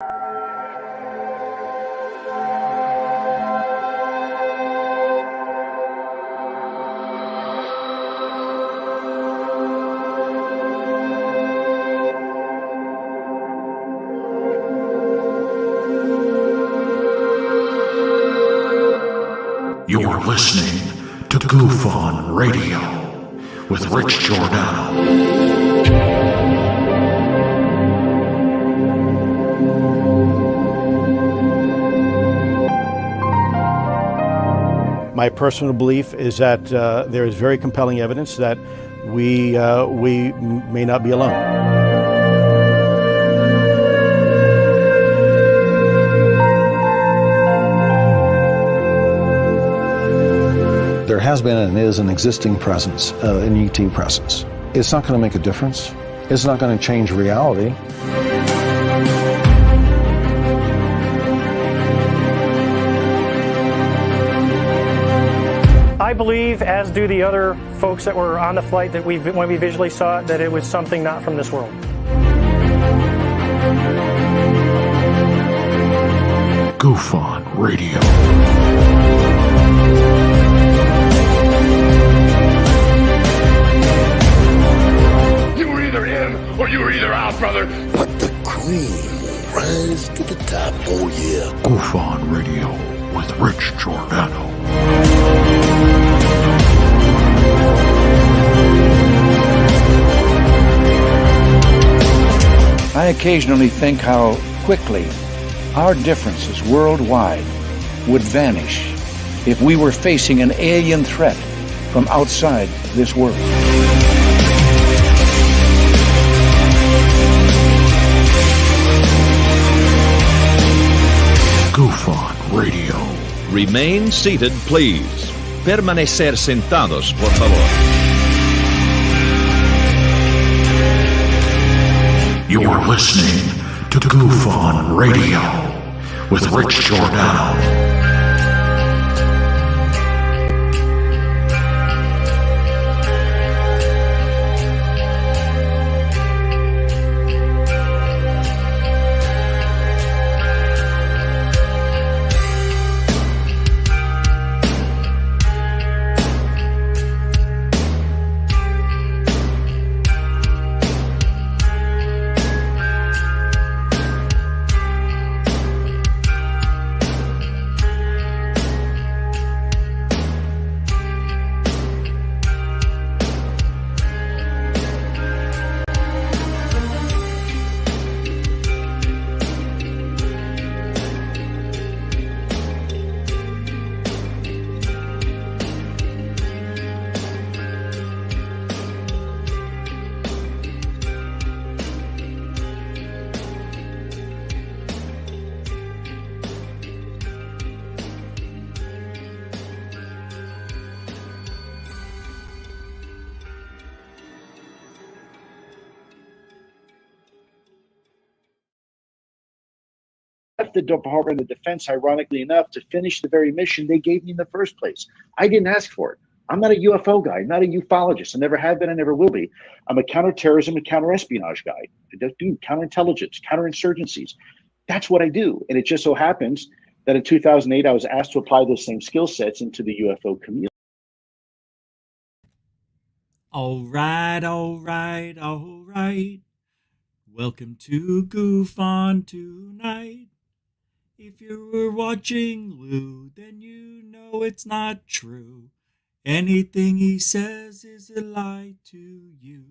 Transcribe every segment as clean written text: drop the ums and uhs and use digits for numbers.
You're listening to Goof On Radio with Rich Giordano. My personal belief is that there is very compelling evidence that we may not be alone. There has been and is an existing presence, an ET presence. It's not going to make a difference. It's not going to change reality. I believe, as do the other folks that were on the flight, that when we visually saw it, that it was something not from this world. Goof On Radio. You were either in or you were either out, brother. But the cream will rise to the top, oh yeah. Goof On Radio with Rich Giordano. I occasionally think how quickly our differences worldwide would vanish if we were facing an alien threat from outside this world. Goof On Radio. Remain seated, please. Permanecer sentados, por favor. You're listening to Goof On Radio with Rich Giordano. Left the Department of Defense, ironically enough, to finish the very mission they gave me in the first place. I didn't ask for it. I'm not a UFO guy, not a ufologist. I never have been, I never will be. I'm a counterterrorism and counterespionage guy. I do counterintelligence, counterinsurgencies. That's what I do. And it just so happens that in 2008, I was asked to apply those same skill sets into the UFO community. All right, all right, all right. Welcome to Goof On Tonight. If you were watching Lou, then you know it's not true. Anything he says is a lie to you.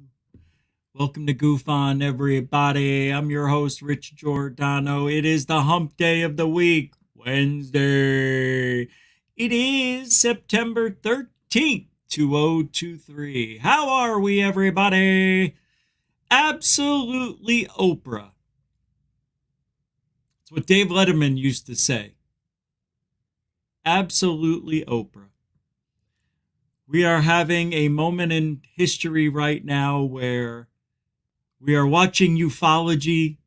Welcome to Goof On, everybody. I'm your host, Rich Giordano. It is the hump day of the week, Wednesday. It is September 13th, 2023. How are we, everybody? Absolutely Oprah. It's what Dave Letterman used to say. Absolutely Oprah. We are having a moment in history right now where we are watching ufology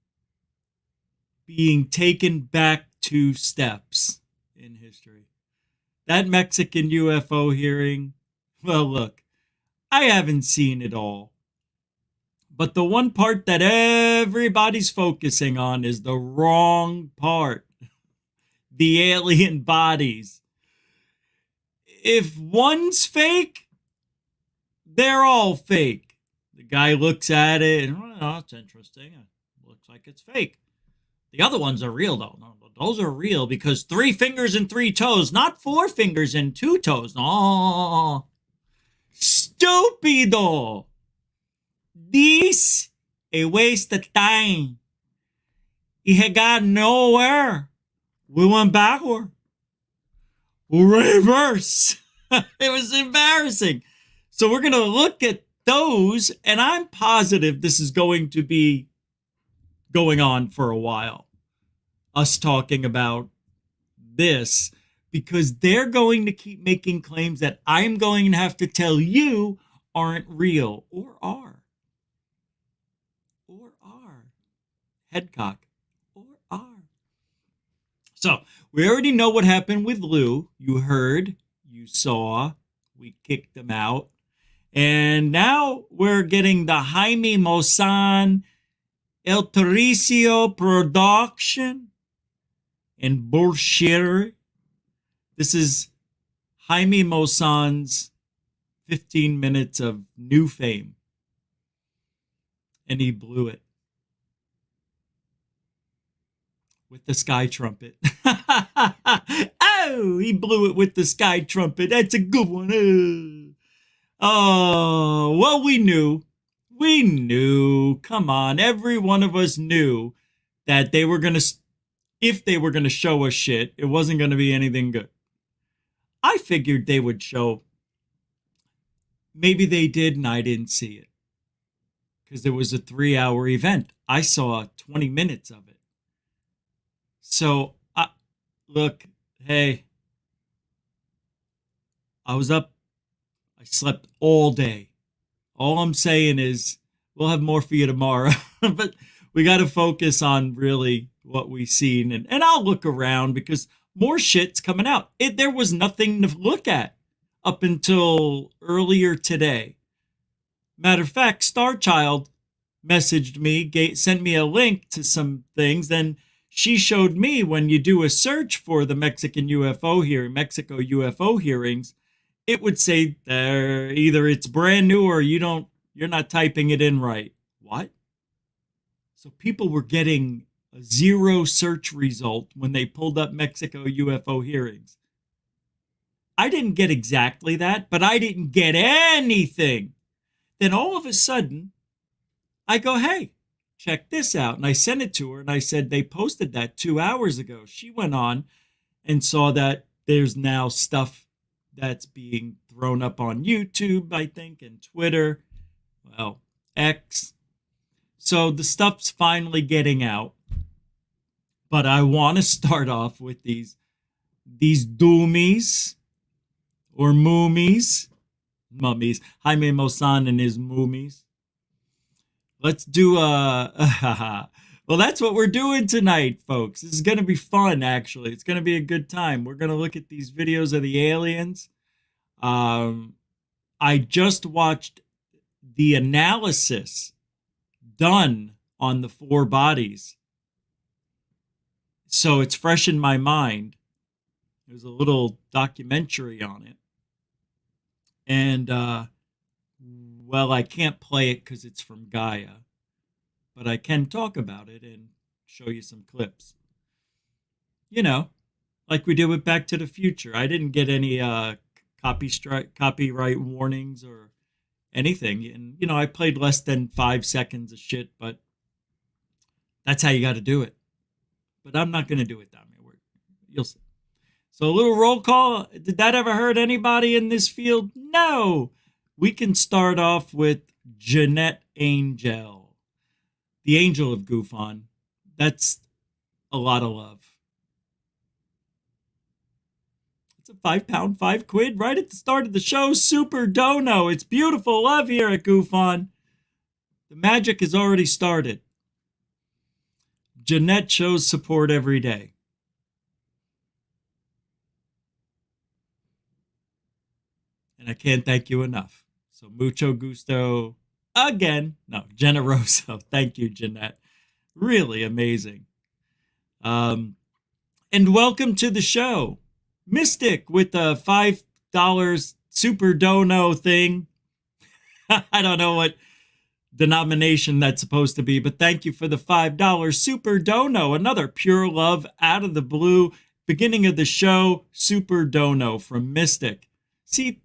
being taken back 2 steps in history. That Mexican UFO hearing, well, look, I haven't seen it all. But the one part that everybody's focusing on is the wrong part. The alien bodies. If one's fake, they're all fake. The guy looks at it and, oh, that's interesting. It looks like it's fake. The other ones are real, though. No, those are real because 3 fingers and 3 toes, not 4 fingers and 2 toes. No. Stupido. This a waste of time. It had got nowhere. We went backward. Reverse. It was embarrassing. So we're going to look at those, and I'm positive this is going to be going on for a while. Us talking about this, because they're going to keep making claims that I'm going to have to tell you aren't real, or are. Headcock, or are. So, we already know what happened with Lou. You heard, you saw, we kicked him out. And now we're getting the Jaime Maussan El Toricio production and bullshit. This is Jaime Maussan's 15 minutes of new fame. And he blew it. With the sky trumpet. Oh, he blew it with the sky trumpet. That's a good one. Oh, well, we knew. We knew. Come on. Every one of us knew that they were going to, if they were going to show us shit, it wasn't going to be anything good. I figured they would show. Maybe they did and I didn't see it. Because it was a 3-hour event. I saw 20 minutes of it. So, look, hey, I was up, I slept all day. All I'm saying is we'll have more for you tomorrow, but we got to focus on really what we've seen. And I'll look around because more shit's coming out. There was nothing to look at up until earlier today. Matter of fact, Starchild messaged me, sent me a link to some things, then she showed me when you do a search for the Mexico UFO hearings, it would say either it's brand new or you're not typing it in right. What? So people were getting a 0 search result when they pulled up Mexico UFO hearings. I didn't get exactly that, but I didn't get anything. Then all of a sudden, I go, hey, check this out. And I sent it to her and I said, they posted that 2 hours ago. She went on and saw that there's now stuff that's being thrown up on YouTube, I think, and Twitter, well, X. So the stuff's finally getting out. But I want to start off with these doomies or mummies, Jaime Maussan and his mummies. Let's do well, that's what we're doing tonight, folks. This is going to be fun, actually. It's going to be a good time. We're going to look at these videos of the aliens. I just watched the analysis done on the 4 bodies. So it's fresh in my mind. There's a little documentary on it. And, well, I can't play it because it's from Gaia, but I can talk about it and show you some clips. You know, like we did with Back to the Future. I didn't get any copyright warnings or anything. And, you know, I played less than 5 seconds of shit, but that's how you got to do it. But I'm not going to do it that way. You'll see. So a little roll call. Did that ever hurt anybody in this field? No. We can start off with Jeanette Angel, the angel of GoofOn. That's a lot of love. It's a £5, £5 right at the start of the show. Super dono. It's beautiful love here at GoofOn. The magic has already started. Jeanette shows support every day. And I can't thank you enough. So mucho gusto, again. No, Generoso. Thank you, Jeanette. Really amazing. And welcome to the show. Mystic with the $5 super dono thing. I don't know what denomination that's supposed to be, but thank you for the $5 super dono. Another pure love out of the blue. Beginning of the show, super dono from Mystic. See,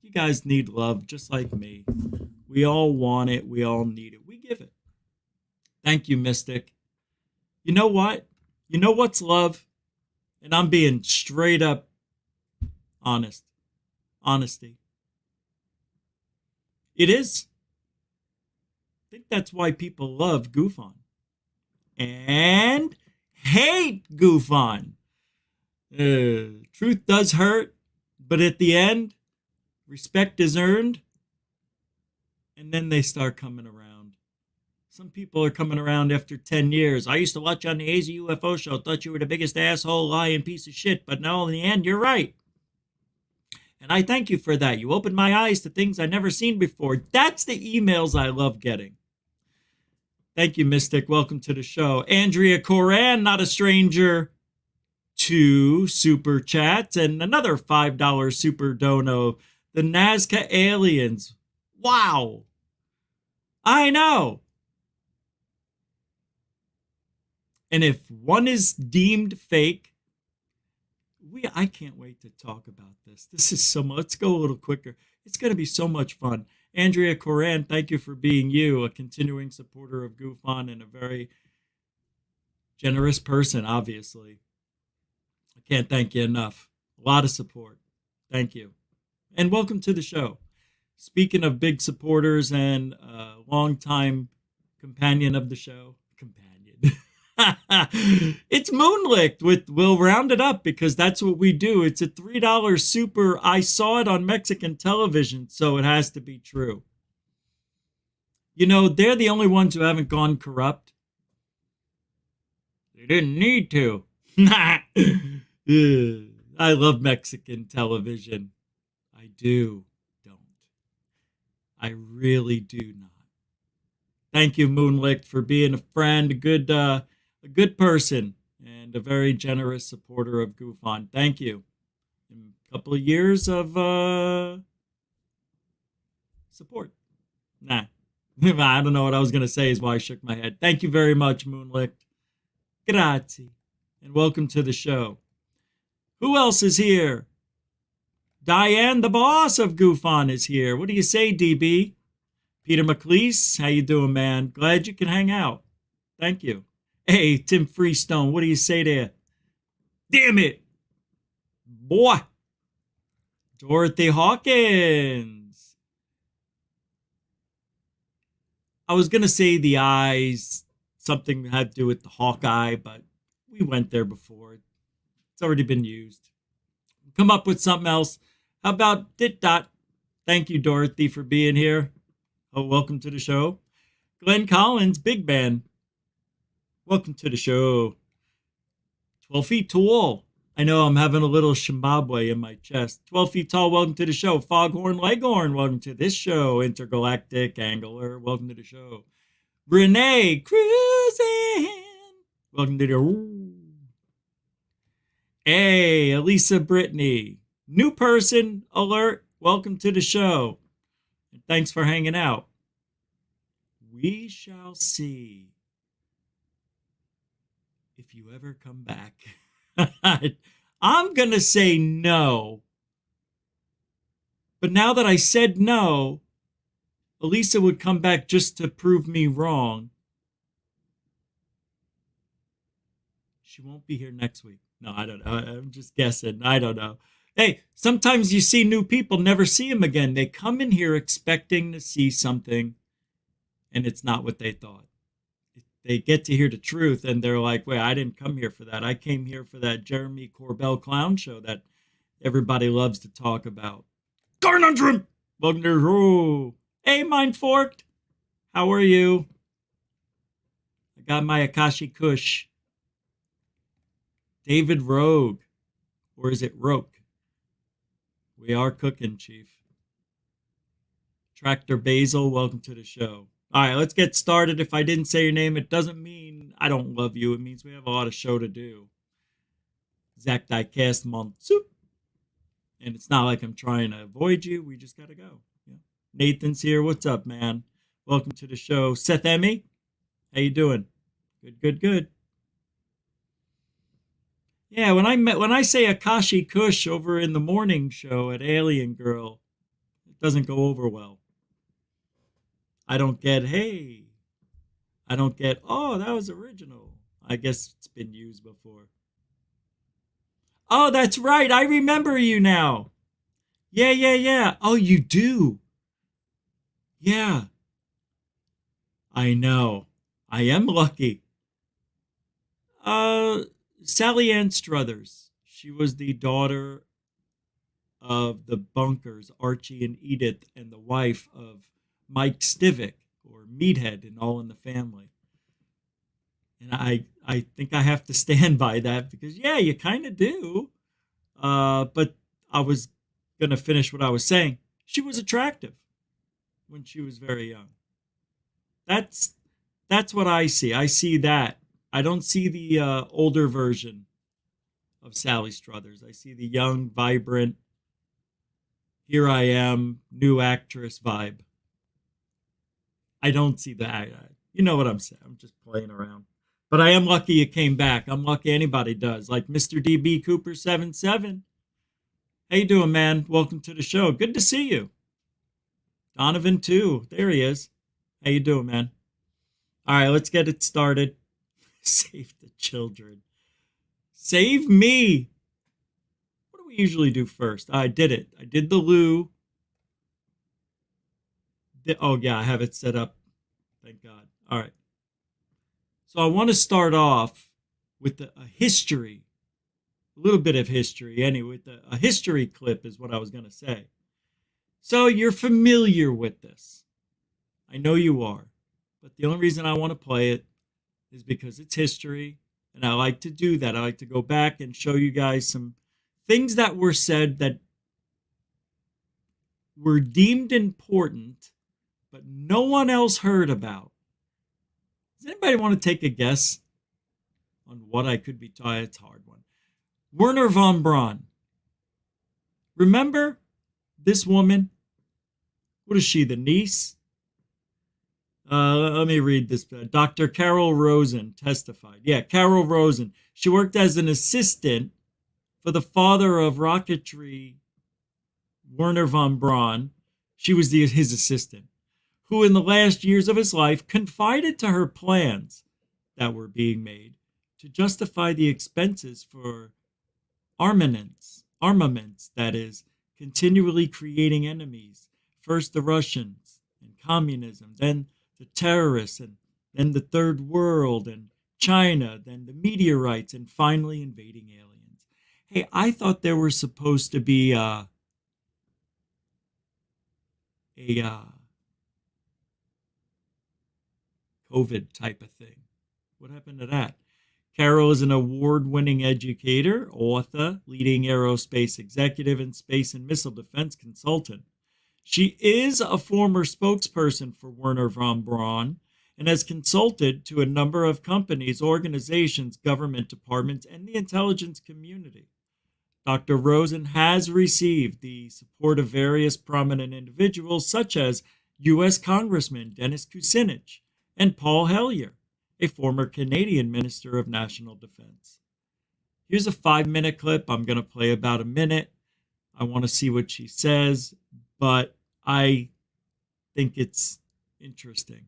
you guys need love just like me. We all want it. We all need it. We give it. Thank you, Mystic. You know what? You know what's love? And I'm being straight up honest. Honesty. It is. I think that's why people love Goof On. And hate Goof On. Truth does hurt, but at the end, respect is earned. And then they start coming around. Some people are coming around after 10 years. I used to watch on the AZ UFO show, thought you were the biggest asshole, lying piece of shit, but no, in the end, you're right. And I thank you for that. You opened my eyes to things I've never seen before. That's the emails I love getting. Thank you, Mystic. Welcome to the show. Andrea Coran, not a stranger to super chats, and another $5 super dono. The Nazca aliens. Wow. I know. And if one is deemed fake, I can't wait to talk about this. This is so much. Let's go a little quicker. It's going to be so much fun. Andrea Coran, thank you for being you, a continuing supporter of Goof On and a very generous person, obviously. I can't thank you enough. A lot of support. Thank you. And welcome to the show. Speaking of big supporters and longtime companion of the show, it's Moonlicht we'll round it up because that's what we do. It's a $3 super. I saw it on Mexican television, so it has to be true. You know, they're the only ones who haven't gone corrupt. They didn't need to. I love Mexican television. I don't. I really do not. Thank you, Moonlicht, for being a friend, a good person, and a very generous supporter of Goof On. Thank you. And a couple of years of support. Nah. I don't know what I was going to say is why I shook my head. Thank you very much, Moonlicht. Grazie. And welcome to the show. Who else is here? Diane, the boss of Goof On, is here. What do you say, DB? Peter McLeese, how you doing, man? Glad you can hang out. Thank you. Hey, Tim Freestone, what do you say there? Damn it. Boy. Dorothy Hawkins. I was going to say the eyes, something had to do with the Hawkeye, but we went there before. It's already been used. Come up with something else. How about Dit Dot? Thank you, Dorothy, for being here. Oh, welcome to the show. Glenn Collins, Big Band. Welcome to the show. 12 feet tall. I know I'm having a little Zimbabwe in my chest. 12 feet tall, welcome to the show. Foghorn Leghorn, welcome to this show. Intergalactic Angler, welcome to the show. Renee Cruising, welcome to the... Hey, Elisa Brittany. New person alert, welcome to the show. And thanks for hanging out. We shall see if you ever come back. I'm going to say no. But now that I said no, Elisa would come back just to prove me wrong. She won't be here next week. No, I don't know. I'm just guessing. I don't know. Hey, sometimes you see new people, never see them again. They come in here expecting to see something, and it's not what they thought. They get to hear the truth, and they're like, wait, I didn't come here for that. I came here for that Jeremy Corbell clown show that everybody loves to talk about. Garnundrum! Welcome to the show. Hey, Mind Forked. How are you? I got my Akashi Kush. David Rogue. Or is it Roke? We are cooking, Chief. Tractor Basil, welcome to the show. All right, let's get started. If I didn't say your name, it doesn't mean I don't love you. It means we have a lot of show to do. Zach Diecast Montsoup. And it's not like I'm trying to avoid you. We just got to go. Yeah. Nathan's here. What's up, man? Welcome to the show. Seth Emmy, how you doing? Good. Yeah, when I say Akashi Kush over in the morning show at Alien Girl, it doesn't go over well. I don't get, hey. I don't get, oh, that was original. I guess it's been used before. Oh, that's right. I remember you now. Yeah. Oh, you do. Yeah. I know. I am lucky. Sally Ann Struthers. She was the daughter of the Bunkers, Archie and Edith, and the wife of Mike Stivic, or Meathead in All in the Family. And I think I have to stand by that because, yeah, you kind of do. But I was going to finish what I was saying. She was attractive when she was very young. That's what I see. I see that. I don't see the older version of Sally Struthers. I see the young, vibrant, here I am, new actress vibe. I don't see that. You know what I'm saying. I'm just playing around. But I am lucky you came back. I'm lucky anybody does. Like Mr. DB Cooper 77. How you doing, man? Welcome to the show. Good to see you. Donovan too. There he is. How you doing, man? All right, let's get it started. Save the children. Save me. What do we usually do first? I did it. I did the loo. Oh, yeah, I have it set up. Thank God. All right. So I want to start off with a history, a little bit of history. Anyway, a history clip is what I was going to say. So you're familiar with this. I know you are. But the only reason I want to play it is because it's history. And I like to do that. I like to go back and show you guys some things that were said that were deemed important, but no one else heard about. Does anybody want to take a guess on what I could be talking? It's a hard one. Werner von Braun. Remember this woman? What is she, the niece? Let me read this. Dr. Carol Rosen testified. Yeah, Carol Rosen. She worked as an assistant for the father of rocketry, Werner von Braun. She was his assistant, who in the last years of his life confided to her plans that were being made to justify the expenses for armaments, that is, continually creating enemies, first the Russians and communism, then the terrorists, and then the third world and China, then the meteorites, and finally invading aliens. Hey, I thought there were supposed to be a COVID type of thing. What happened to that? Carol is an award-winning educator, author, leading aerospace executive, and space and missile defense consultant. She is a former spokesperson for Werner von Braun and has consulted to a number of companies, organizations, government departments, and the intelligence community. Dr. Rosen has received the support of various prominent individuals such as U.S. Congressman Dennis Kucinich and Paul Hellyer, a former Canadian Minister of National Defense. Here's a 5-minute clip. I'm going to play about a minute. I want to see what she says, but I think it's interesting.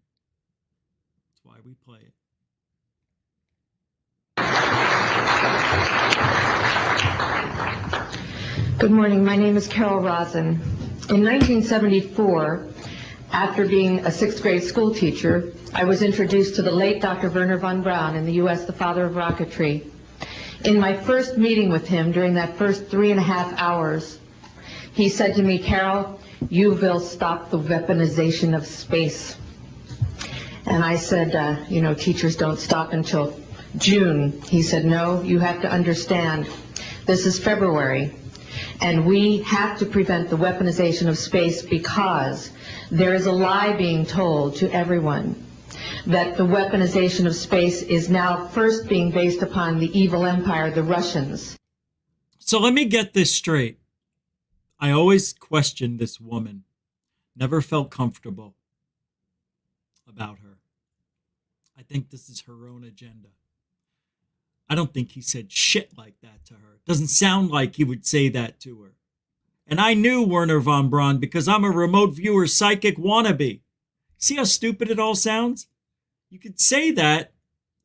That's why we play it. Good morning. My name is Carol Rosen. In 1974, after being a 6th grade school teacher, I was introduced to the late Dr. Werner von Braun in the U.S., the father of rocketry. In my first meeting with him, during that first 3.5 hours, he said to me, "Carol, you will stop the weaponization of space." And I said, teachers don't stop until June. He said, "No, you have to understand. This is February. And we have to prevent the weaponization of space because there is a lie being told to everyone that the weaponization of space is now first being based upon the evil empire, the Russians. So let me get this straight. I always questioned this woman. Never felt comfortable about her. I think this is her own agenda. I don't think he said shit like that to her. It doesn't sound like he would say that to her. And I knew Werner von Braun because I'm a remote viewer psychic wannabe. See how stupid it all sounds? You could say that.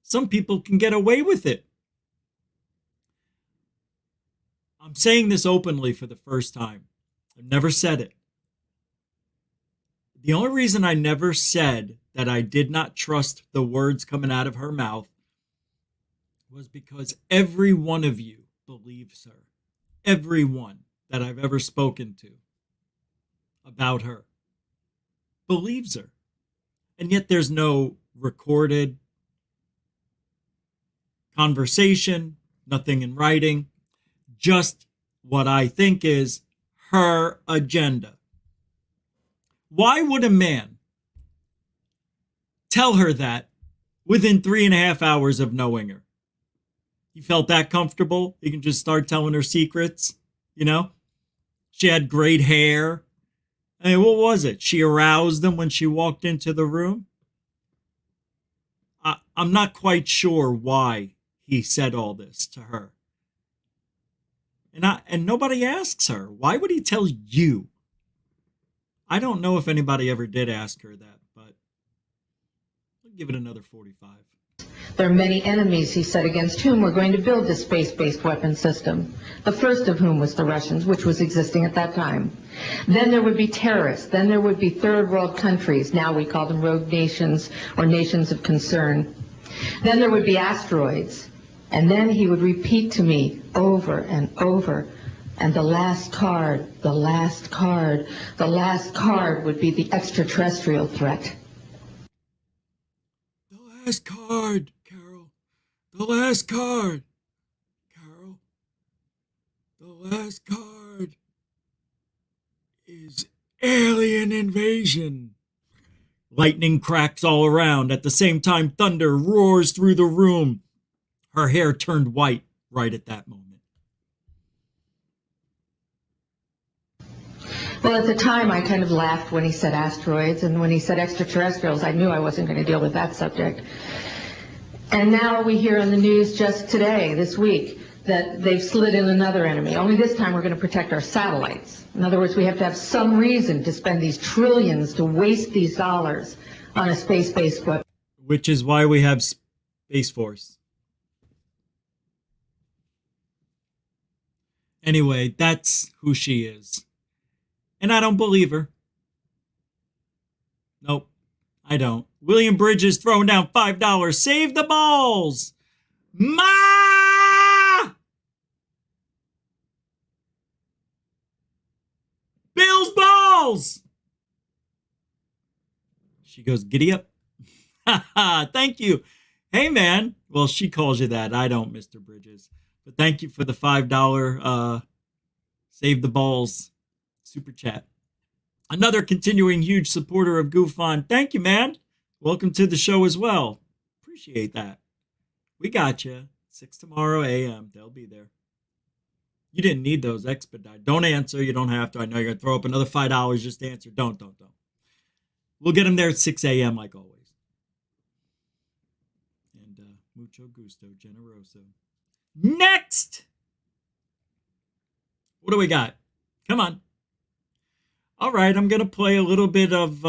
Some people can get away with it. I'm saying this openly for the first time. I've never said it. The only reason I never said that I did not trust the words coming out of her mouth was because every one of you believes her. Every one that I've ever spoken to about her believes her. And yet there's no recorded conversation, nothing in writing, just what I think is her agenda. Why would a man tell her that within 3.5 hours of knowing her? He felt that comfortable. He can just start telling her secrets, you know? She had great hair. I mean, what was it? She aroused him when she walked into the room. I'm not quite sure why he said all this to her. And nobody asks her. Why would he tell you? I don't know if anybody ever did ask her that, but I'll give it another 45. There are many enemies, he said, against whom we're going to build this space-based weapon system. The first of whom was the Russians, which was existing at that time. Then there would be terrorists. Then there would be third world countries. Now we call them rogue nations or nations of concern. Then there would be asteroids. And then he would repeat to me over and over, and the last card, the last card, the last card would be the extraterrestrial threat. The last card, Carol. The last card, Carol. The last card is alien invasion. Lightning cracks all around. At the same time, thunder roars through the room. Her hair turned white right at that moment. Well, at the time, I kind of laughed when he said asteroids, and when he said extraterrestrials, I knew I wasn't going to deal with that subject. And now we hear on the news just today, this week, that they've slid in another enemy. Only this time we're going to protect our satellites. In other words, we have to have some reason to spend these trillions to waste these dollars on a space-based weapon. Which is why we have Space Force. Anyway, that's who she is. And I don't believe her. Nope, I don't. William Bridges throwing down $5. Save the balls! Ma! Bill's balls! She goes, giddy up. Thank you. Hey, man. Well, she calls you that. I don't, Mr. Bridges. But thank you for the $5 Save the Balls super chat. Another continuing huge supporter of Goof On. Thank you, man. Welcome to the show as well. Appreciate that. We got you. 6 tomorrow a.m. They'll be there. You didn't need those expedite. Don't answer. You don't have to. I know you're going to throw up another $5 just to answer. Don't. We'll get them there at 6 a.m. like always. And mucho gusto, generoso. Next! What do we got? Come on. All right, I'm going to play a little bit of...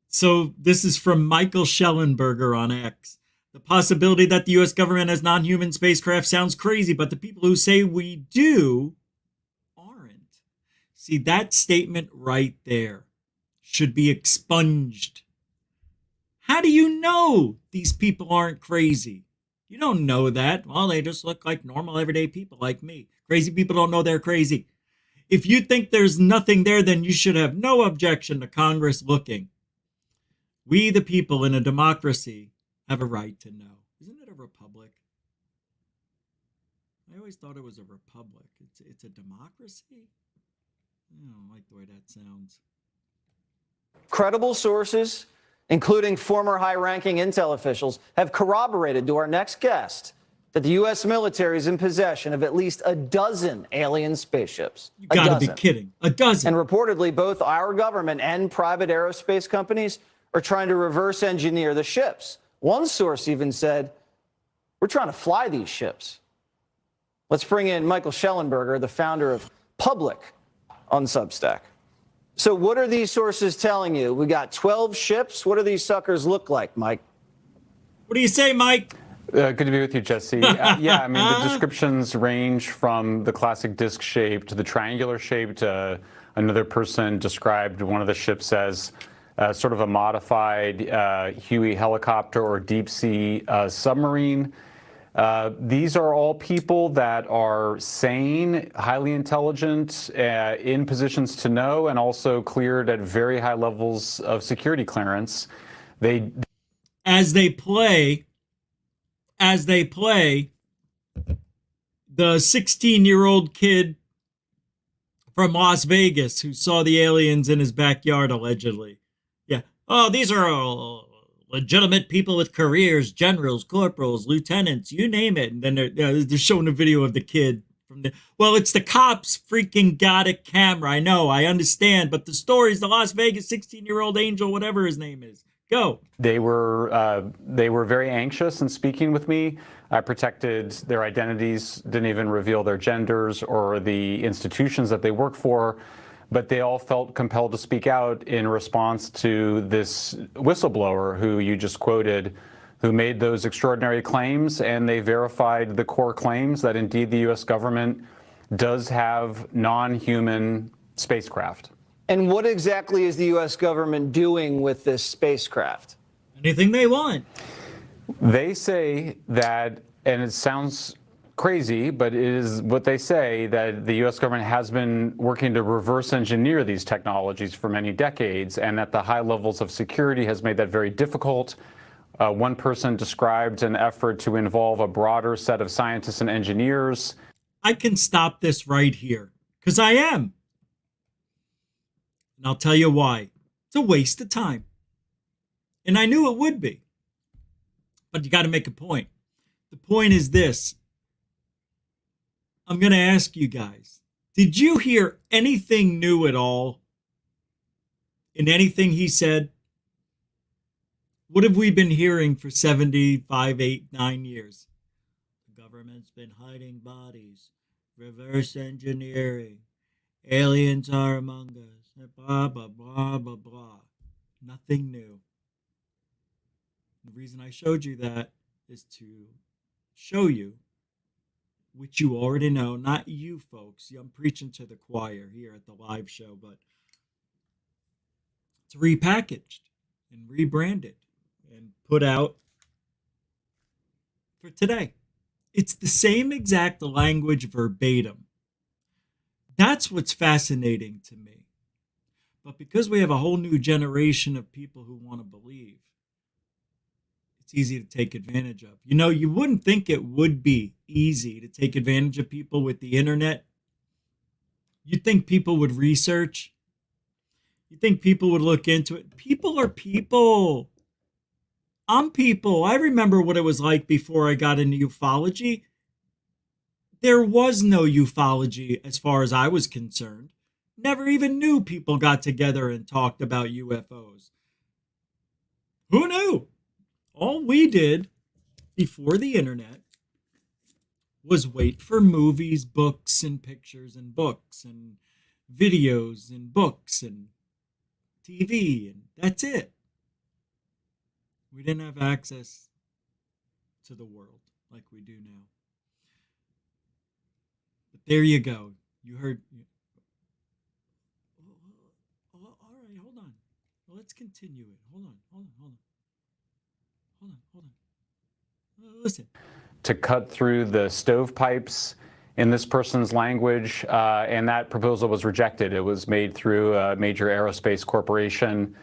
So this is from Michael Schellenberger on X. The possibility that the U.S. government has non-human spacecraft sounds crazy, but the people who say we do aren't. See, that statement right there should be expunged. How do you know these people aren't crazy? You don't know that. Well, they just look like normal, everyday people like me. Crazy people don't know they're crazy. If you think there's nothing there, then you should have no objection to Congress looking. We, the people in a democracy, have a right to know. Isn't it a republic? I always thought it was a republic. It's a democracy? I don't like the way that sounds. Credible sources, including former high-ranking intel officials, have corroborated to our next guest that the U.S. military is in possession of at least a dozen alien spaceships. You gotta be kidding. A dozen. And reportedly, both our government and private aerospace companies are trying to reverse engineer the ships. One source even said, we're trying to fly these ships. Let's bring in Michael Schellenberger, the founder of Public on Substack. So what are these sources telling you? We got 12 ships. What do these suckers look like, Mike? What do you say, Mike? Good to be with you, Jesse. Yeah, I mean, the descriptions range from the classic disc shape to the triangular shape. Another person described one of the ships as sort of a modified Huey helicopter or deep sea submarine. These are all people that are sane, highly intelligent, in positions to know, and also cleared at very high levels of security clearance. As they play the 16-year-old kid from Las Vegas who saw the aliens in his backyard, allegedly. Yeah. Oh, these are all legitimate people with careers, generals, corporals, lieutenants, you name it. And then they're showing a video of the kid. Well, it's the cops' freaking got a camera. I know, I understand. But the story's the Las Vegas 16-year-old angel, whatever his name is. Go. They were very anxious in speaking with me. I protected their identities, didn't even reveal their genders or the institutions that they work for, but they all felt compelled to speak out in response to this whistleblower who you just quoted, who made those extraordinary claims, and they verified the core claims that indeed the U.S. government does have non-human spacecraft. And what exactly is the U.S. government doing with this spacecraft? Anything they want. They say that, and it sounds crazy, but it is what they say, that the U.S. government has been working to reverse engineer these technologies for many decades, and that the high levels of security has made that very difficult. One person described an effort to involve a broader set of scientists and engineers. I can stop this right here, because I am. And I'll tell you why. It's a waste of time. And I knew it would be. But you got to make a point. The point is this. I'm going to ask you guys, did you hear anything new at all in anything he said? What have we been hearing for 75, 8, 9 years? The government's been hiding bodies, reverse engineering, aliens are among us. Blah, blah, blah, blah, blah. Nothing new. The reason I showed you that is to show you, which you already know, not you folks. I'm preaching to the choir here at the live show, but it's repackaged and rebranded and put out for today. It's the same exact language verbatim. That's what's fascinating to me. But because we have a whole new generation of people who want to believe, it's easy to take advantage of. You know, you wouldn't think it would be easy to take advantage of people with the internet. You'd think people would research. You'd think people would look into it. People are people. I'm people. I remember what it was like before I got into ufology. There was no ufology as far as I was concerned. Never even knew people got together and talked about UFOs. Who knew? All we did before the internet was wait for movies, books, and pictures, and books, and videos, and books, and TV, and that's it. We didn't have access to the world like we do now. But there you go. You heard... Let's continue it. Hold on. Listen. To cut through the stovepipes in this person's language, and that proposal was rejected. It was made through a major aerospace corporation.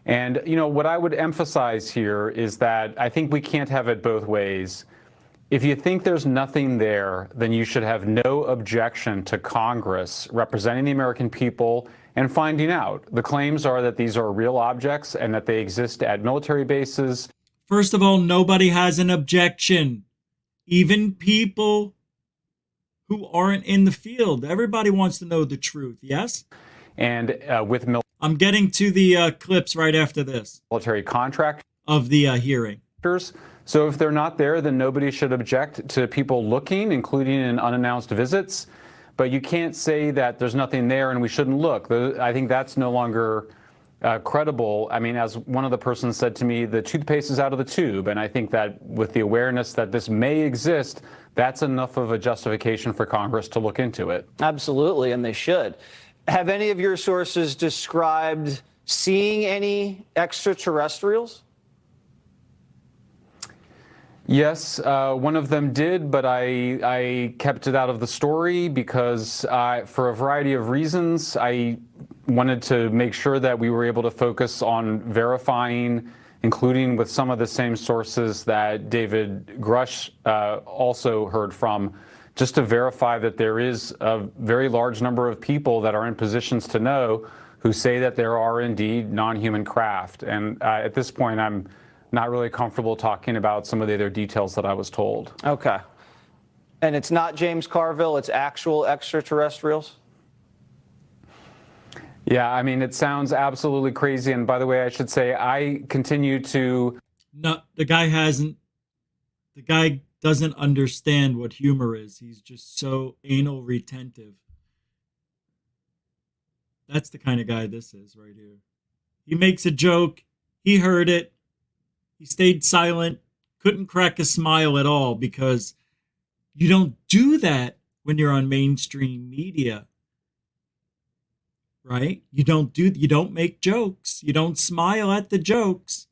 And, you know, what I would emphasize here is that I think we can't have it both ways. If you think there's nothing there, then you should have no objection to Congress representing the American people and finding out. The claims are that these are real objects and that they exist at military bases. First of all, nobody has an objection. Even people who aren't in the field. Everybody wants to know the truth, yes? And with I'm getting to the clips right after this. Military contract of the hearing. So if they're not there, then nobody should object to people looking, including in unannounced visits. But you can't say that there's nothing there and we shouldn't look. I think that's no longer credible. I mean, as one of the persons said to me, the toothpaste is out of the tube. And I think that with the awareness that this may exist, that's enough of a justification for Congress to look into it. Absolutely, and they should. Have any of your sources described seeing any extraterrestrials? Yes, one of them did, but I kept it out of the story because for a variety of reasons, I wanted to make sure that we were able to focus on verifying, including with some of the same sources that David Grush also heard from, just to verify that there is a very large number of people that are in positions to know who say that there are indeed non-human craft. And at this point, I'm not really comfortable talking about some of the other details that I was told. Okay. And it's not James Carville, it's actual extraterrestrials? Yeah, I mean, it sounds absolutely crazy. And by the way, I should say, I continue to... No, the guy doesn't understand what humor is. He's just so anal retentive. That's the kind of guy this is right here. He makes a joke. He heard it. He stayed silent, couldn't crack a smile at all because you don't do that when you're on mainstream media. Right? You don't make jokes. You don't smile at the jokes.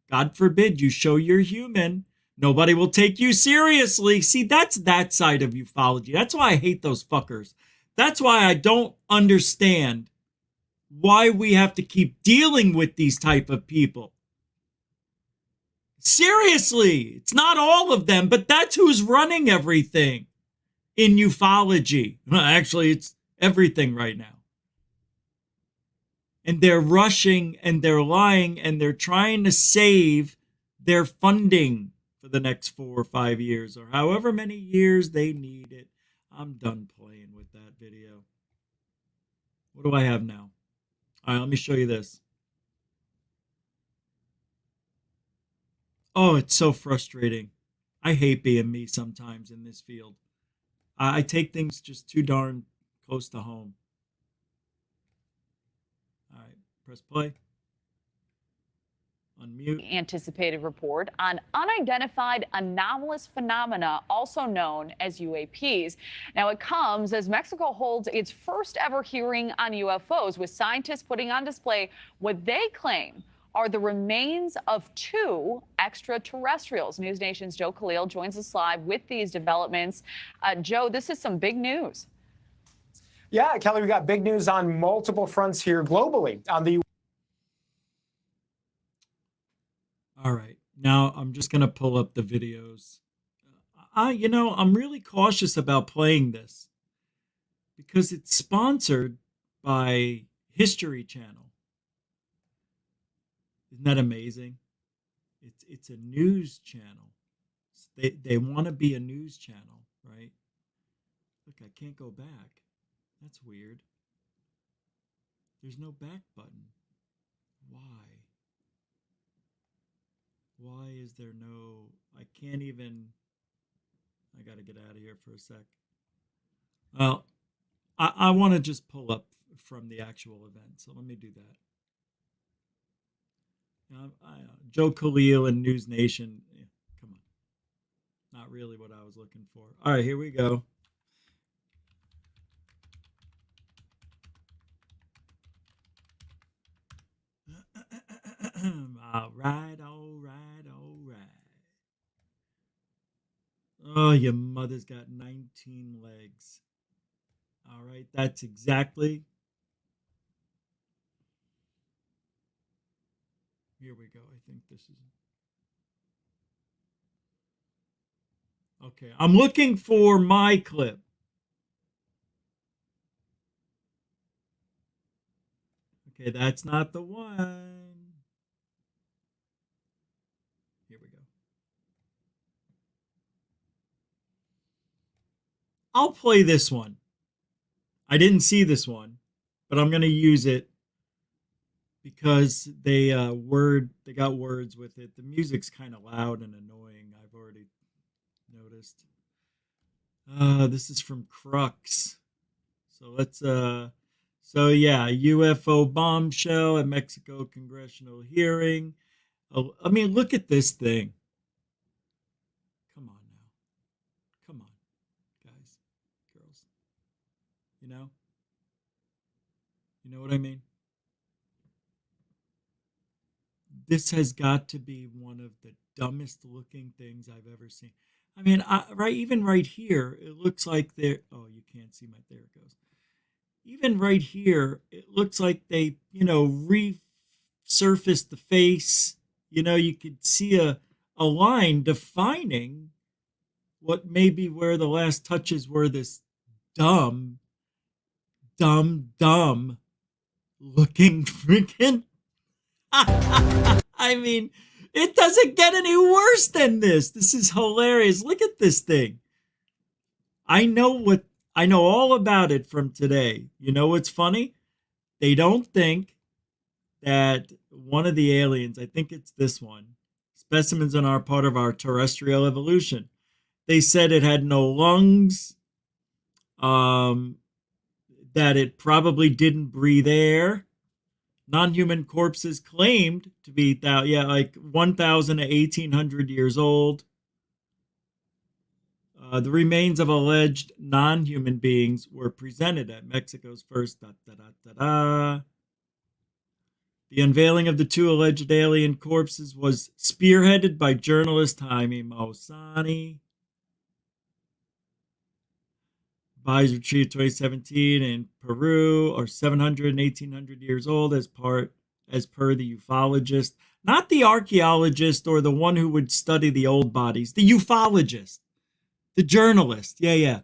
God forbid you show you're human. Nobody will take you seriously. See, that's that side of ufology. That's why I hate those fuckers. That's why I don't understand why we have to keep dealing with these type of people. Seriously, it's not all of them, but that's who's running everything in ufology. Actually, it's everything right now. And they're rushing and they're lying and they're trying to save their funding for the next 4 or 5 years or however many years they need it. I'm done playing with that video. What do I have now? All right, let me show you this. Oh, it's so frustrating. I hate being me sometimes in this field. I take things just too darn close to home. All right, press play. Unmute. Anticipated report on unidentified anomalous phenomena, also known as UAPs. Now, it comes as Mexico holds its first ever hearing on UFOs, with scientists putting on display what they claim are the remains of 2 extraterrestrials. News Nation's Joe Khalil joins us live with these developments. Joe, this is some big news. Yeah, Kelly, we got big news on multiple fronts here globally. On the All right, now I'm just going to pull up the videos. I'm really cautious about playing this because it's sponsored by History Channel. Isn't that amazing? It's a news channel. They want to be a news channel, right? Look, I can't go back. That's weird. There's no back button. Why? Why is there no... I can't even... I got to get out of here for a sec. Well, I want to just pull up from the actual event, so let me do that. Joe Khalil and News Nation. Yeah, come on. Not really what I was looking for. All right, here we go. All right, all right, all right. Oh, your mother's got 19 legs. All right, that's exactly... Here we go. I think this is... Okay, I'm looking for my clip. Okay, that's not the one. Here we go. I'll play this one. I didn't see this one, but I'm going to use it because they got words with it. The music's kind of loud and annoying. I've already noticed. This is from Crux. So let's so yeah, UFO bombshell at Mexico congressional hearing. Oh, I mean, look at this thing. Come on now. Come on, guys, girls. You know? You know what I mean? This has got to be one of the dumbest looking things I've ever seen. I mean, even right here, it looks like they're. Oh, you can't see my. There it goes. Even right here, it looks like they, resurfaced the face. You could see a line defining what maybe where the last touches were. This dumb looking freaking. I mean, it doesn't get any worse than this. This is hilarious. Look at this thing. I know all about it from today. You know what's funny? They don't think that one of the aliens, I think it's this one, specimens are part of our terrestrial evolution. They said it had no lungs, that it probably didn't breathe air. Non-human corpses claimed to be, like 1,000 to 1,800 years old. The remains of alleged non-human beings were presented at Mexico's first. The unveiling of the two alleged alien corpses was spearheaded by journalist Jaime Maussan. Bodies retrieved 2017 in Peru, are 700 and 1,800 years old as per the ufologist. Not the archaeologist or the one who would study the old bodies. The ufologist. The journalist. Yeah,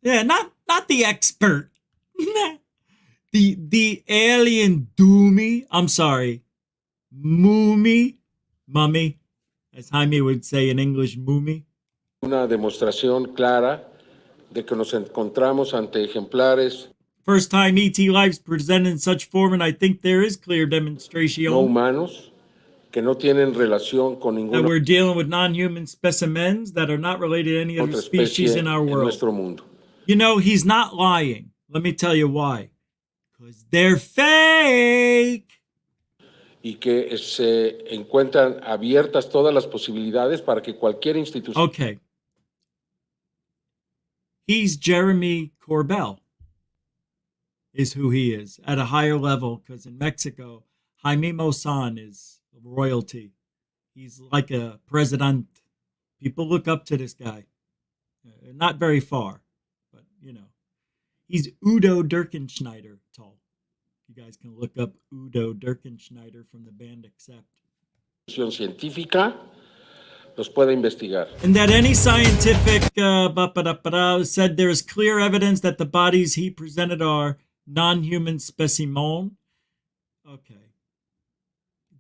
not the expert. the alien doomy. I'm sorry. Mummy, as Jaime would say in English, mummy. Una demostración clara de que nos encontramos ante ejemplares first time ET Lives presented in such form, and I think there is clear demonstration no humanos que no tienen relación con ninguna that we're dealing with non-human specimens that are not related to any other species in our world. Nuestro mundo. He's not lying. Let me tell you why. Because they're fake. Y que se encuentran abiertas todas las posibilidades para que cualquier institución. Okay. He's Jeremy Corbell, is who he is, at a higher level, because in Mexico, Jaime Maussan is royalty. He's like a president. People look up to this guy. Not very far, but, He's Udo Dirkenschneider tall. You guys can look up Udo Dirkenschneider from the band Accept. Científica los puede investigar. And that any scientific said there is clear evidence that the bodies he presented are non-human specimen. Okay.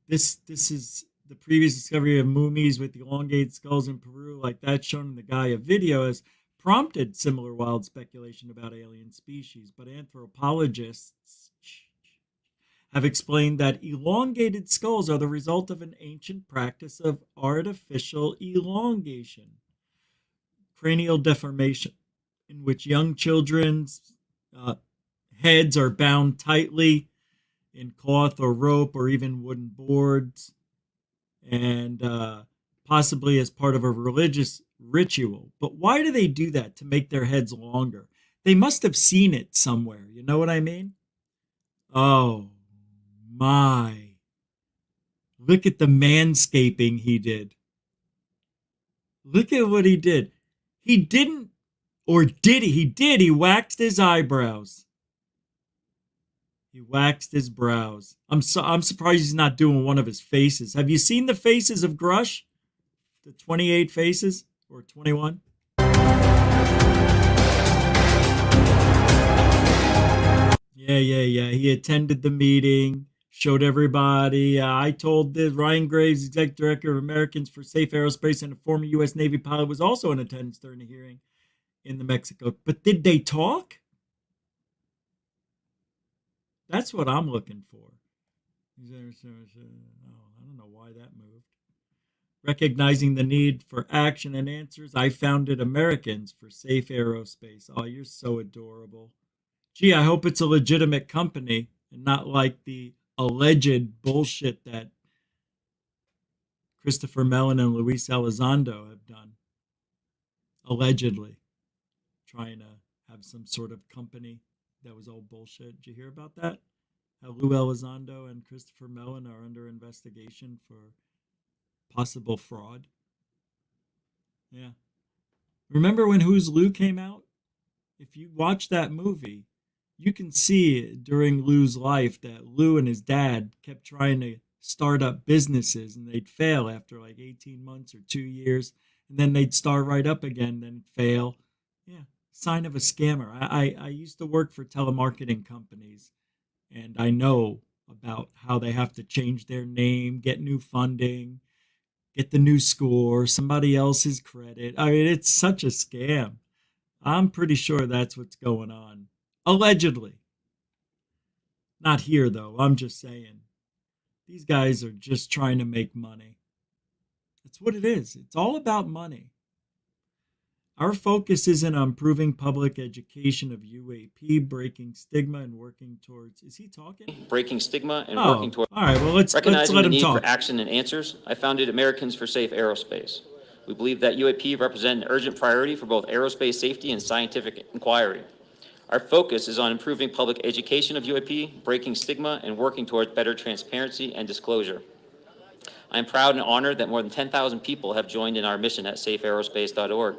This is the previous discovery of mummies with elongated skulls in Peru, like that shown in the Gaia video, has prompted similar wild speculation about alien species. But anthropologists have explained that elongated skulls are the result of an ancient practice of artificial elongation, cranial deformation, in which young children's heads are bound tightly in cloth or rope or even wooden boards, and possibly as part of a religious ritual. But why do they do that? To make their heads longer? They must have seen it somewhere. You know what I mean? Oh, my. Look at the manscaping he did. Look at what he did. He didn't, or did he? He did. He waxed his eyebrows. He waxed his brows. I'm surprised he's not doing one of his faces. Have you seen the faces of Grush? The 28 faces? Or 21? Yeah. He attended the meeting, showed everybody. I told that Ryan Graves, executive director of Americans for Safe Aerospace and a former U.S. Navy pilot, was also in attendance during the hearing in the Mexico. But did they talk? That's what I'm looking for. I don't know why that moved. Recognizing the need for action and answers, I founded Americans for Safe Aerospace. Oh, you're so adorable. Gee, I hope it's a legitimate company and not like the alleged bullshit that Christopher Mellon and Luis Elizondo have done. Allegedly. Trying to have some sort of company that was all bullshit. Did you hear about that? How Lou Elizondo and Christopher Mellon are under investigation for possible fraud. Yeah. Remember when Who's Lou came out? If you watch that movie, you can see during Lou's life that Lou and his dad kept trying to start up businesses and they'd fail after like 18 months or 2 years. And then they'd start right up again, then fail. Yeah. Sign of a scammer. I used to work for telemarketing companies and I know about how they have to change their name, get new funding, get the new score, somebody else's credit. I mean, it's such a scam. I'm pretty sure that's what's going on. Allegedly. Not here, though. I'm just saying. These guys are just trying to make money. That's what it is. It's all about money. Our focus isn't on improving public education of UAP, breaking stigma, and working towards... Is he talking? Breaking stigma and working towards... All right, well, let's let recognizing the him need talk. for action and answers, I founded Americans for Safe Aerospace. We believe that UAP represent an urgent priority for both aerospace safety and scientific inquiry. Our focus is on improving public education of UAP, breaking stigma, and working towards better transparency and disclosure. I am proud and honored that more than 10,000 people have joined in our mission at safeaerospace.org.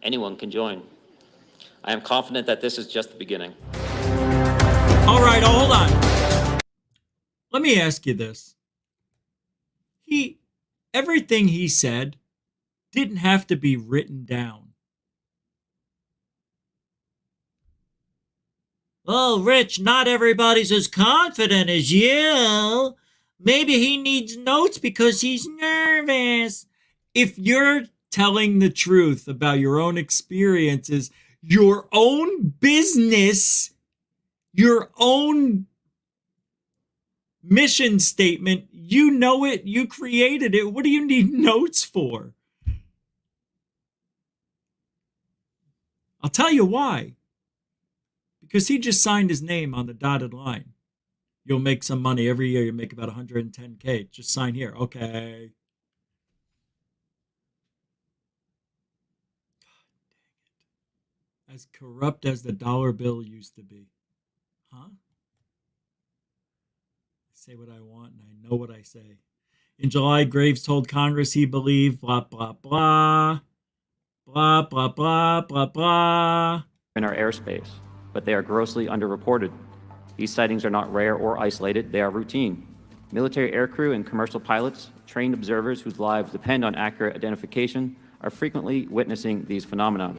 Anyone can join. I am confident that this is just the beginning. All right, hold on. Let me ask you this. Everything he said didn't have to be written down. Oh, Rich, not everybody's as confident as you. Maybe he needs notes because he's nervous. If you're telling the truth about your own experiences, your own business, your own mission statement, you know it, you created it. What do you need notes for? I'll tell you why. Because he just signed his name on the dotted line. You'll make some money every year. You make about 110K. Just sign here. Okay. As corrupt as the dollar bill used to be. Huh? I say what I want and I know what I say. In July, Graves told Congress he believed blah, blah, blah, blah, blah, blah, blah, blah. In our airspace, but they are grossly underreported. These sightings are not rare or isolated, they are routine. Military aircrew and commercial pilots, trained observers whose lives depend on accurate identification, are frequently witnessing these phenomena.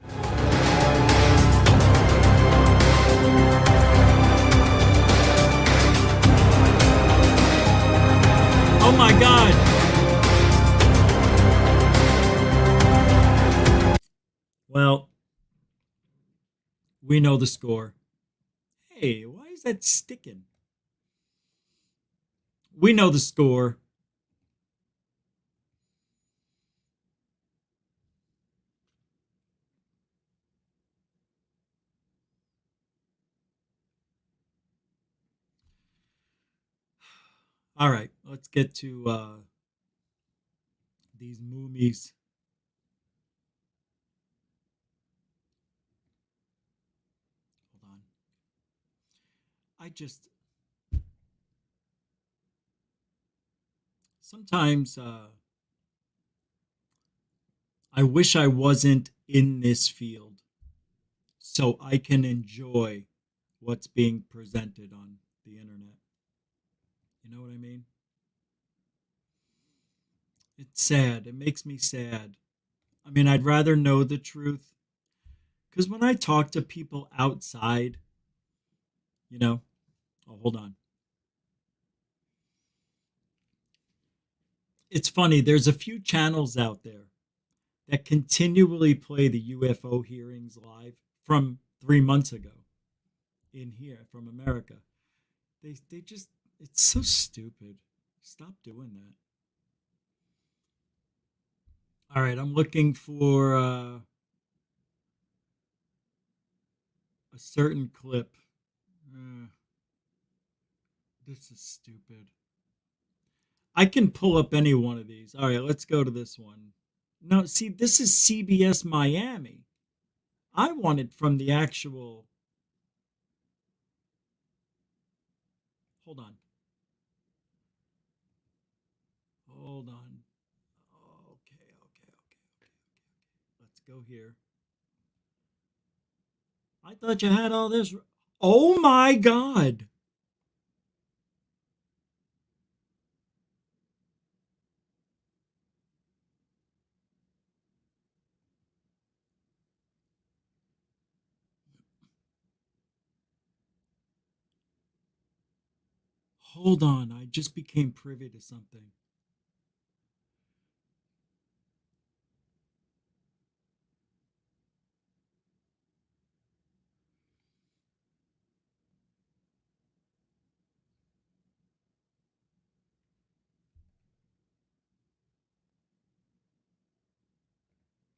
Oh my God! Well, we know the score. Hey, why is that sticking? We know the score. All right, let's get to these movies. Hold on. Sometimes I wish I wasn't in this field so I can enjoy what's being presented on the internet. You know what I mean? It's sad. It makes me sad. I mean, I'd rather know the truth, Because when I talk to people outside, you know, oh, hold on. It's funny, there's a few channels out there that continually play the UFO hearings live from 3 months ago in here from America. They just, it's so stupid. Stop doing that. All right, I'm looking for a certain clip. This is stupid. I can pull up any one of these. All right, let's go to this one. No, see, this is CBS Miami. I want it from the actual. Hold on. Hold on. Okay. Let's go here. I thought you had all this. Oh my God. Hold on. I just became privy to something.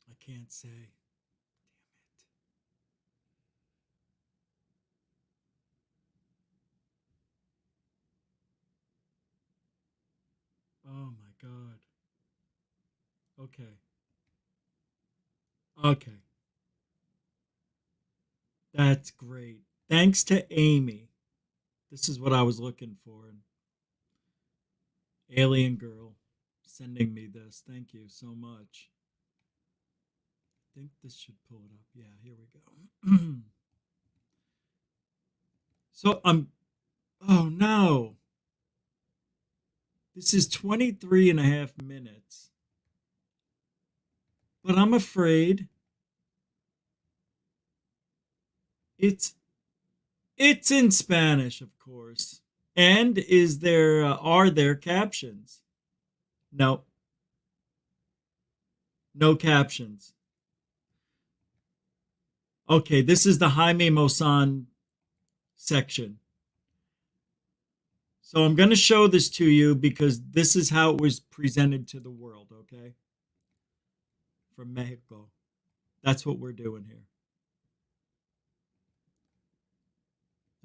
I can't say. Damn it. Oh my God. Okay. Okay. That's great. Thanks to Amy. This is what I was looking for. Alien Girl sending me this. Thank you so much. I think this should pull it up. Yeah, here we go. So oh no. This is 23 and a half minutes. But I'm afraid it's in Spanish, of course. And are there captions? No. No captions. Okay, this is the Jaime Maussan section. So I'm going to show this to you because this is how it was presented to the world, okay? From Mexico. That's what we're doing here.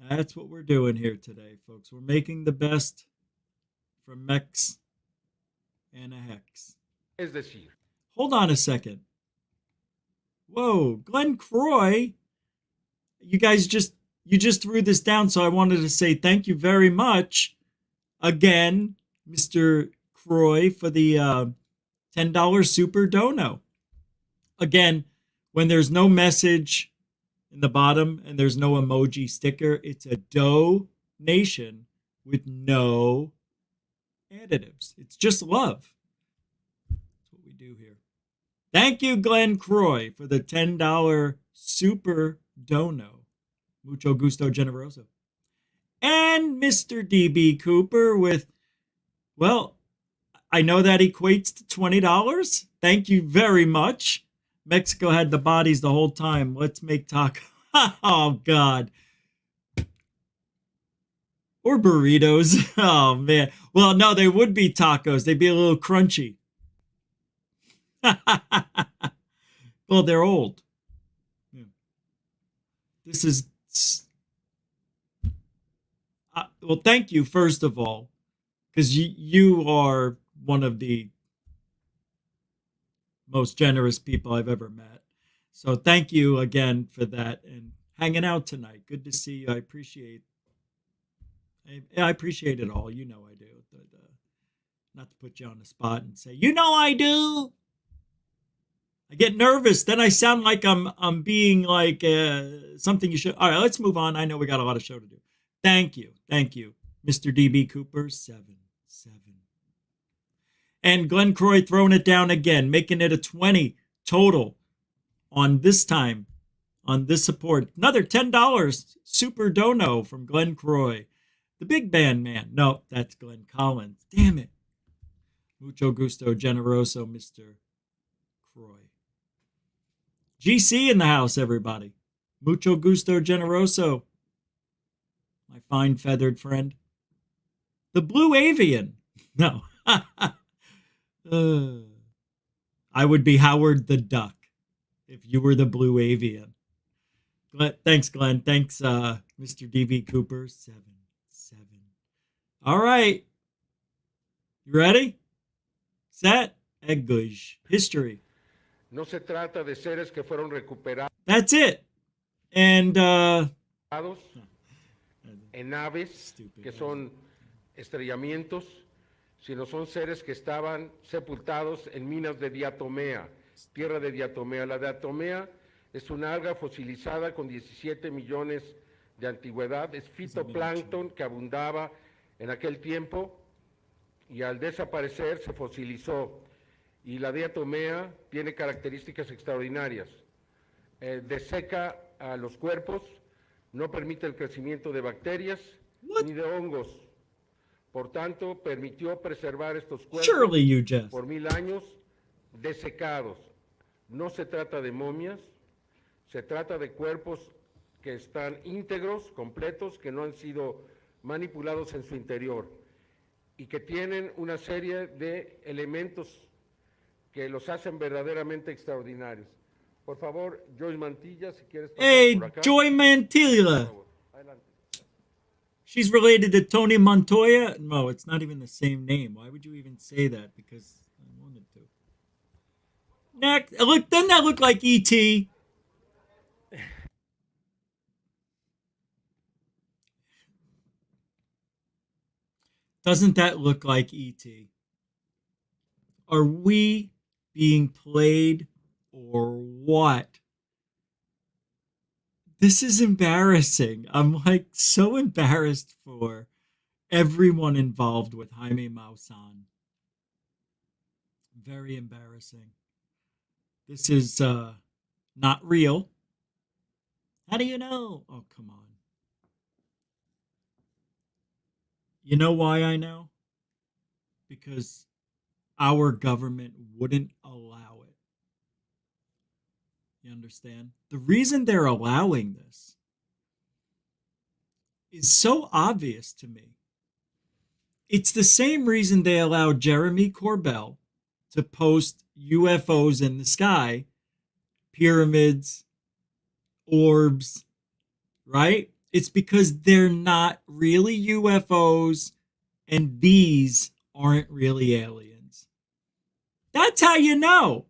That's what we're doing here today, folks. We're making the best from Mex and a Hex. Es decir, Hold on a second. Whoa, Glenn Croy. You guys just threw this down, so I wanted to say thank you very much again, Mr. Croy, for the $10 super dono. Again, when there's no message in the bottom and there's no emoji sticker, it's a donation with no additives. It's just love. That's what we do here. Thank you, Glenn Croy, for the $10 super dono. Mucho gusto generoso. And Mr. DB Cooper with, well, I know that equates to $20. Thank you very much. Mexico had the bodies the whole time. Let's make taco. Oh, God. Or burritos. Oh, man. Well, no, they would be tacos. They'd be a little crunchy. Well, they're old. Yeah. This is... well, thank you, first of all, because you are one of the most generous people I've ever met. So thank you again for that and hanging out tonight. Good to see you. I appreciate it all. You know I do. Not to put you on the spot and say, you know I do. I get nervous. Then I sound like I'm being like something you should. All right, let's move on. I know we got a lot of show to do. Thank you, Mr. DB Cooper 77. And Glenn Croy throwing it down again, making it a 20 total on this time on this support. Another $10 super dono from Glenn Croy. The big band man. No, that's Glenn Collins. Damn it. Mucho gusto generoso, Mr. Croy. GC in the house, everybody. Mucho gusto generoso. My fine feathered friend. The Blue Avian. No. I would be Howard the Duck if you were the Blue Avian. Thanks, Glenn. Thanks, Mr. D.V. Cooper. 7. All right. You ready? Set. Eggush. History. No se trata de seres que fueron recuperados That's it. And, en naves que son estrellamientos, sino son seres que estaban sepultados en minas de diatomea, tierra de diatomea. La diatomea es una alga fosilizada con 17 millones de antigüedad, es fitoplancton que abundaba en aquel tiempo y al desaparecer se fosilizó. Y la diatomea tiene características extraordinarias. Deseca a los cuerpos, no permite el crecimiento de bacterias ni de hongos. Por tanto, permitió preservar estos cuerpos por 1000 años desecados. No se trata de momias, se trata de cuerpos que están íntegros, completos, que no han sido manipulados en su interior y que tienen una serie de elementos que los hacen verdaderamente extraordinarios. Por favor, Joy Mantilla, si quieres pasar por acá. Joy Mantilla. She's related to Tony Montoya? No, it's not even the same name. Why would you even say that? Because I wanted to. Next. Look, doesn't that look like E.T.? Doesn't that look like E.T.? Are we being played or what? This is embarrassing. I'm like so embarrassed for everyone involved with Jaime Maussan. Very embarrassing. This is not real. How do you know? Oh, come on. You know why I know? Because our government wouldn't allow it. You understand? The reason they're allowing this is so obvious to me. It's the same reason they allowed Jeremy Corbell to post UFOs in the sky, pyramids, orbs, right? It's because they're not really UFOs and these aren't really aliens. That's how you know.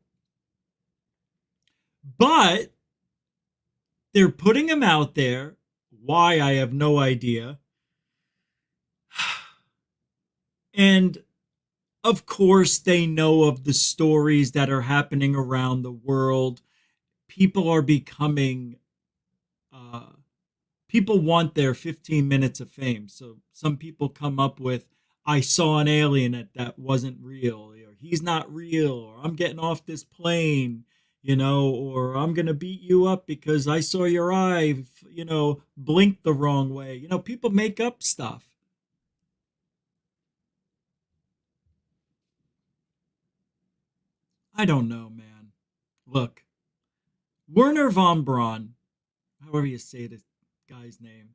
But they're putting them out there. Why, I have no idea. And of course, they know of the stories that are happening around the world. People are becoming, people want their 15 minutes of fame. So some people come up with, I saw an alien that wasn't real, or he's not real, or I'm getting off this plane, you know, or I'm going to beat you up because I saw your eye, you know, blink the wrong way. You know, people make up stuff. I don't know, man. Look, Werner von Braun, however you say this guy's name,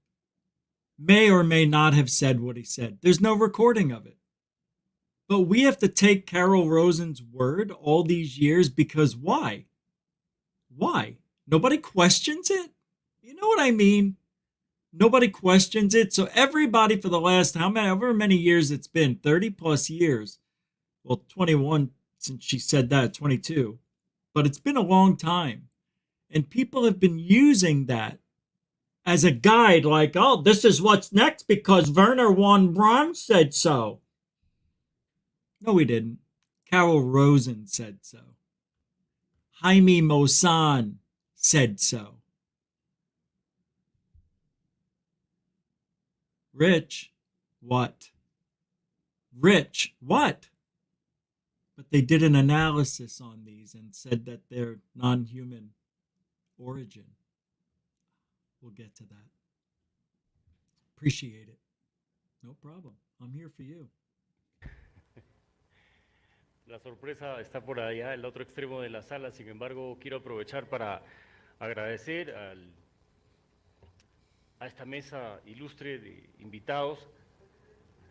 may or may not have said what he said. There's no recording of it. But we have to take Carol Rosen's word all these years because why? Why? Nobody questions it? You know what I mean? Nobody questions it. So everybody for the last, however many years it's been, 30 plus years, well, 21 since she said that, 22, but it's been a long time. And people have been using that as a guide, like, oh, this is what's next because Werner von Braun said so. No, he didn't. Carol Rosen said so. Jaime Maussan said so. Rich, what? Rich, what? But they did an analysis on these and said that they're non-human origin. We'll get to that. Appreciate it. No problem. I'm here for you. La sorpresa está por allá, el otro extremo de la sala. Sin embargo, quiero aprovechar para agradecer a esta mesa ilustre de invitados,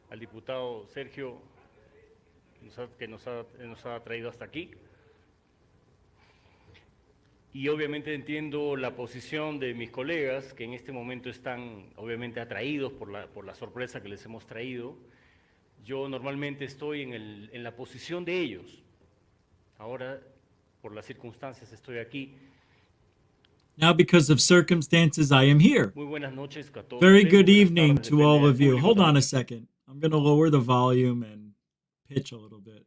al diputado Sergio, que nos ha traído hasta aquí. Y obviamente entiendo la posición de mis colegas, que en este momento están obviamente atraídos por la sorpresa que les hemos traído. Yo normalmente estoy en la posición de ellos. Ahora, por las circunstancias, estoy aquí. Now, because of circumstances, I am here. Muy buenas noches a todos. Very good evening to all of you. Hold on a second. I'm going to lower the volume and pitch a little bit.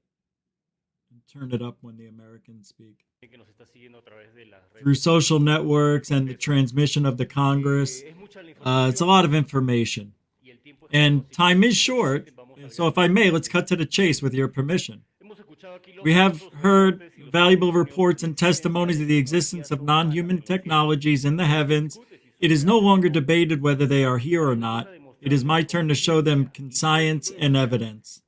And turn it up when the Americans speak. Through social networks and the transmission of the Congress. It's a lot of information. And time is short. So if I may, let's cut to the chase with your permission. We have heard valuable reports and testimonies of the existence of non-human technologies in the heavens. It is no longer debated whether they are here or not. It is my turn to show them science and evidence.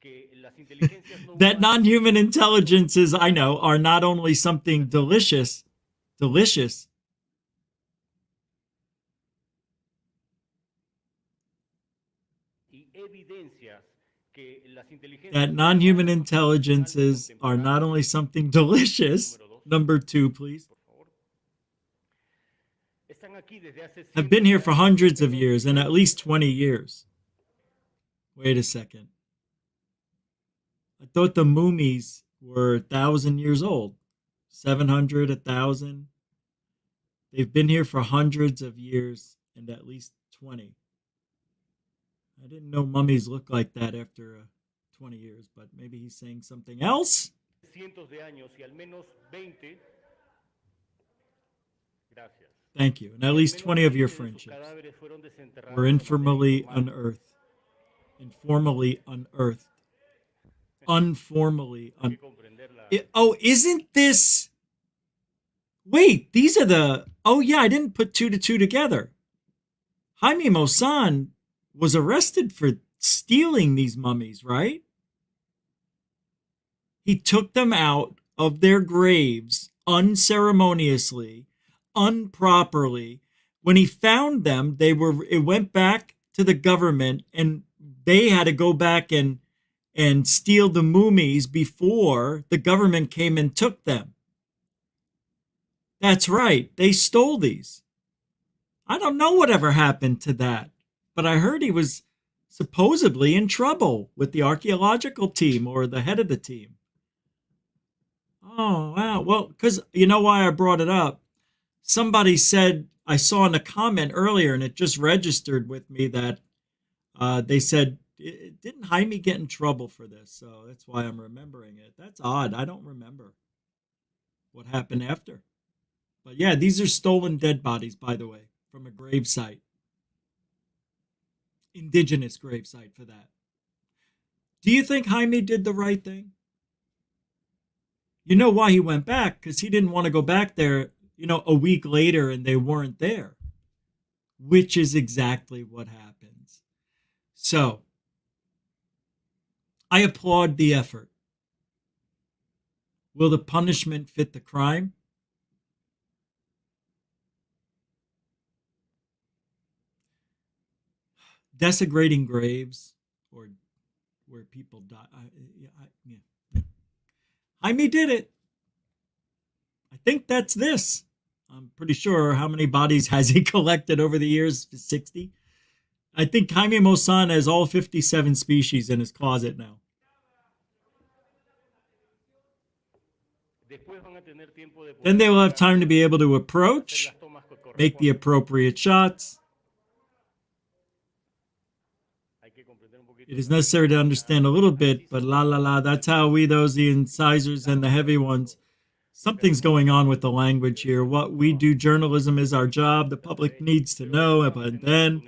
That non-human intelligences, I know, are not only something delicious, that non-human intelligences are not only something delicious, number 2, please, have been here for hundreds of years and at least 20 years. Wait a second. I thought the mummies were 1,000 years old. 700, 1,000. They've been here for hundreds of years and at least 20. I didn't know mummies look like that after 20 years, but maybe he's saying something else? Thank you. And at least 20 of your friendships were informally unearthed. Informally unearthed. Unformally oh, isn't this... Wait, these are the... Oh, yeah, I didn't put 2 to 2 together. Jaime Maussan was arrested for stealing these mummies, right? He took them out of their graves unceremoniously, improperly. When he found them, it went back to the government, and they had to go back and steal the mummies before the government came and took them. That's right. They stole these. I don't know whatever happened to that, but I heard he was supposedly in trouble with the archaeological team or the head of the team. Oh, wow. Well, because you know why I brought it up? Somebody said, I saw in a comment earlier, and it just registered with me that they said, didn't Jaime get in trouble for this? So that's why I'm remembering it. That's odd. I don't remember what happened after. But yeah, these are stolen dead bodies, by the way, from a grave site. Indigenous grave site for that. Do you think Jaime did the right thing? You know why he went back? Because he didn't want to go back there, a week later and they weren't there. Which is exactly what happens. So, I applaud the effort. Will the punishment fit the crime? Desecrating graves or where people die. Yeah. Jaime did it. I think that's this. I'm pretty sure how many bodies has he collected over the years? 60? I think Jaime Maussan has all 57 species in his closet now. Then they will have time to be able to approach, make the appropriate shots. It is necessary to understand a little bit, but that's how we, the incisors and the heavy ones, something's going on with the language here. What we do, journalism is our job. The public needs to know, but then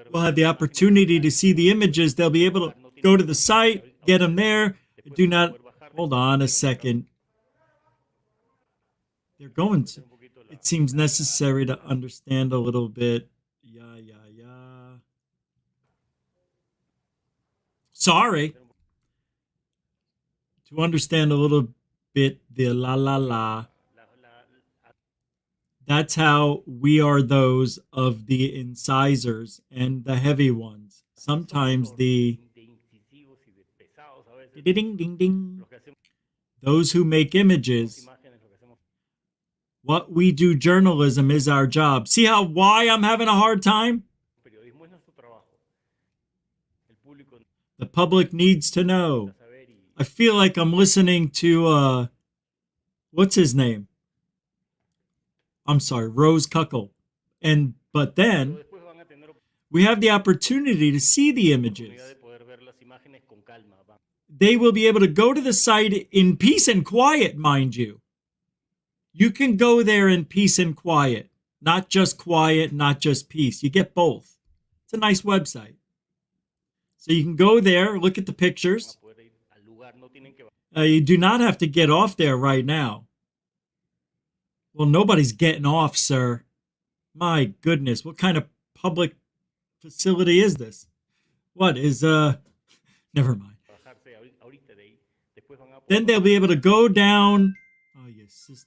we'll have the opportunity to see the images. They'll be able to go to the site, get them there. Do not, hold on a second. They're going to. It seems necessary to understand a little bit Sorry. To understand a little bit the la la la. That's how we are those of the incisors and the heavy ones. Sometimes the ding ding ding. Those who make images. What we do, journalism, is our job. See why I'm having a hard time? The public needs to know. I feel like I'm listening to, what's his name? I'm sorry, Rose Cuckle. But then, we have the opportunity to see the images. They will be able to go to the site in peace and quiet, mind you. You can go there in peace and quiet. Not just quiet, not just peace. You get both. It's a nice website. So you can go there, look at the pictures. You do not have to get off there right now. Well, nobody's getting off, sir. My goodness, what kind of public facility is this? What is, never mind. Then they'll be able to go down. Oh, yes.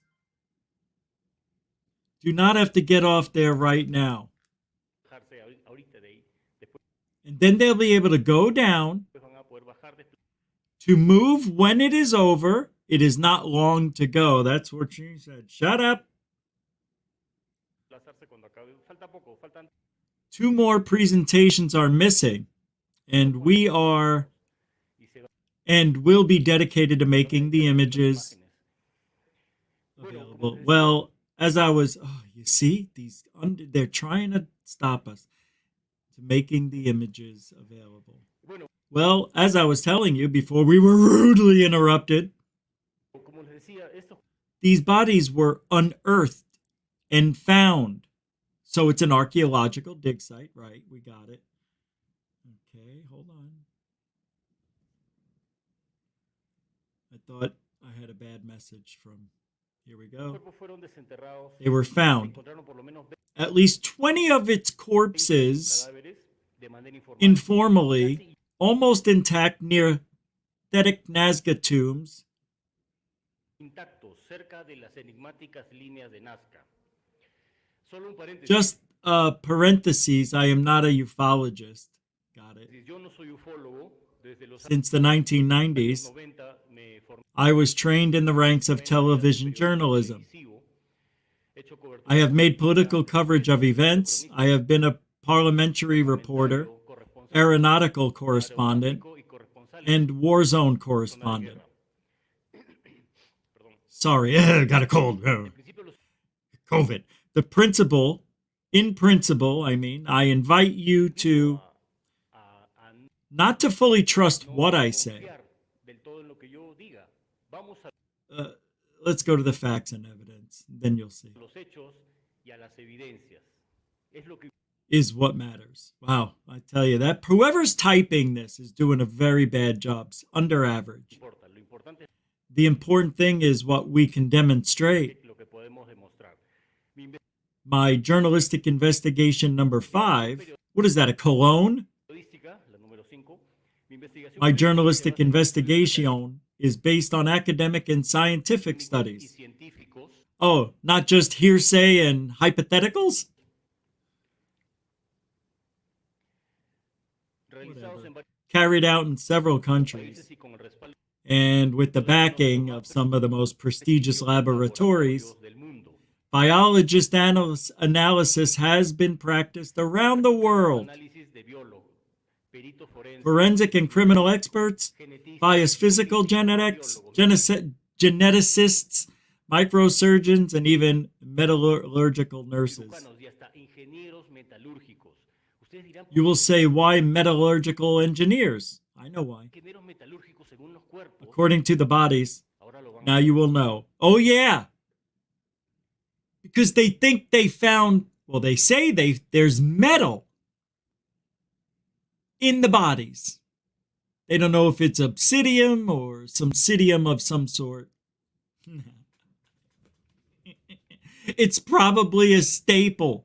Do not have to get off there right now. And then they'll be able to go down to move when it is over. It is not long to go. That's what she said. Shut up. 2 more presentations are missing, and will be dedicated to making the images available. Well, as I was, you see, they're trying to stop us to making the images available. Well, as I was telling you before we were rudely interrupted, these bodies were unearthed and found. So it's an archaeological dig site, right? We got it. Okay, hold on. I thought I had a bad message from... Here we go. They were found. At least 20 of its corpses, informally, almost intact near Thetic Nazca tombs. Just parentheses, I am not a ufologist. Got it. Since the 1990s, I was trained in the ranks of television journalism. I have made political coverage of events. I have been a parliamentary reporter, aeronautical correspondent, and war zone correspondent. Sorry, I got a cold. COVID. In principle, I invite you to not to fully trust what I say. Let's go to the facts and evidence, then you'll see. Is what matters. Wow, I tell you that whoever's typing this is doing a very bad job, under average. The important thing is what we can demonstrate. My journalistic investigation number 5, what is that, a cologne? My journalistic investigation is based on academic and scientific studies. Oh, not just hearsay and hypotheticals? Whatever. Carried out in several countries, and with the backing of some of the most prestigious laboratories, biologist analysis has been practiced around the world. Forensic and criminal experts, biophysical geneticists, microsurgeons, and even metallurgical nurses. You will say, why metallurgical engineers? I know why. According to the bodies, now you will know. Oh, yeah. Because they think they found, well, they say there's metal in the bodies. They don't know if it's obsidian or some psidium of some sort. It's probably a staple.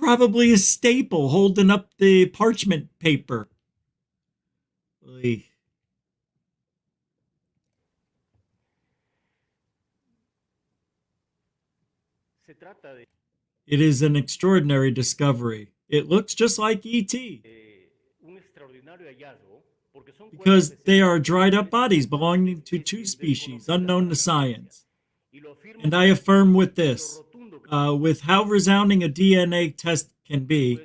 probably a staple holding up the parchment paper. Oy. It is an extraordinary discovery. It looks just like E.T. because they are dried up bodies belonging to two species unknown to science. And I affirm with this, with how resounding a DNA test can be,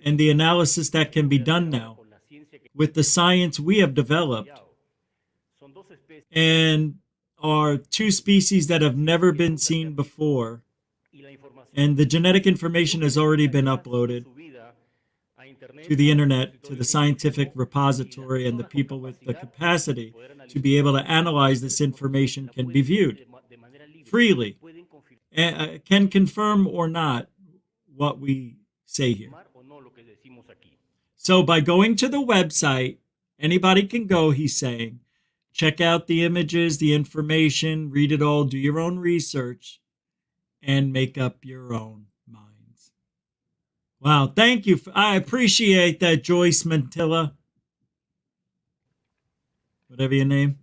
and the analysis that can be done now, with the science we have developed, and are two species that have never been seen before, and the genetic information has already been uploaded to the internet, to the scientific repository, and the people with the capacity to be able to analyze this information can be viewed freely, can confirm or not what we say here. So by going to the website, anybody can go, he's saying, check out the images, the information, read it all, do your own research, and make up your own minds. Wow, thank you. I appreciate that, Joyce Mantilla. Whatever your name.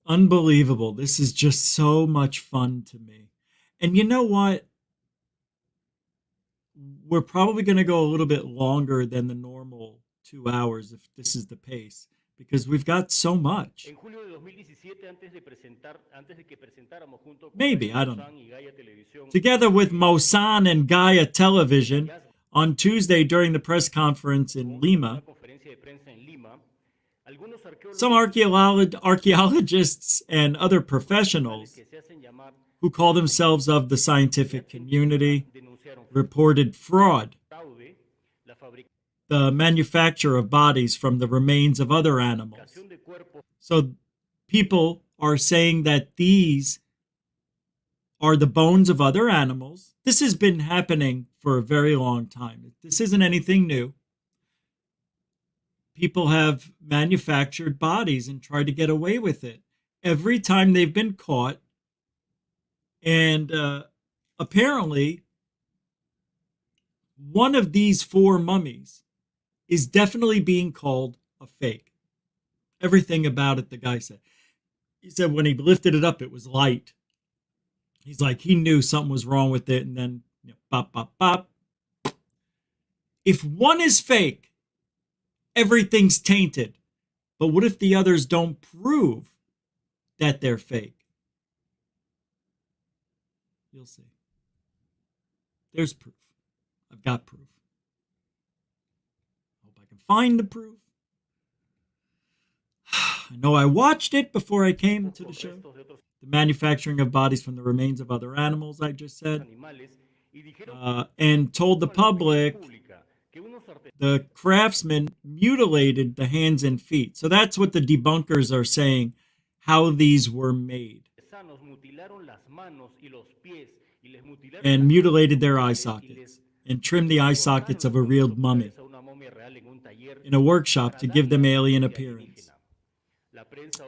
Unbelievable. This is just so much fun to me. And you know what? We're probably going to go a little bit longer than the normal 2 hours if this is the pace, because we've got so much. Maybe, I don't know. Together with Mosan and Gaia Television, on Tuesday during the press conference in Lima, some archaeologists and other professionals who call themselves of the scientific community reported fraud, the manufacture of bodies from the remains of other animals. So people are saying that these are the bones of other animals. This has been happening for a very long time. This isn't anything new. People have manufactured bodies and tried to get away with it every time they've been caught. And apparently, one of these 4 mummies is definitely being called a fake. Everything about it, the guy said. He said when he lifted it up, it was light. He's like, he knew something was wrong with it, and then, bop, bop, bop. If one is fake, everything's tainted. But what if the others don't prove that they're fake? You'll see. There's proof. I've got proof. Hope I can find the proof. I know I watched it before I came to the show. The manufacturing of bodies from the remains of other animals, I just said. And told the public the craftsman mutilated the hands and feet. So that's what the debunkers are saying, how these were made. And mutilated their eye sockets and trimmed the eye sockets of a real mummy in a workshop to give them alien appearance.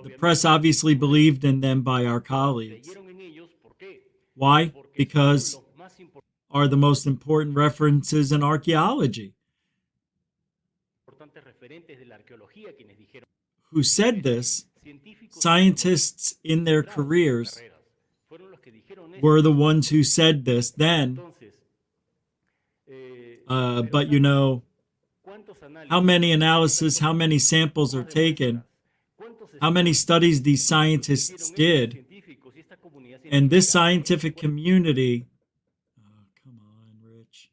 The press obviously believed in them by our colleagues. Why? Because are the most important references in archaeology. Who said this? Scientists in their careers were the ones who said this then. But you know, how many analyses, how many samples are taken, how many studies these scientists did, and this scientific community, come on, Rich,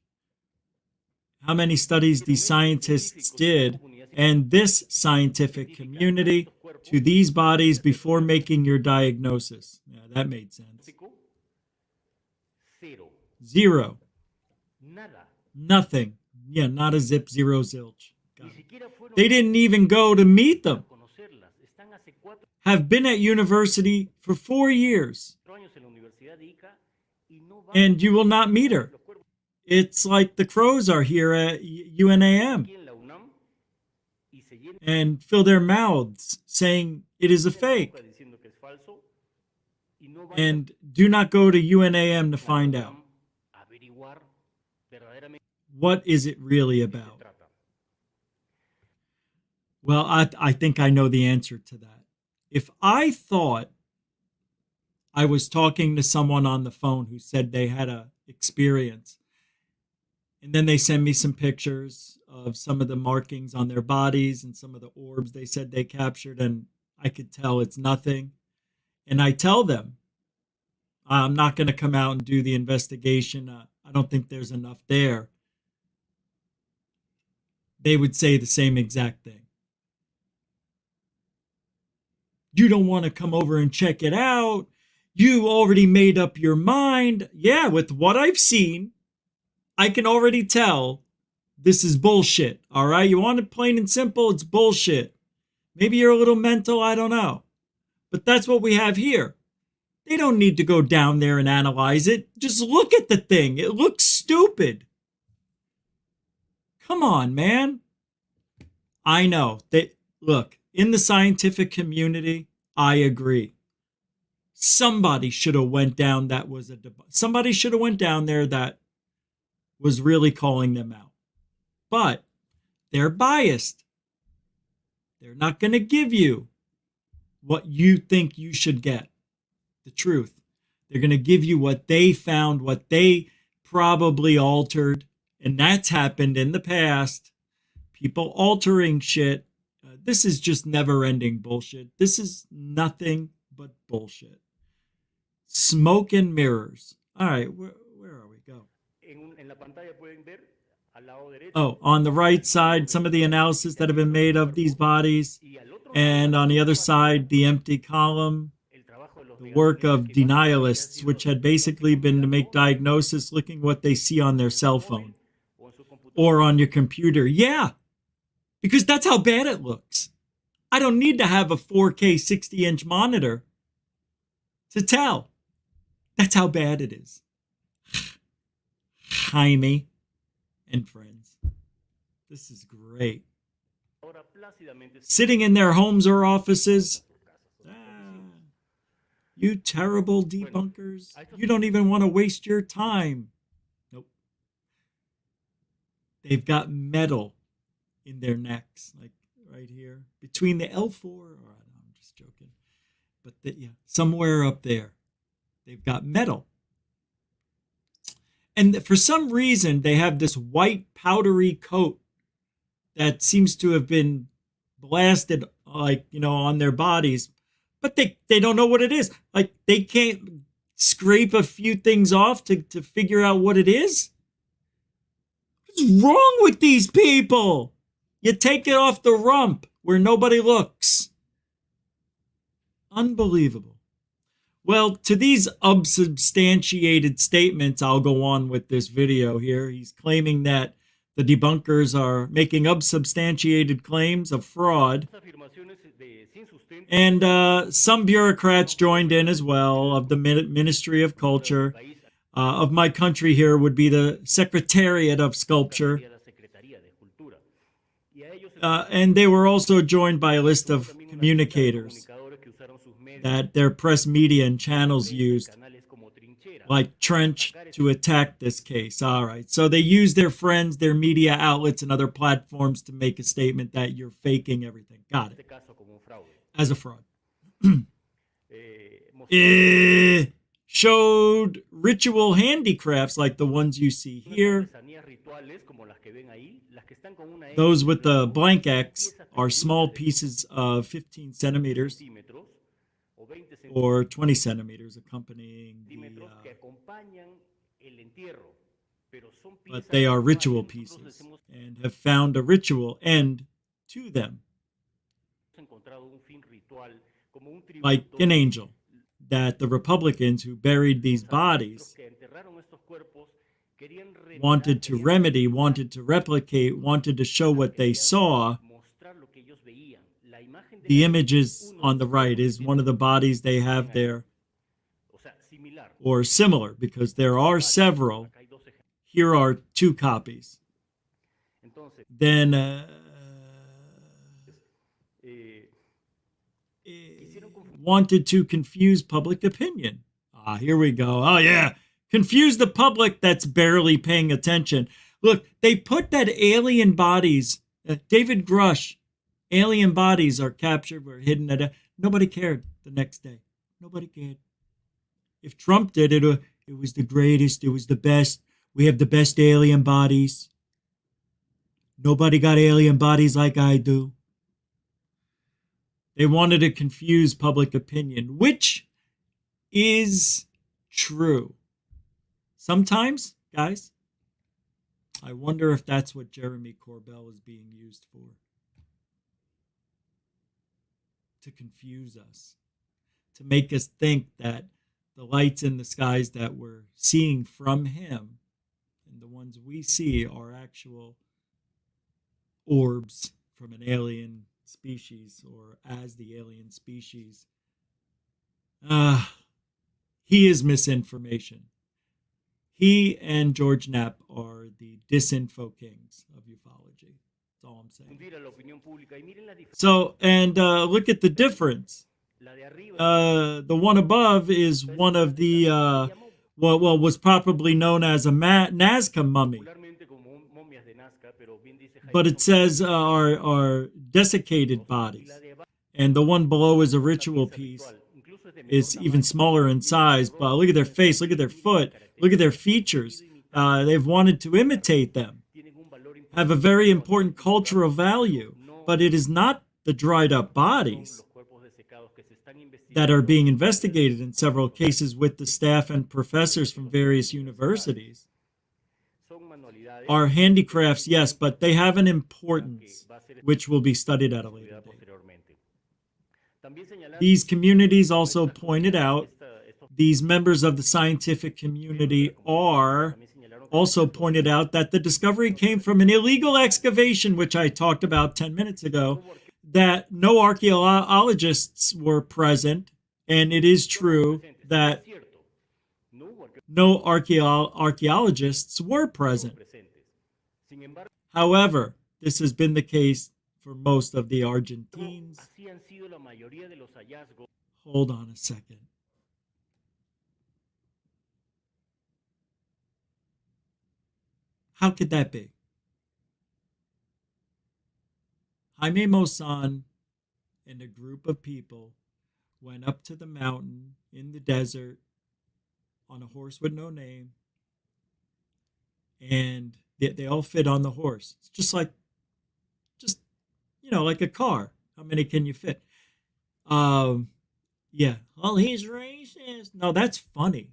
how many studies these scientists did, and this scientific community to these bodies before making your diagnosis. Yeah, that made sense. 0. Nothing. Yeah, not a zip, 0 zilch. They didn't even go to meet them. Have been at university for 4 years. And you will not meet her. It's like the crows are here at UNAM and fill their mouths saying it is a fake. And do not go to UNAM to find out. What is it really about? Well, I think I know the answer to that. If I thought I was talking to someone on the phone who said they had a experience, and then they send me some pictures of some of the markings on their bodies and some of the orbs they said they captured, and I could tell it's nothing. And I tell them, I'm not going to come out and do the investigation. I don't think there's enough there. They would say the same exact thing. You don't want to come over and check it out. You already made up your mind. Yeah, with what I've seen, I can already tell this is bullshit. All right? You want it plain and simple? It's bullshit. Maybe you're a little mental. I don't know. But that's what we have here. They don't need to go down there and analyze it. Just look at the thing. It looks stupid. Come on, man. I know. Look, in the scientific community, I agree. Somebody should have went down somebody should have went down there that was really calling them out. But they're biased. They're not going to give you what you think you should get. The truth. They're going to give you what they found, what they probably altered. And that's happened in the past. People altering shit. This is just never-ending bullshit. This is nothing but bullshit. Smoke and mirrors. All right, where are we? Go. Oh, on the right side, some of the analysis that have been made of these bodies. And on the other side, the empty column, the work of denialists, which had basically been to make diagnosis looking what they see on their cell phone or on your computer. Yeah, because that's how bad it looks. I don't need to have a 4K 60-inch monitor to tell. That's how bad it is. Jaime and friends. This is great. Sitting in their homes or offices. You terrible debunkers. You don't even want to waste your time. Nope. They've got metal in their necks, like right here. Between the L4, I'm just joking. But somewhere up there. They've got metal. And for some reason, they have this white powdery coat that seems to have been blasted, on their bodies. But they don't know what it is. Like, they can't scrape a few things off to figure out what it is. What's wrong with these people? You take it off the rump where nobody looks. Unbelievable. Well, to these unsubstantiated statements, I'll go on with this video here. He's claiming that the debunkers are making unsubstantiated claims of fraud. And some bureaucrats joined in as well of the Ministry of Culture. Of my country here would be the Secretariat of Sculpture. And they were also joined by a list of communicators that their press media and channels used, like Trench, to attack this case. All right. So they use their friends, their media outlets, and other platforms to make a statement that you're faking everything. Got it. As a fraud. Showed ritual handicrafts like the ones you see here. Those with the blank X are small pieces of 15 centimeters or 20 centimeters accompanying but they are ritual pieces and have found a ritual end to them. Like an angel, that the Republicans who buried these bodies wanted to remedy, wanted to replicate, wanted to show what they saw. The images on the right is one of the bodies they have there, or similar, because there are several. Here are 2 copies. Then wanted to confuse public opinion. Here we go. Oh, yeah. Confuse the public that's barely paying attention. Look, they put that alien bodies, David Grush, alien bodies are captured, were hidden at nobody cared the next day. Nobody cared. If Trump did it, it was the greatest, it was the best. We have the best alien bodies. Nobody got alien bodies like I do. They wanted to confuse public opinion, which is true. Sometimes, guys, I wonder if that's what Jeremy Corbell is being used for. To confuse us. To make us think that the lights in the skies that we're seeing from him and the ones we see are actual orbs from an alien species or as the alien species. He is misinformation. He and George Knapp are the disinfo kings of ufology. That's all I'm saying. So, and look at the difference. The one above is one of the, what was probably known as a Nazca mummy. But it says are desiccated bodies. And the one below is a ritual piece. It's even smaller in size, but look at their face, look at their foot, look at their features. They've wanted to imitate them, have a very important cultural value, but it is not the dried up bodies that are being investigated in several cases with the staff and professors from various universities. Are handicrafts, yes, but they have an importance which will be studied at a later date. These communities also pointed out, these members of the scientific community are also pointed out that the discovery came from an illegal excavation, which I talked about 10 minutes ago, that no archaeologists were present, and it is true that no archaeologists were present. However, this has been the case for most of the Argentines. Hold on a second. How could that be? Jaime Maussan and a group of people went up to the mountain in the desert on a horse with no name, and they all fit on the horse. It's just like a car. How many can you fit? Yeah. Well, he's racist. No, that's funny.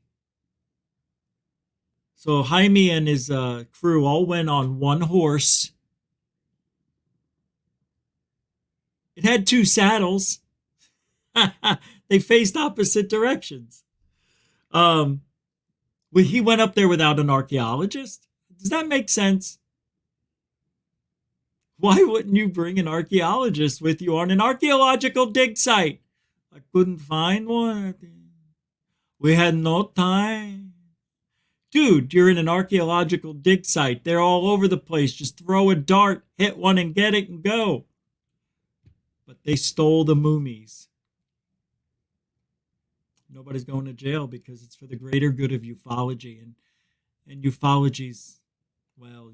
So Jaime and his crew all went on one horse. It had two saddles. They faced opposite directions. He went up there without an archaeologist. Does that make sense? Why wouldn't you bring an archaeologist with you on an archaeological dig site? I couldn't find one. We had no time. Dude, you're in an archaeological dig site. They're all over the place. Just throw a dart, hit one, and get it and go. But they stole the mummies. Nobody's going to jail because it's for the greater good of ufology. And ufology's, well,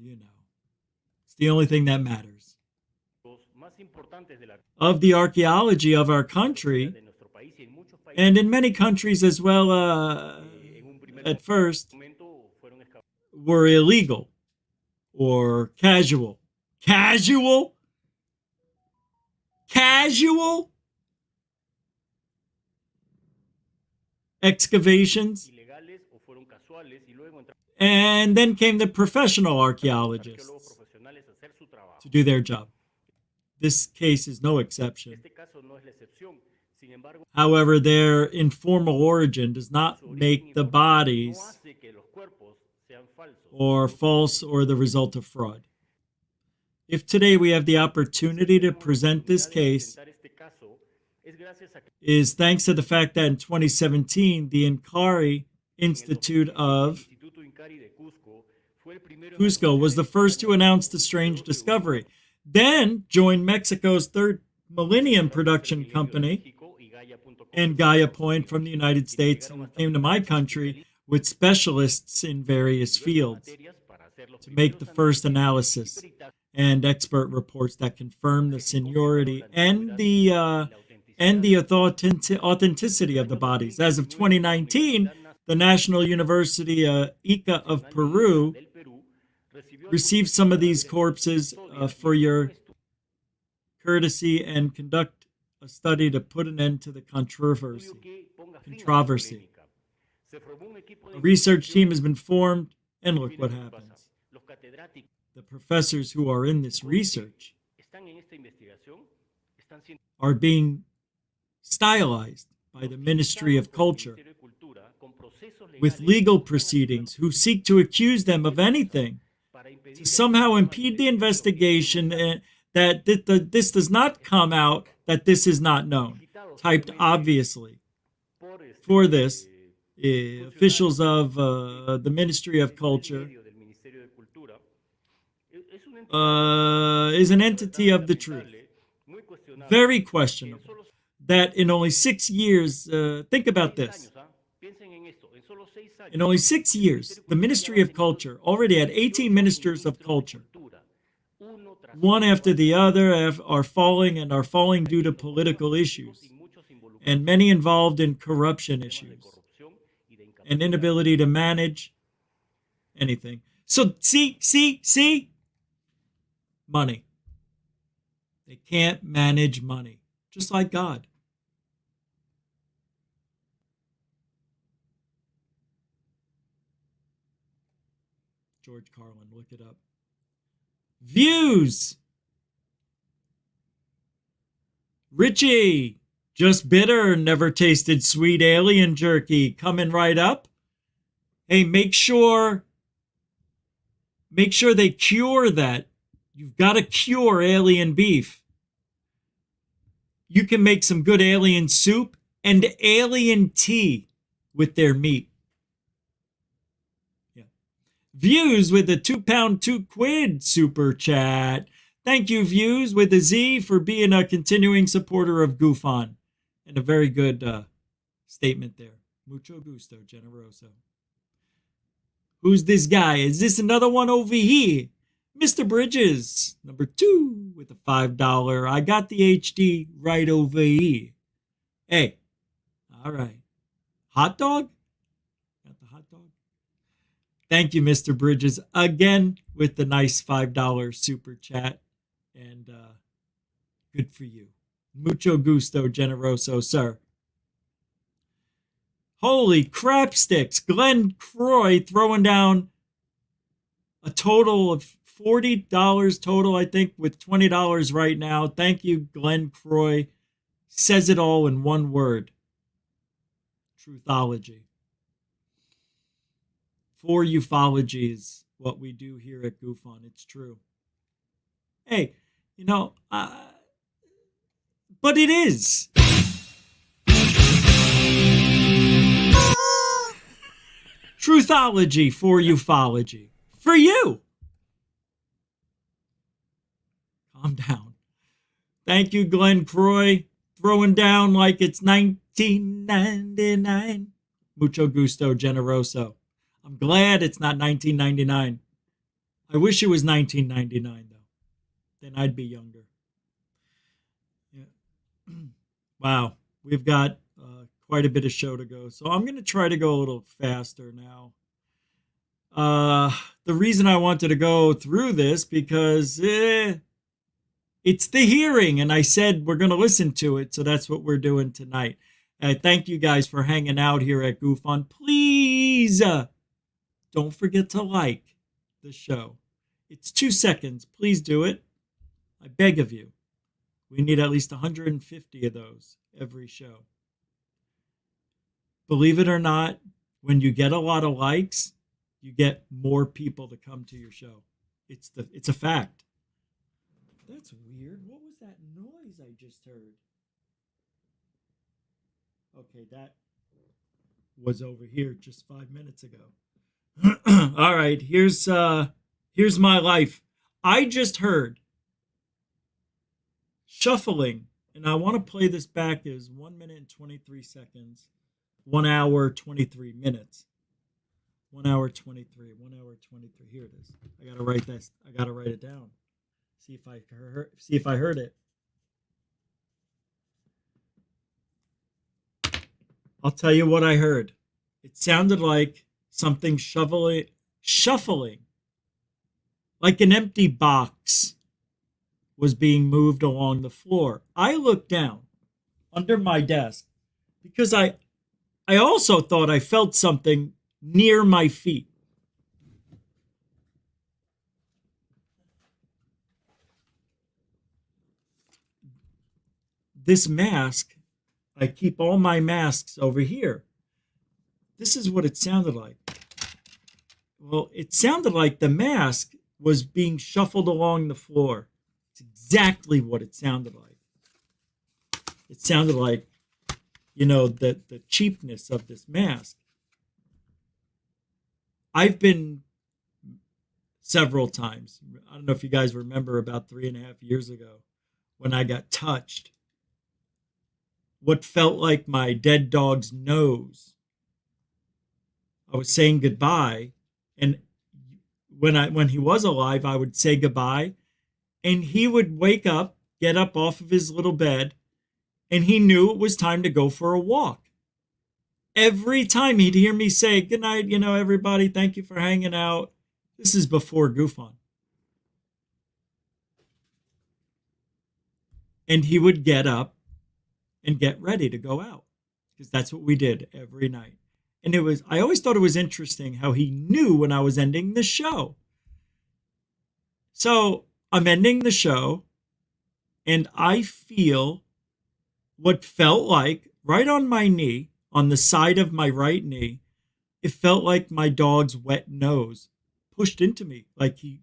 it's the only thing that matters. Of the archaeology of our country, and in many countries as well, at first, were illegal or casual. Casual? Casual? Excavations. And then came the professional archaeologists to do their job. This case is no exception. However, their informal origin does not make the bodies or false or the result of fraud. If today we have the opportunity to present this case, is thanks to the fact that in 2017, the Incari Institute of Cusco was the first to announce the strange discovery. Then joined Mexico's third millennium production company and Gaia Point from the United States, and came to my country with specialists in various fields. to make the first analysis and expert reports that confirm the seniority and the authenticity of the bodies. As of 2019, the National University Ica of Peru received some of these corpses for your courtesy and conduct a study to put an end to the controversy. A research team has been formed, and look what happens. The professors who are in this research are being stylized by the Ministry of Culture with legal proceedings who seek to accuse them of anything to somehow impede the investigation, that this does not come out, that this is not known. Typed obviously. For this, officials of the Ministry of Culture is an entity of the truth. Very questionable. That in only 6 years, think about this. In only 6 years, the Ministry of Culture already had 18 ministers of culture. One after the other are falling due to political issues, and many involved in corruption issues and inability to manage anything. So see? Money. They can't manage money, just like God. George Carlin, look it up. Views. Richie, just bitter, never tasted sweet alien jerky, coming right up. Hey, make sure they cure that. You've got to cure alien beef. You can make some good alien soup and alien tea with their meat. Views with a £2 £2 super chat. Thank you, Views with a Z, for being a continuing supporter of Goof On. And a very good statement there. Mucho gusto, generoso. Who's this guy? Is this another one over here? Mr. Bridges, number 2 with a $5. I got the HD right over here. Hey, all right. Hot dog? Got the hot dog? Thank you, Mr. Bridges, again with the nice $5 super chat. And good for you. Mucho gusto, generoso, sir. Holy crap sticks. Glenn Croy throwing down a total of $40 total, I think, with $20 right now. Thank you, Glenn Croy. Says it all in one word. Truthology. For ufology is what we do here at Goof On. It's true. Hey, but it is. Truthology for ufology. For you. Calm down. Thank you, Glenn Croy. Throwing down like it's 1999. Mucho gusto, generoso. I'm glad it's not 1999. I wish it was 1999, though. Then I'd be younger. Yeah. Wow. We've got quite a bit of show to go. So I'm going to try to go a little faster now. The reason I wanted to go through this because it's the hearing, and I said we're going to listen to it, so that's what we're doing tonight. Thank you guys for hanging out here at Goof On. Please don't forget to like the show. It's 2 seconds. Please do it. I beg of you. We need at least 150 of those every show. Believe it or not, when you get a lot of likes, you get more people to come to your show. It's a fact. That's weird. What was that noise I just heard? Okay, that was over here just 5 minutes ago. All right, here's my life. I just heard shuffling, and I want to play this back as 1 minute and 23 seconds, 1 hour, 23 minutes. 1 hour 23. 1 hour 23. Here it is. I gotta write this. I gotta write it down. See if I heard it. I'll tell you what I heard. It sounded like something shuffling, like an empty box was being moved along the floor. I looked down under my desk because I also thought I felt something near my feet. This mask, I keep all my masks over here. This is what it sounded like. Well, it sounded like the mask was being shuffled along the floor. It's exactly what it sounded like. It sounded like, the cheapness of this mask. I've been several times. I don't know if you guys remember about 3.5 years ago when I got touched. What felt like my dead dog's nose. I was saying goodbye, and when he was alive, I would say goodbye, and he would wake up, get up off of his little bed, and he knew it was time to go for a walk. Every time he'd hear me say, good night, everybody, thank you for hanging out. This is before Goof On. And he would get up and get ready to go out, because that's what we did every night. And I always thought it was interesting how he knew when I was ending the show. So I'm ending the show, and I feel what felt like right on my knee, on the side of my right knee, it felt like my dog's wet nose pushed into me, like he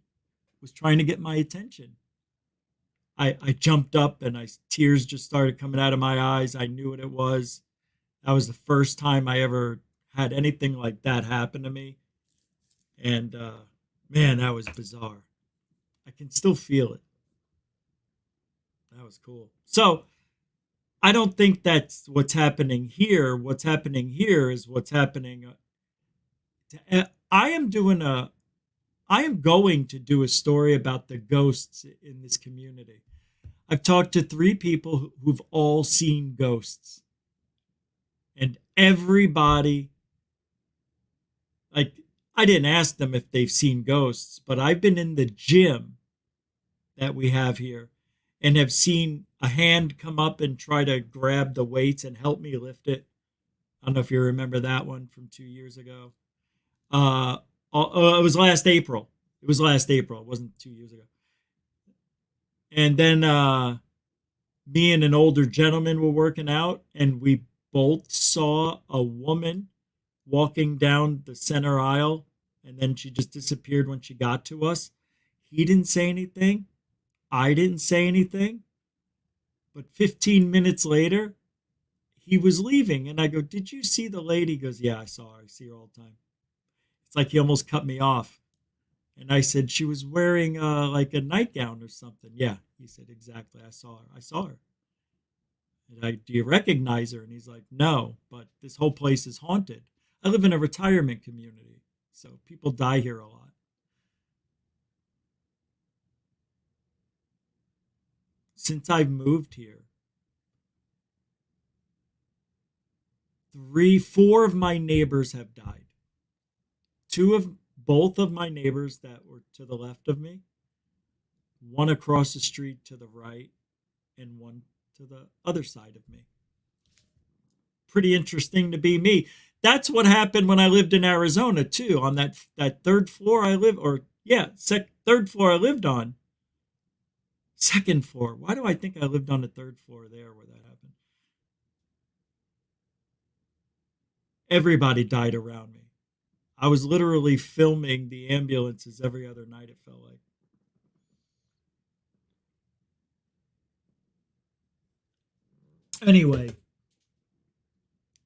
was trying to get my attention. I jumped up, and tears just started coming out of my eyes. I knew what it was. That was the first time I ever had anything like that happen to me. And man, that was bizarre. I can still feel it. That was cool. So I don't think that's what's happening here. What's happening here is what's happening. I am going to do a story about the ghosts in this community. I've talked to 3 people who've all seen ghosts. And everybody, I didn't ask them if they've seen ghosts, but I've been in the gym that we have here and have seen a hand come up and try to grab the weights and help me lift it. I don't know if you remember that one from 2 years ago. It was last April. It wasn't 2 years ago. And then me and an older gentleman were working out, and we both saw a woman walking down the center aisle, and then she just disappeared when she got to us. He didn't say anything. I didn't say anything. But 15 minutes later, he was leaving, and I go, did you see the lady? He goes, yeah, I saw her. I see her all the time. It's like he almost cut me off. And I said, she was wearing like a nightgown or something. Yeah, he said, exactly. I saw her. And do you recognize her? And he's like, no, but this whole place is haunted. I live in a retirement community, so people die here a lot. Since I've moved here, 4 of my neighbors have died. Both of my neighbors that were to the left of me, one across the street to the right, and one to the other side of me. Pretty interesting to be me. That's what happened when I lived in Arizona too. On that 3rd floor I live, third floor I lived on. 2nd floor. Why do I think I lived on the 3rd floor there where that happened? Everybody died around me. I was literally filming the ambulances every other night, it felt like. Anyway,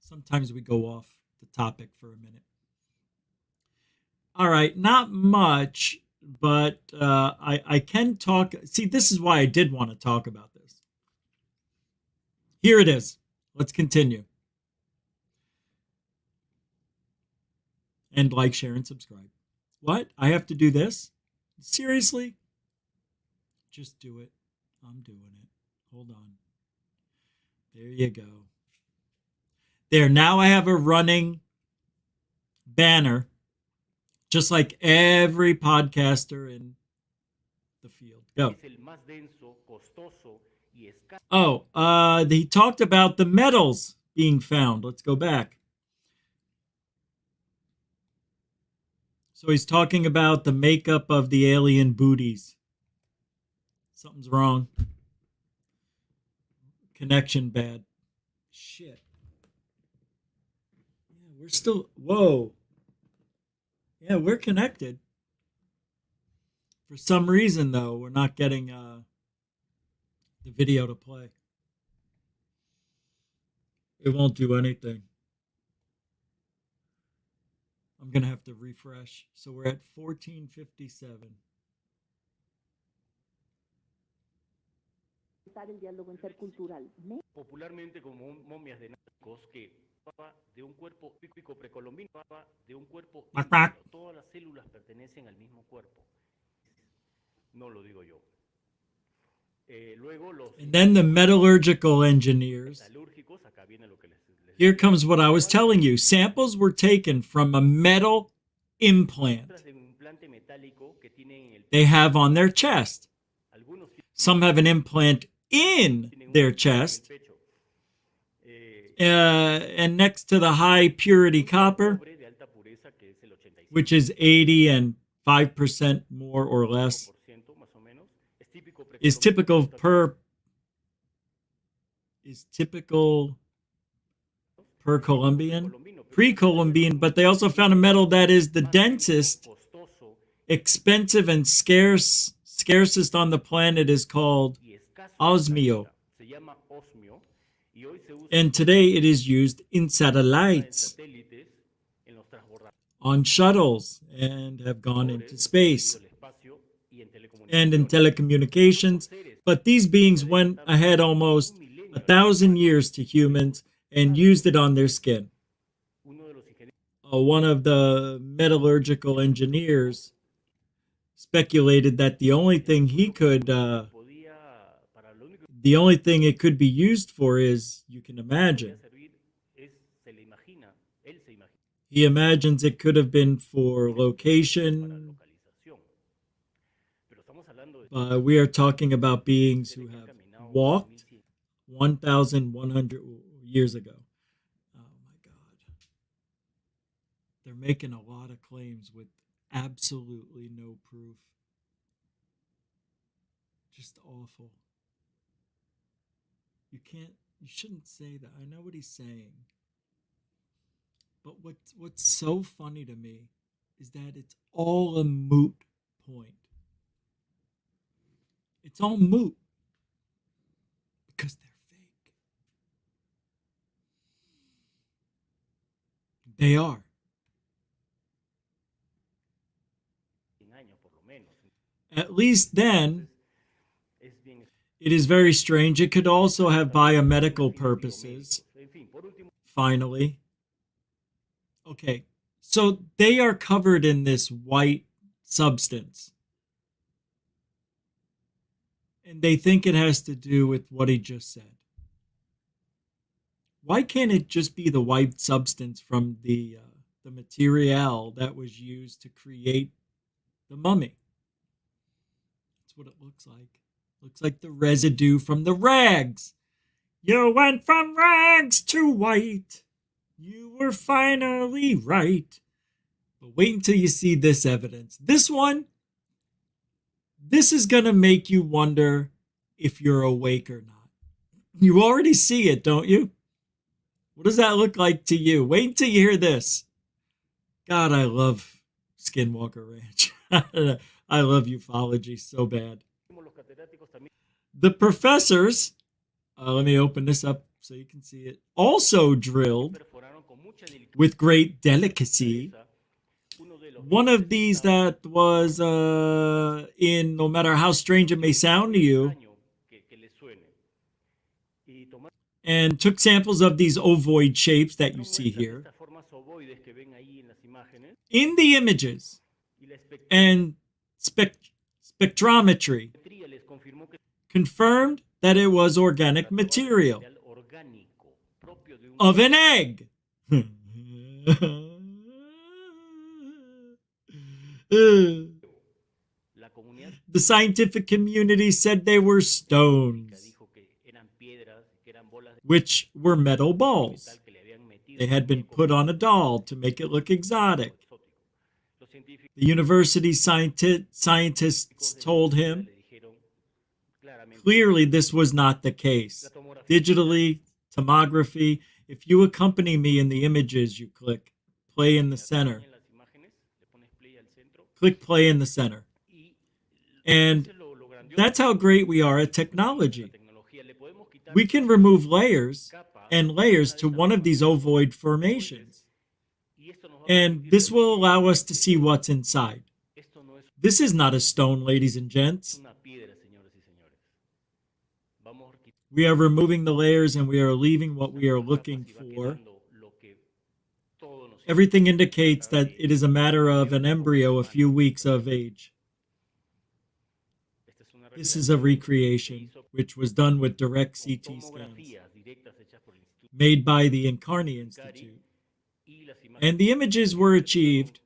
sometimes we go off the topic for a minute. All right, not much, but I can talk. See, this is why I did want to talk about this. Here it is. Let's continue. And like, share, and subscribe. What? I have to do this? Seriously? Just do it. I'm doing it. Hold on. There you go. There, now I have a running banner, just like every podcaster in the field. Go. Oh, he talked about the metals being found. Let's go back. So he's talking about the makeup of the alien booties. Something's wrong. Connection bad. Shit. Yeah, we're still... Whoa. Yeah, we're connected. For some reason, though, we're not getting the video to play. It won't do anything. I'm going to have to refresh. So we're at 1457. Popularmente como momias de náufragos que de un cuerpo típico precolombino, de un cuerpo híbrido. Todas las células pertenecen al mismo cuerpo. No lo digo yo. And then the metallurgical engineers. Here comes what I was telling you. Samples were taken from a metal implant they have on their chest. Some have an implant in their chest. And next to the high purity copper, which is 80 and 5% more or less, is typical Columbian, pre-Columbian, but they also found a metal that is the densest, expensive, and scarcest on the planet is called osmio. And today it is used in satellites, on shuttles, and have gone into space, and in telecommunications. But these beings went ahead almost 1,000 years to humans and used it on their skin. One of the metallurgical engineers speculated that the only thing it could be used for is, you can imagine. He imagines it could have been for location. We are talking about beings who have walked 1,100 years ago. Oh my God. They're making a lot of claims with absolutely no proof. Just awful. You shouldn't say that. I know what he's saying. But what's so funny to me is that it's all a moot point. It's all moot. Because they're fake. They are. At least then, it is very strange. It could also have biomedical purposes. Finally. Okay, so they are covered in this white substance. And they think it has to do with what he just said. Why can't it just be the white substance from the material that was used to create the mummy? That's what it looks like. Looks like the residue from the rags. You went from rags to white. You were finally right. But wait until you see this evidence. This is going to make you wonder if you're awake or not. You already see it, don't you? What does that look like to you? Wait until you hear this. God, I love Skinwalker Ranch. I love ufology so bad. The professors, let me open this up so you can see it, also drilled with great delicacy. One of these that was in, no matter how strange it may sound to you, and took samples of these ovoid shapes that you see here, in the images and spectrometry confirmed that it was organic material of an egg. The scientific community said they were stones, which were metal balls. They had been put on a doll to make it look exotic. The university scientists told him clearly this was not the case. Digitally, tomography, if you accompany me in the images, you click play in the center. Click play in the center. And that's how great we are at technology. We can remove layers and layers to one of these ovoid formations. And this will allow us to see what's inside. This is not a stone, ladies and gents. We are removing the layers and we are leaving what we are looking for. Everything indicates that it is a matter of an embryo a few weeks of age. This is a recreation, which was done with direct CT scans, made by the Incarni Institute. And the images were achieved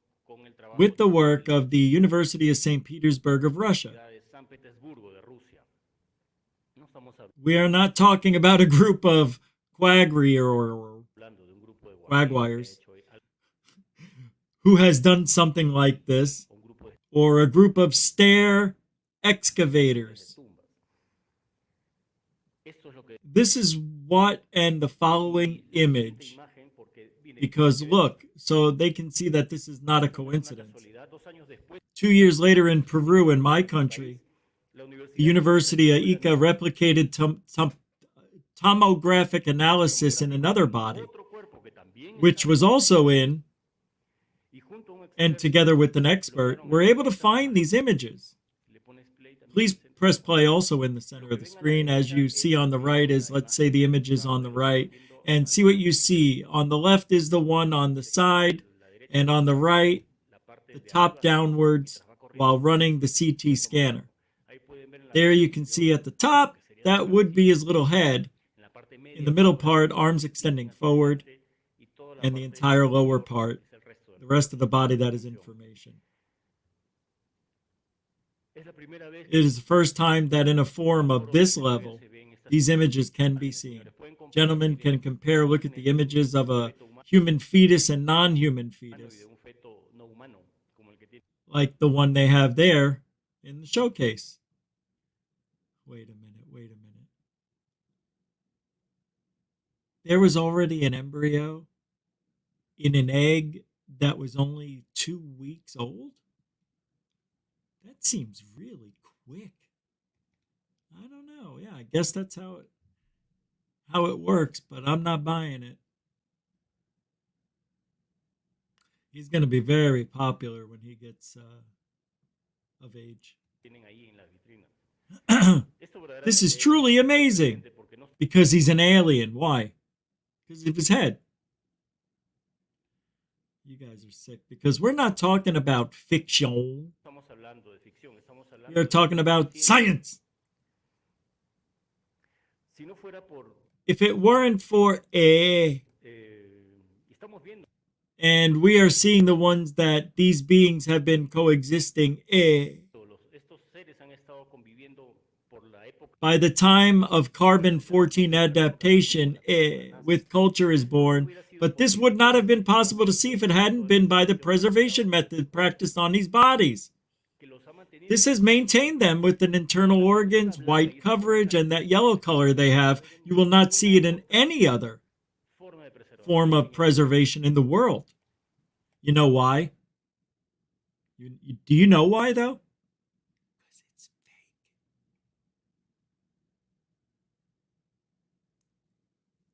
with the work of the University of St. Petersburg of Russia. We are not talking about a group of quagmires who has done something like this, or a group of stair excavators. This is what and the following image, because look, so they can see that this is not a coincidence. 2 years later in Peru, in my country, the University of Ica replicated tomographic analysis in another body, which was also in, and together with an expert, were able to find these images. Please press play also in the center of the screen. As you see on the right is, let's say, the images on the right, and see what you see. On the left is the one on the side, and on the right, the top downwards while running the CT scanner. There you can see at the top, that would be his little head. In the middle part, arms extending forward, and the entire lower part, the rest of the body, that is information. It is the first time that in a forum of this level, these images can be seen. Gentlemen can compare, look at the images of a human fetus and non-human fetus, like the one they have there in the showcase. Wait a minute. There was already an embryo in an egg that was only 2 weeks old? That seems really quick. I don't know. Yeah, I guess that's how it works, but I'm not buying it. He's going to be very popular when he gets of age. This is truly amazing because he's an alien. Why? Because of his head. You guys are sick because we're not talking about fiction. We're talking about science. If it weren't for and we are seeing the ones that these beings have been coexisting by the time of carbon-14 adaptation with culture is born, but this would not have been possible to see if it hadn't been by the preservation method practiced on these bodies. This has maintained them with an internal organs, white coverage, and that yellow color they have. You will not see it in any other form of preservation in the world. You know why? Do you know why, though? Because it's fake.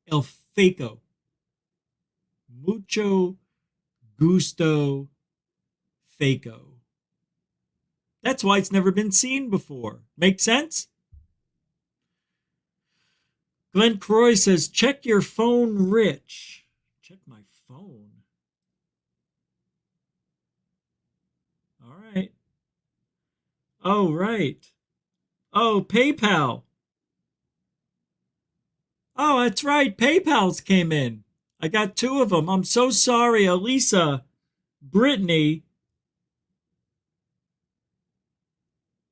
El Faco. Mucho gusto Faco. That's why it's never been seen before. Make sense? Glenn Croy says, check your phone, Rich. Check my phone. All right. Oh, right. Oh, PayPal. Oh, that's right. PayPal's came in. I got 2 of them. I'm so sorry, Elisa. Brittany.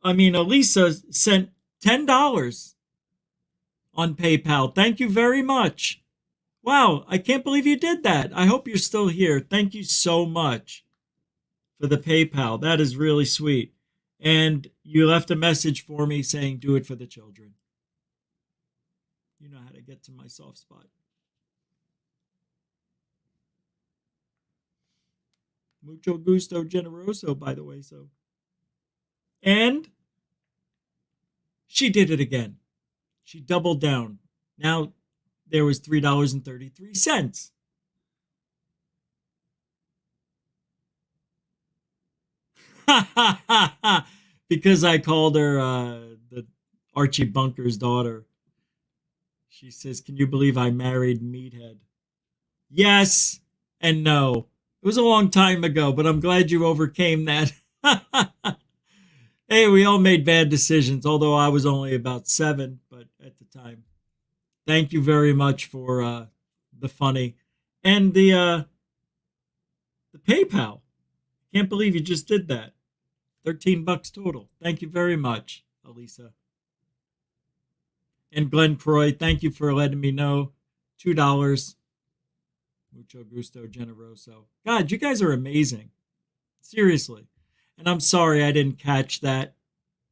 Elisa sent $10 on PayPal. Thank you very much. Wow, I can't believe you did that. I hope you're still here. Thank you so much for the PayPal. That is really sweet. And you left a message for me saying, do it for the children. You know how to get to my soft spot. Mucho gusto generoso, by the way. So, and she did it again. She doubled down. Now there was $3.33. Because I called her the Archie Bunker's daughter. She says, "Can you believe I married Meathead?" Yes and no. It was a long time ago, but I'm glad you overcame that. Hey, we all made bad decisions, although I was only about 7, but at the time. Thank you very much for the funny and the PayPal. Can't believe you just did that. $13 total. Thank you very much, Elisa. And Glenn Croy, thank you for letting me know. $2. Mucho gusto generoso. God, you guys are amazing. Seriously. And I'm sorry I didn't catch that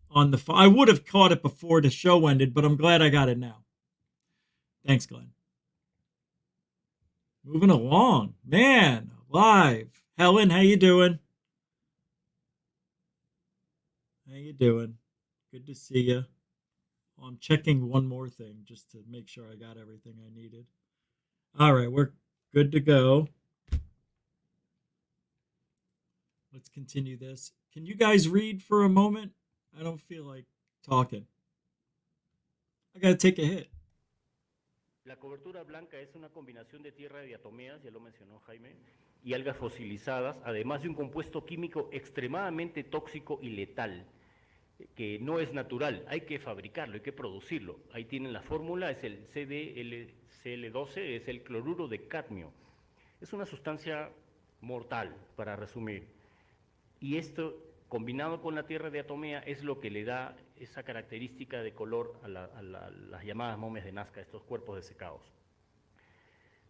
on the phone. I would have caught it before the show ended, but I'm glad I got it now. Thanks, Glenn. Moving along. Man, live. Helen, how you doing? How you doing? Good to see you. Oh, I'm checking one more thing just to make sure I got everything I needed. All right, we're good to go. Let's continue this. Can you guys read for a moment? I don't feel like talking. I gotta take a hit. La cobertura blanca es una combinación de tierra de diatomeas, ya lo mencionó Jaime, y algas fosilizadas, además de un compuesto químico extremadamente tóxico y letal, que no es natural, hay que fabricarlo, hay que producirlo. Ahí tienen la fórmula, es el CDLCl12, es el cloruro de cadmio. Es una sustancia mortal, para resumir. Y esto, combinado con la tierra de diatomea, es lo que le da esa característica de color a las llamadas momias de Nazca, estos cuerpos desecados.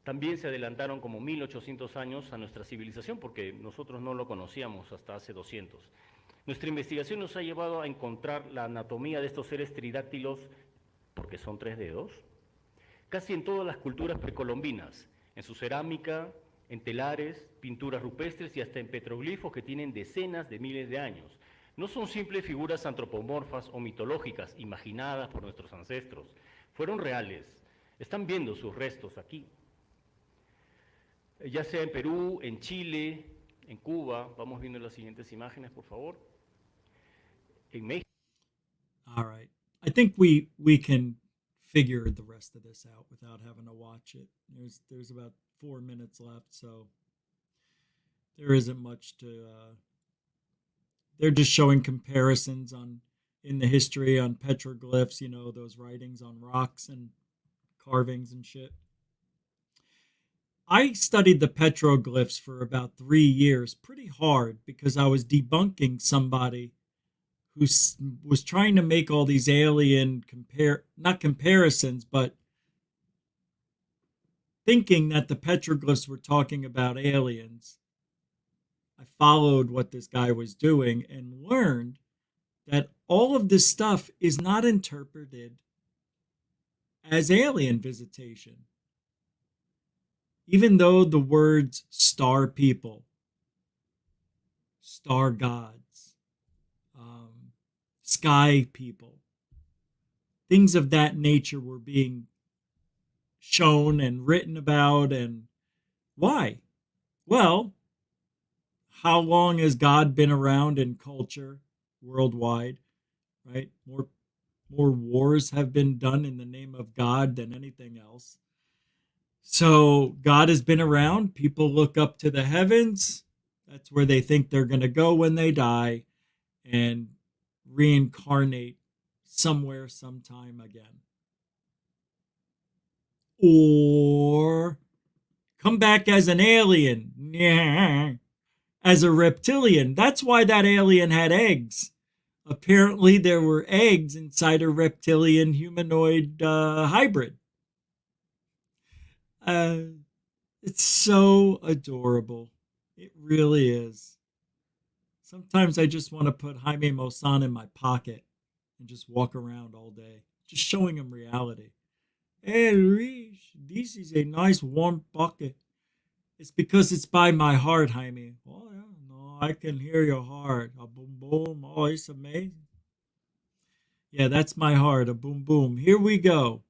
También se adelantaron como 1800 años a nuestra civilización, porque nosotros no lo conocíamos hasta hace 200. Nuestra investigación nos ha llevado a encontrar la anatomía de estos seres tridáctilos, porque son 3 dedos, casi en todas las culturas precolombinas, en su cerámica, en telares, pinturas rupestres y hasta en petroglifos que tienen decenas de miles de años. No son simples figuras antropomorfas o mitológicas imaginadas por nuestros ancestros. Fueron reales. Están viendo sus restos aquí. Ya sea en Perú, en Chile, en Cuba. Vamos viendo las siguientes imágenes, por favor. En México. All right. I think we can figure the rest of this out without having to watch it. There's about 4 minutes left, so there isn't much to they're just showing comparisons in the history on petroglyphs, those writings on rocks and carvings and shit. I studied the petroglyphs for about 3 years, pretty hard, because I was debunking somebody who was trying to make all these alien not comparisons, but thinking that the petroglyphs were talking about aliens. I followed what this guy was doing and learned that all of this stuff is not interpreted as alien visitation. Even though the words star people, star gods, sky people, things of that nature were being shown and written about. And why? Well, how long has God been around in culture worldwide, right? More wars have been done in the name of God than anything else. So God has been around. People look up to the heavens. That's where they think they're going to go when they die and reincarnate somewhere, sometime again. Or come back as an alien. Yeah. As a reptilian. That's why that alien had eggs. Apparently, there were eggs inside a reptilian humanoid hybrid. It's so adorable. It really is. Sometimes I just want to put Jaime Maussan in my pocket and just walk around all day, just showing him reality. Hey, Luis, this is a nice warm pocket. It's because it's by my heart, Jaime. Oh, yeah, no, I can hear your heart. A boom, boom. Oh, it's amazing. Yeah, that's my heart. A boom, boom. Here we go.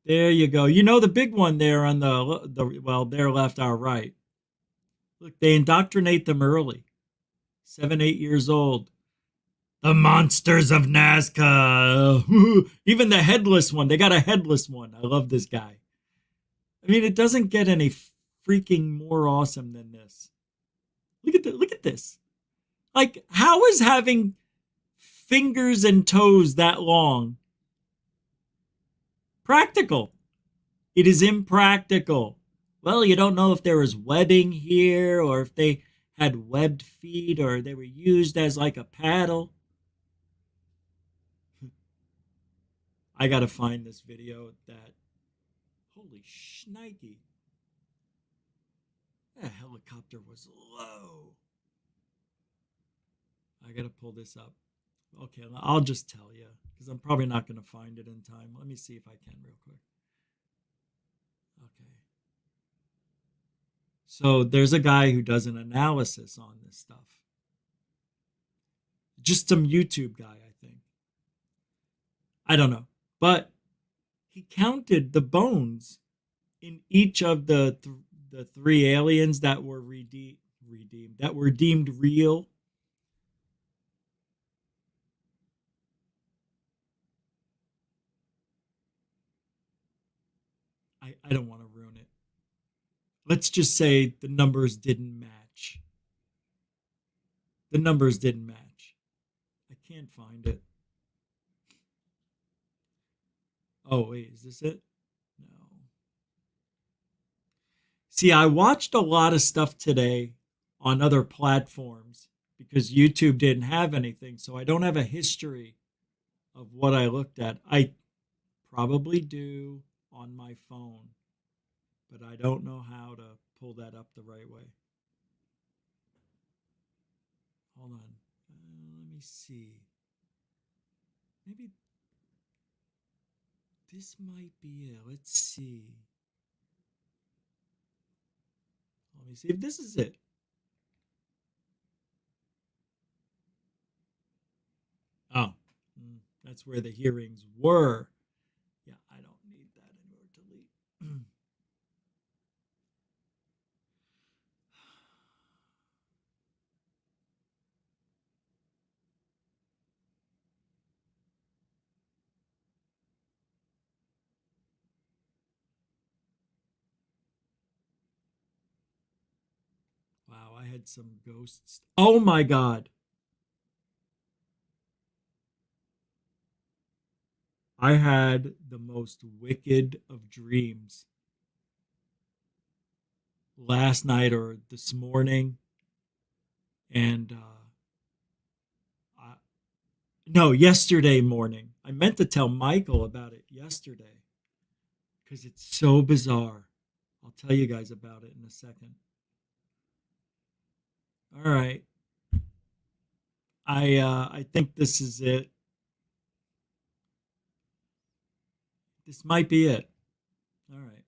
There you go. You know the big one there on well, their left, our right. Look, they indoctrinate them early. 7, 8 years old. The monsters of Nazca. Even the headless one. They got a headless one. I love this guy. I mean, it doesn't get any freaking more awesome than this. Look at this. Like, how is having fingers and toes that long practical? It is impractical. Well, you don't know if there was webbing here or if they had webbed feet or they were used as like a paddle. I gotta find this video that. Holy shnikey. That helicopter was low. I gotta pull this up. Okay, I'll just tell you because I'm probably not gonna find it in time. Let me see if I can real quick. Okay. So there's a guy who does an analysis on this stuff. Just some YouTube guy, I think. I don't know. But he counted the bones in each of the three aliens that were that were deemed real. I don't want to ruin it. Let's just say the numbers didn't match. The numbers didn't match. I can't find it. Oh, wait, is this it? No. See, I watched a lot of stuff today on other platforms because YouTube didn't have anything, so I don't have a history of what I looked at. I probably do on my phone, but I don't know how to pull that up the right way. Hold on. Let me see. Maybe this might be it. Let's see. Let me see if this is it. Oh, that's where the hearings were. Yeah, I don't need that anymore. Delete. Wow, I had some ghosts. Oh my God. I had the most wicked of dreams last night or this morning. And no, yesterday morning. I meant to tell Michael about it yesterday because it's so bizarre. I'll tell you guys about it in a second. All right. I think this is it. This might be it. All right.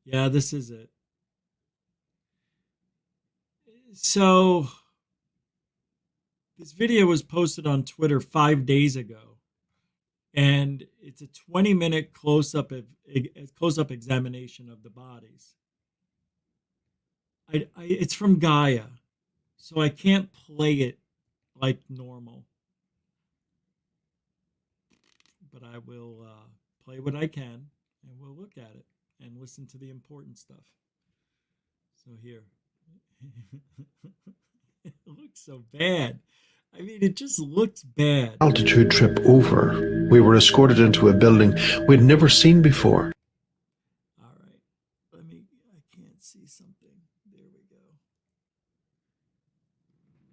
Yeah, this is it. So this video was posted on Twitter 5 days ago, and it's a 20-minute close-up examination of the bodies. It's from Gaia, so I can't play it like normal, but I will play what I can, and we'll look at it and listen to the important stuff. So here. It looks so bad. I mean, it just looks bad. Altitude trip over, we were escorted into a building we'd never seen before. All right. I can't see something. There we go.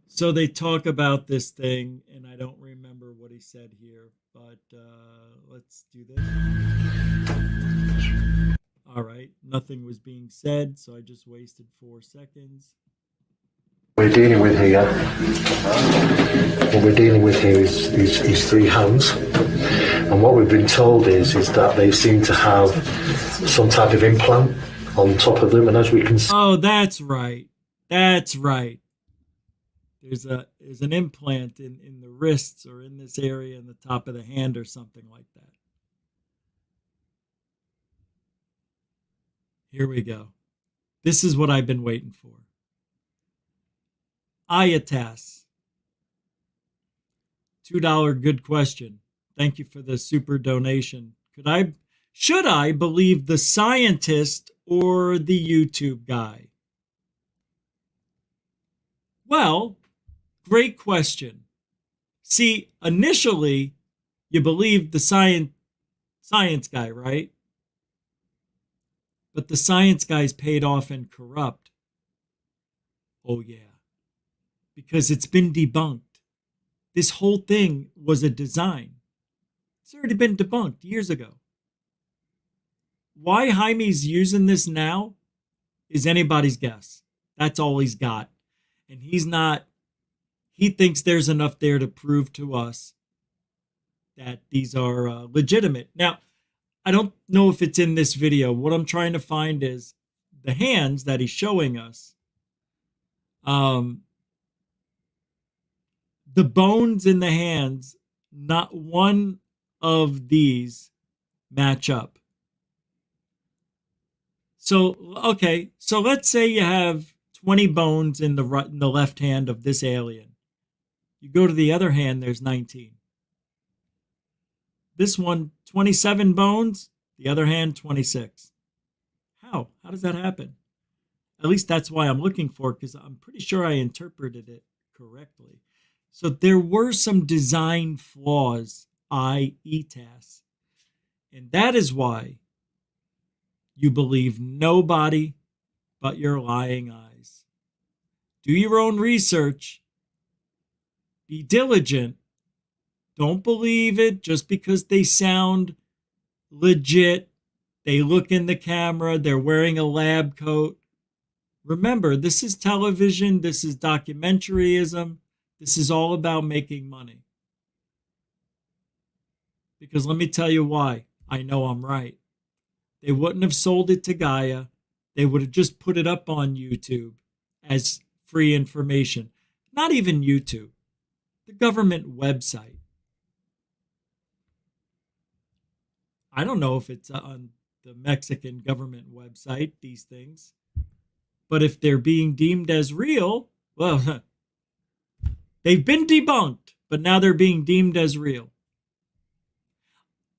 So they talk about this thing, and I don't remember what he said here, but let's do this. All right. Nothing was being said, so I just wasted 4 seconds. We're dealing with here, what we're dealing with here is 3 hands, and what we've been told is that they seem to have some type of implant on top of them, and as we can see... Oh, that's right. That's right. There's an implant in the wrists or in this area in the top of the hand or something like that. Here we go. This is what I've been waiting for. IATAS. $2 good question. Thank you for the super donation. Should I believe the scientist or the YouTube guy? Well, great question. See, initially, you believe the science guy, right? But the science guy's paid off and corrupt. Oh, yeah. Because it's been debunked. This whole thing was a design. It's already been debunked years ago. Why Jaime's using this now is anybody's guess. That's all he's got. And he thinks there's enough there to prove to us that these are legitimate. Now, I don't know if it's in this video. What I'm trying to find is the hands that he's showing us. The bones in the hands, not one of these match up. So, okay, so let's say you have 20 bones in the left hand of this alien. You go to the other hand, there's 19. This one, 27 bones, the other hand, 26. How? How does that happen? At least that's why I'm looking for it, because I'm pretty sure I interpreted it correctly. So there were some design flaws, IATAS. And that is why you believe nobody but your lying eyes. Do your own research. Be diligent. Don't believe it just because they sound legit. They look in the camera. They're wearing a lab coat. Remember, this is television. This is documentaryism. This is all about making money. Because let me tell you why. I know I'm right. They wouldn't have sold it to Gaia. They would have just put it up on YouTube as free information. Not even YouTube. The government website. I don't know if it's on the Mexican government website, these things. But if they're being deemed as real, well, they've been debunked, but now they're being deemed as real.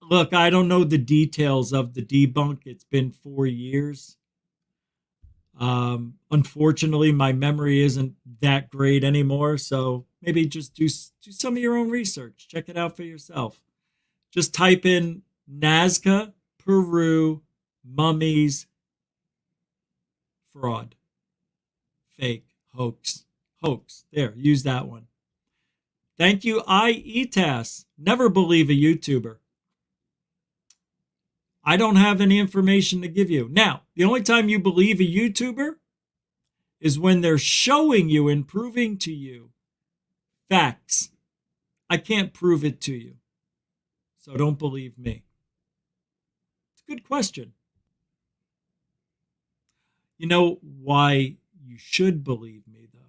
Look, I don't know the details of the debunk. It's been 4 years. Unfortunately, my memory isn't that great anymore, so maybe just do some of your own research. Check it out for yourself. Just type in Nazca, Peru, mummies, fraud, fake, hoax. There, use that one. Thank you, IATAS. Never believe a YouTuber. I don't have any information to give you. Now, the only time you believe a YouTuber is when they're showing you and proving to you facts. I can't prove it to you. So don't believe me. It's a good question. You know why you should believe me, though?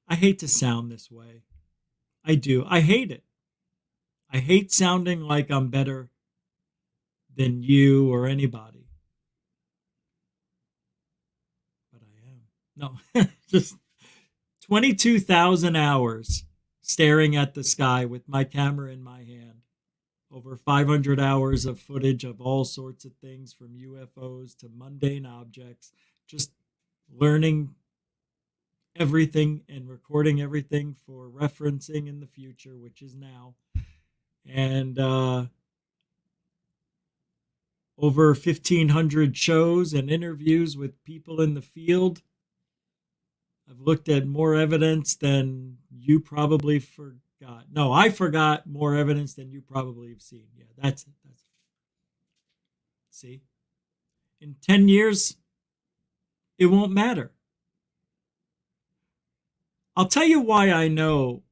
I hate to sound this way. I do. I hate it. I hate sounding like I'm better than you or anybody. But I am. No, just 22,000 hours staring at the sky with my camera in my hand. over 500 hours of footage of all sorts of things from UFOs to mundane objects, just learning everything and recording everything for referencing in the future, which is now. And over 1,500 shows and interviews with people in the field. I've looked at more evidence than you probably forgot. No, I forgot more evidence than you probably have seen. Yeah, that's it. That's it. See? In 10 years, it won't matter. I'll tell you why I know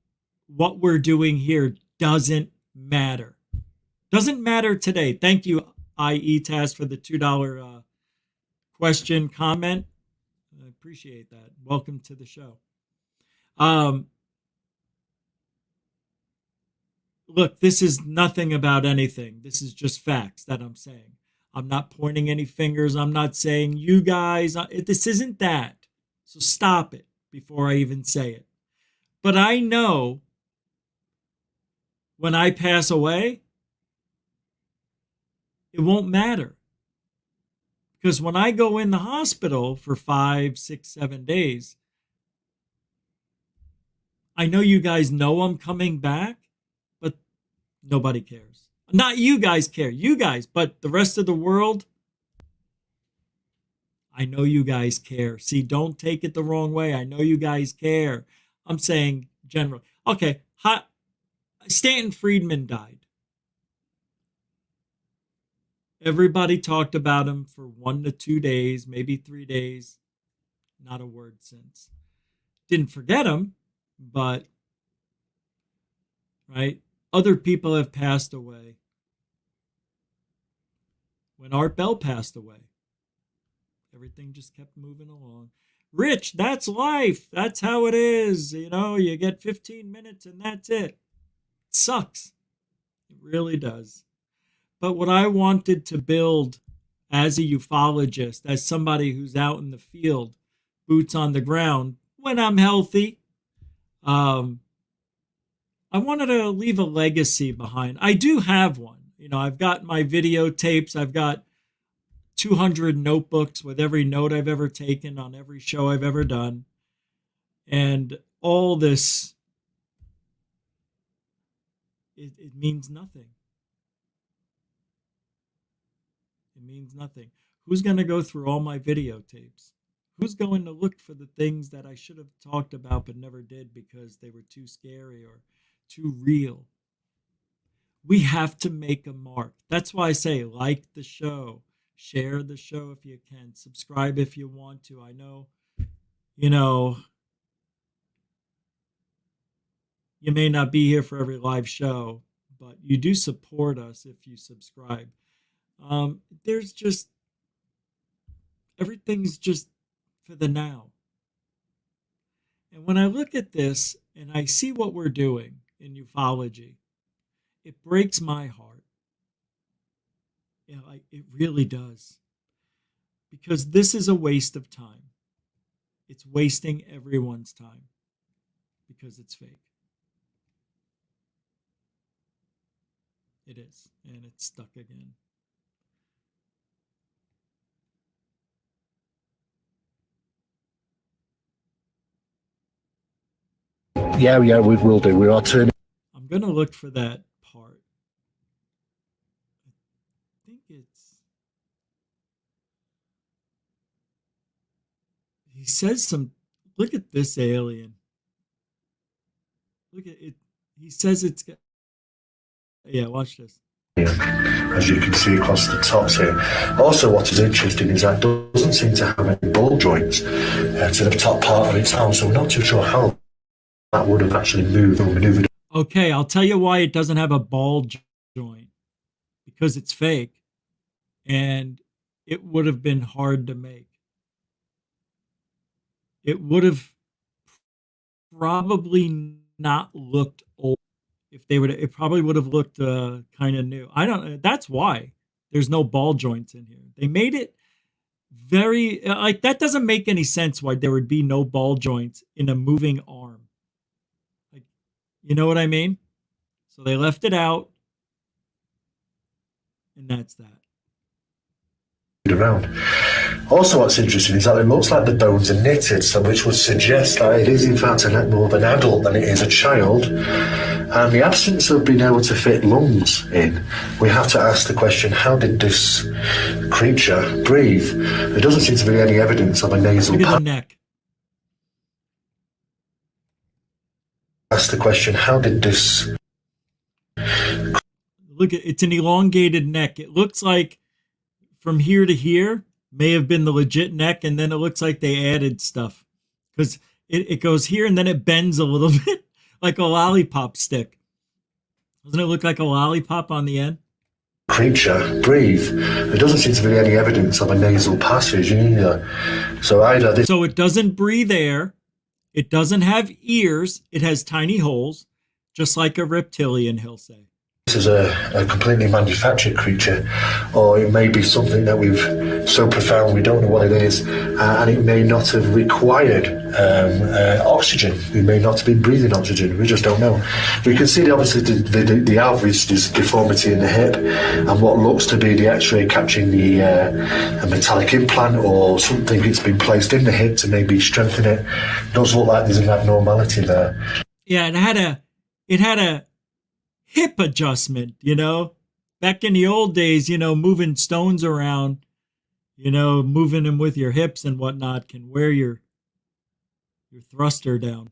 what we're doing here doesn't matter. Doesn't matter today. Thank you, IETAS, for the $2 question comment. I appreciate that. Welcome to the show. Look, this is nothing about anything. This is just facts that I'm saying. I'm not pointing any fingers. I'm not saying you guys. This isn't that. So stop it before I even say it. But I know when I pass away, it won't matter. Because when I go in the hospital for 5, 6, 7 days, I know you guys know I'm coming back, but nobody cares. Not you guys care, you guys, but the rest of the world, I know you guys care. See, don't take it the wrong way. I know you guys care. I'm saying generally. Okay, Stanton Friedman died. Everybody talked about him for 1 to 2 days, maybe 3 days. Not a word since. Didn't forget him, but, right? Other people have passed away. When Art Bell passed away, everything just kept moving along. Rich, that's life. That's how it is. You know, you get 15 minutes and that's it. It sucks. It really does. But what I wanted to build as a ufologist, as somebody who's out in the field, boots on the ground, when I'm healthy, I wanted to leave a legacy behind. I do have one. You know, I've got my videotapes. I've got 200 notebooks with every note I've ever taken on every show I've ever done. And all this, it means nothing. It means nothing. Who's going to go through all my videotapes? Who's going to look for the things that I should have talked about but never did because they were too scary or too real? We have to make a mark. That's why I say like the show, share the show if you can, subscribe if you want to. I know, you know, you may not be here for every live show, but you do support us if you subscribe. There's just, everything's just for the now. And when I look at this and I see what we're doing in ufology, it breaks my heart. Yeah, it really does. Because this is a waste of time. It's wasting everyone's time because it's fake. It is, and it's stuck again. Yeah, we will do. We are turning. I'm going to look for that part. I think it's... He says some... Look at this alien. Look at it. He says it's... Yeah, watch this. As you can see across the tops here. Also, what is interesting is that it doesn't seem to have any ball joints to the top part of its arm, so we're not too sure how that would have actually moved or maneuvered. Okay, I'll tell you why it doesn't have a ball joint. Because it's fake. And it would have been hard to make. It would have probably not looked old. If they would, it probably would have looked kind of new. I don't. That's why there's no ball joints in here. They made it very like that. Doesn't make any sense why there would be no ball joints in a moving arm. Like, you know what I mean? So they left it out. And that's that. Around. Also, what's interesting is that it looks like the bones are knitted, so which would suggest that it is in fact more of an adult than it is a child. And the absence of being able to fit lungs in, we have to ask the question: how did this creature breathe? There doesn't seem to be any evidence of a nasal Look at the neck. Ask the question: how did this? Look at it's an elongated neck. It looks like from here to here may have been the legit neck, and then it looks like they added stuff because it goes here and then it bends a little bit like a lollipop stick. Doesn't it look like a lollipop on the end? Creature breathe. There doesn't seem to be any evidence of a nasal passage either. So either this. So it doesn't breathe air. It doesn't have ears. It has tiny holes, just like a reptilian, he'll say. This is a completely manufactured creature, or it may be something that we've so profound we don't know what it is, and it may not have required oxygen. We may not have been breathing oxygen. We just don't know. We can see obviously the average deformity in the hip, and what looks to be the X-ray catching the a metallic implant or something that's been placed in the hip to maybe strengthen it. It does look like there's an abnormality there. Yeah, it had a hip adjustment, you know, back in the old days, you know, moving stones around, you know, moving them with your hips and whatnot can wear your thruster down.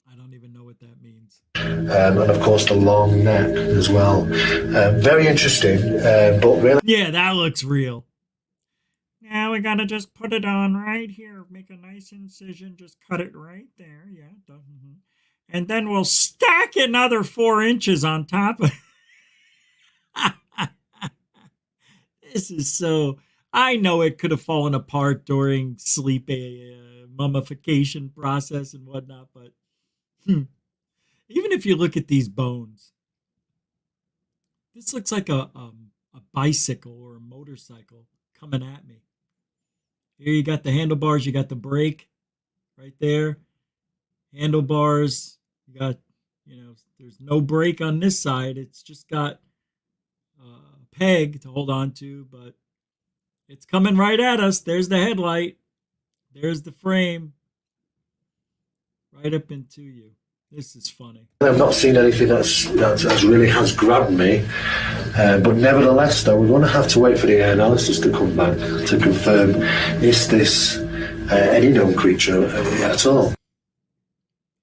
I don't even know what that means. And of course the long neck as well. Very interesting, but really. Yeah, that looks real. Now we gotta just put it on right here. Make a nice incision. Just cut it right there. Yeah. Mm-hmm. And then we'll stack another 4 inches on top of it. This is so... I know it could have fallen apart during sleep mummification process and whatnot, but even if you look at these bones, this looks like a bicycle or a motorcycle coming at me. Here you got the handlebars, you got the brake right there. Handlebars, you got, you know, there's no brake on this side. It's just got a peg to hold on to, but it's coming right at us. There's the headlight. There's the frame. Right up into you. This is funny. I've not seen anything that really has grabbed me, but nevertheless, though, we're going to have to wait for the analysis to come back to confirm is this any known creature at all.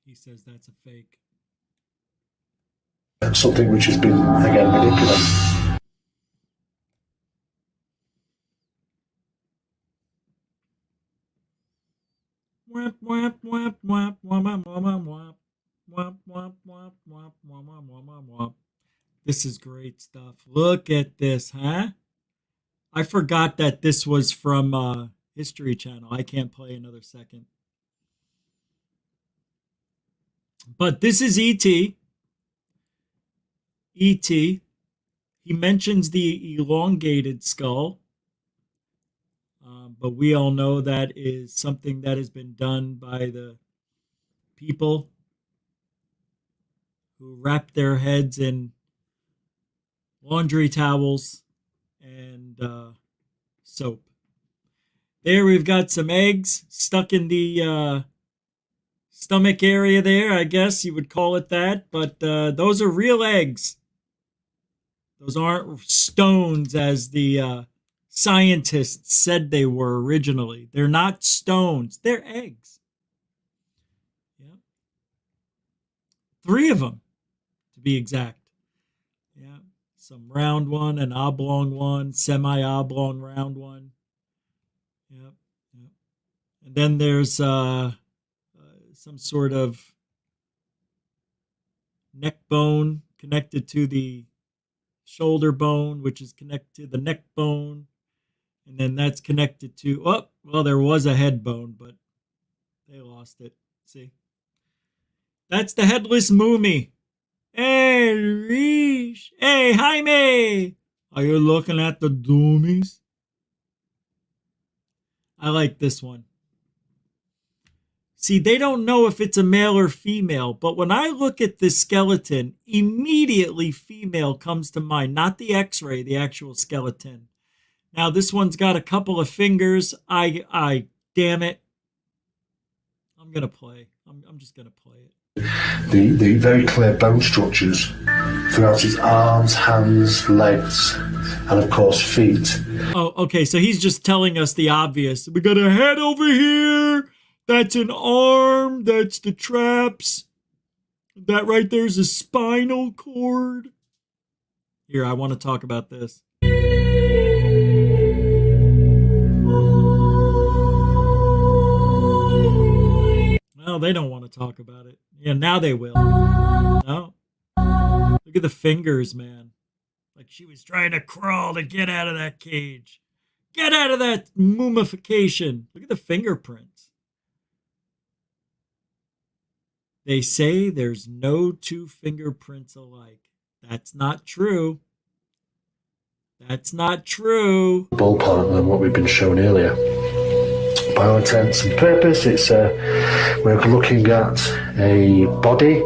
He says that's a fake. Something which has been, again, manipulated. Whap, whap, whap, whap, whap, whap, whap, whap. Whop, whop, whop, whop, whop, whop, whop, whop. This is great stuff. Look at this, huh? I forgot that this was from History Channel. I can't play another second. But this is E.T. E.T. He mentions the elongated skull. But we all know that is something that has been done by the people who wrap their heads in laundry towels and soap. There we've got some eggs stuck in the stomach area there, I guess you would call it that. But those are real eggs. Those aren't stones as the scientists said they were originally. They're not stones. They're eggs. Yeah. 3 of them. Be exact. Yeah, some round one, an oblong one, semi-oblong round one. Yep. And then there's some sort of neck bone connected to the shoulder bone, which is connected to the neck bone. And then that's connected to, oh, well, there was a head bone, but they lost it. See? That's the headless mummy. Hey, Rish. Hey, Jaime. Are you looking at the doomies? I like this one. See, they don't know if it's a male or female, but when I look at this skeleton, immediately female comes to mind, not the x-ray, the actual skeleton. Now, this one's got a couple of fingers. Damn it. I'm going to play. I'm just going to play it. The very clear bone structures throughout his arms, hands, legs, and of course feet. Oh, okay, so he's just telling us the obvious. We got a head over here. That's an arm. That's the traps. That right there's a spinal cord. Here, I want to talk about this. Well, they don't want to talk about it. Yeah, now they will. No. Look at the fingers, man. Like she was trying to crawl to get out of that cage. Get out of that mummification. Look at the fingerprints. They say there's no two fingerprints alike. That's not true. That's not true. Ballpark than what we've been shown earlier. By all intents and purpose, we're looking at a body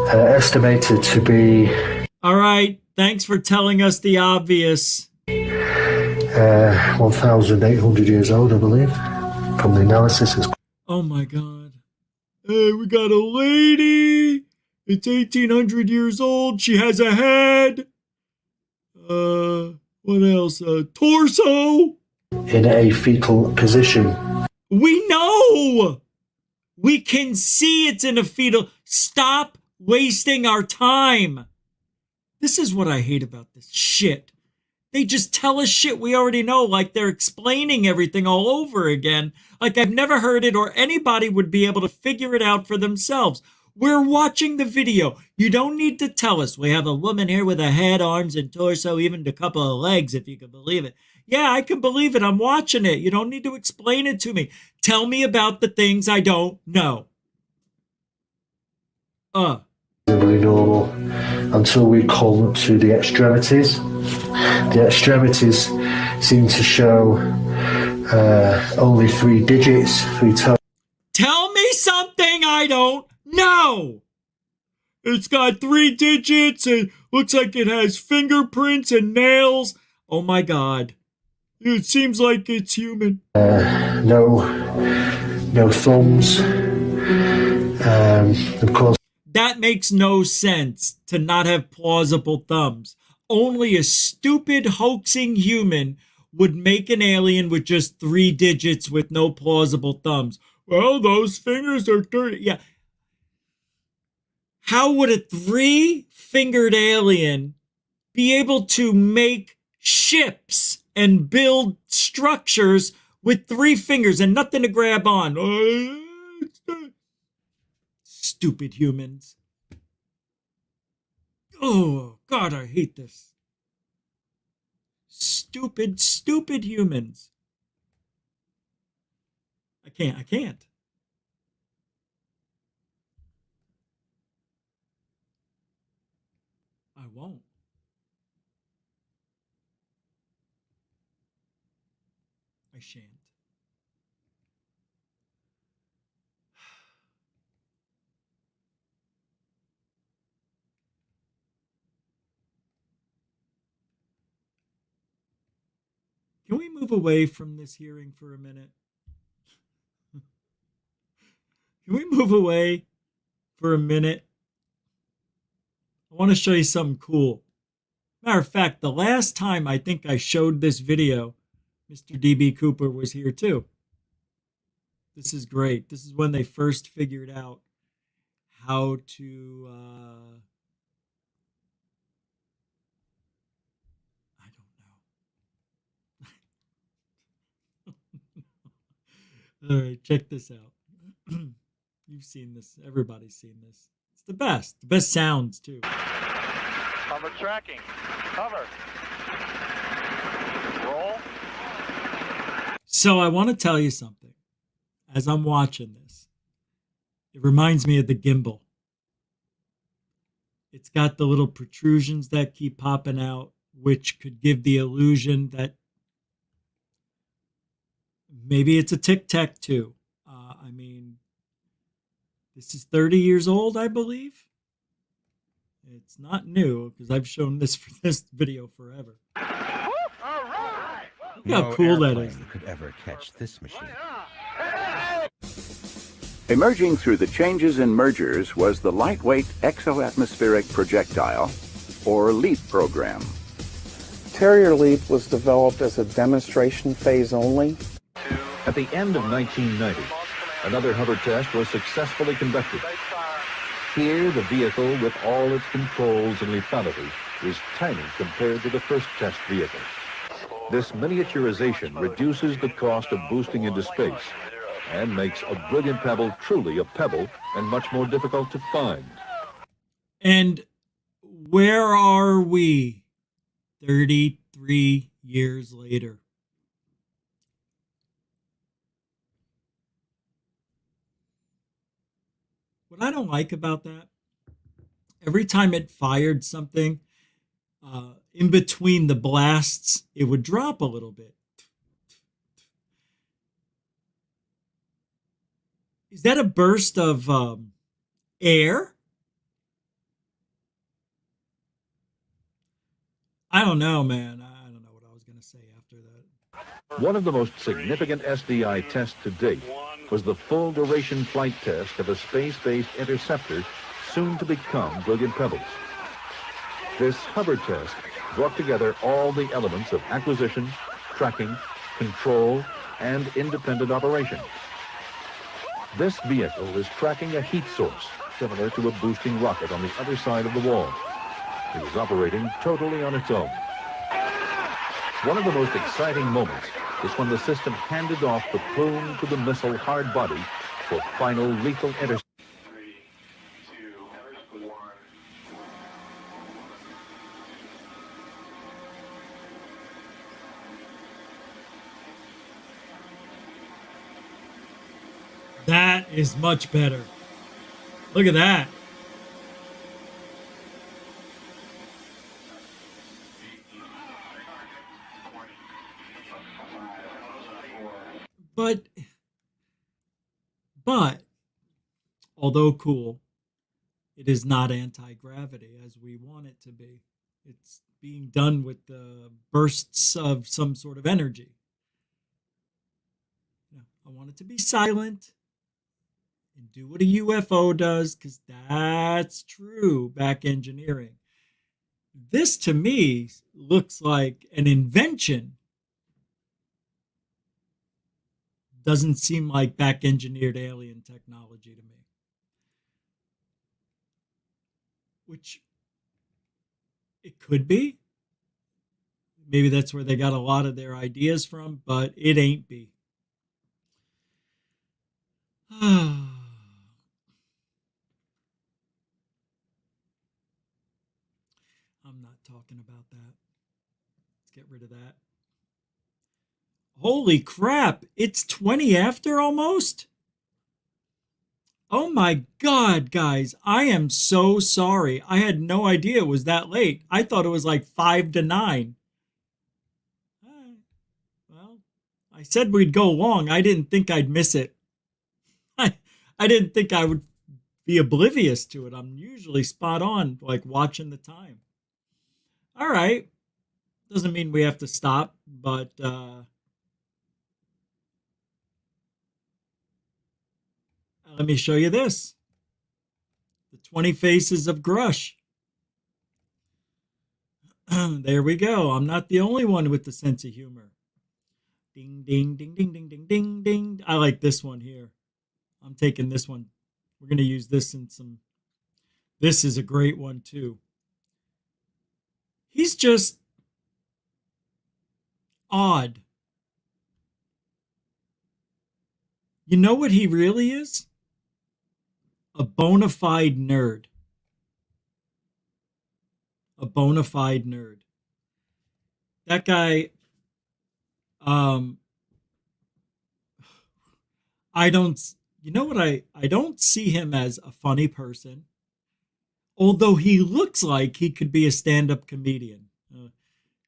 estimated to be. All right. Thanks for telling us the obvious. 1,800 years old, I believe, from the analysis. Oh my God. Hey, we got a lady. It's 1,800 years old. She has a head. What else? Torso. In a fetal position. We know. We can see it's in a fetal. Stop wasting our time. This is what I hate about this shit. They just tell us shit we already know, like they're explaining everything all over again. Like I've never heard it or anybody would be able to figure it out for themselves. We're watching the video. You don't need to tell us. We have a woman here with a head, arms, and torso, even a couple of legs, if you can believe it. Yeah, I can believe it. I'm watching it. You don't need to explain it to me. Tell me about the things I don't know. Really normal until we come to the extremities. The extremities seem to show only 3 digits, 3 toes. Tell me something I don't know. It's got 3 digits and looks like it has fingerprints and nails. Oh my God. It seems like it's human. No thumbs. Of course. That makes no sense to not have plausible thumbs. Only a stupid hoaxing human would make an alien with just 3 digits with no plausible thumbs. Well, those fingers are dirty. Yeah. How would a 3-fingered alien be able to make ships and build structures with 3 fingers and nothing to grab on? Stupid humans. Oh, God, I hate this. Stupid, stupid humans. I can't. I won't. I shan't. Can we move away from this hearing for a minute? Can we move away for a minute? I want to show you something cool. Matter of fact, the last time I think I showed this video, Mr. D.B. Cooper was here too. This is great. This is when they first figured out how to... All right, check this out. You've seen this. Everybody's seen this. It's the best. The best sounds, too. Cover tracking. Cover. Roll. So I want to tell you something. As I'm watching this, it reminds me of the gimbal. It's got the little protrusions that keep popping out, which could give the illusion that maybe it's a tic-tac too. I mean, This is 30 years old, I believe. It's not new because I've shown this for this video forever. Look how cool that is. Could ever catch this machine. Emerging through the changes and mergers was the lightweight exoatmospheric projectile, or LEAP program. Terrier LEAP was developed as a demonstration phase only. At the end of 1990, another hover test was successfully conducted. Here, the vehicle, with all its controls and lethality, is tiny compared to the first test vehicle. This miniaturization reduces the cost of boosting into space and makes a brilliant pebble truly a pebble and much more difficult to find. And where are we 33 years later? What I don't like about that, every time it fired something, in between the blasts, it would drop a little bit. Is that a burst of air? I don't know, man. I don't know what I was going to say after that. One of the most significant SDI tests to date was the full duration flight test of a space-based interceptor soon to become Brilliant Pebbles. This hover test brought together all the elements of acquisition, tracking, control, and independent operation. This vehicle is tracking a heat source similar to a boosting rocket on the other side of the wall. It is operating totally on its own. One of the most exciting moments is when the system handed off the plume to the missile hard body for final lethal interception. That is much better. Look at that. But, although cool, it is not anti-gravity as we want it to be. It's being done with bursts of some sort of energy. I want it to be silent and do what a UFO does, because that's true back engineering. This, to me, looks like an invention. Doesn't seem like back engineered alien technology to me. Which it could be. Maybe that's where they got a lot of their ideas from, but it ain't be. I'm not talking about that. Let's get rid of that. Holy crap, it's 20 after almost? Oh my God, guys, I am so sorry. I had no idea it was that late. I thought it was like 5 to 9. Well, I said we'd go long. I didn't think I'd miss it. I didn't think I would be oblivious to it. I'm usually spot on, like watching the time. All right. Doesn't mean we have to stop, but let me show you this. The 20 Faces of Grush. There we go. I'm not the only one with the sense of humor. Ding, ding, ding, ding, ding, ding, ding, ding. I like this one here. I'm taking this one. We're going to use this in some. This is a great one, too. He's just odd. You know what he really is? A bona fide nerd. A bona fide nerd. That guy, I don't, you know what, I don't see him as a funny person, although he looks like he could be a stand-up comedian.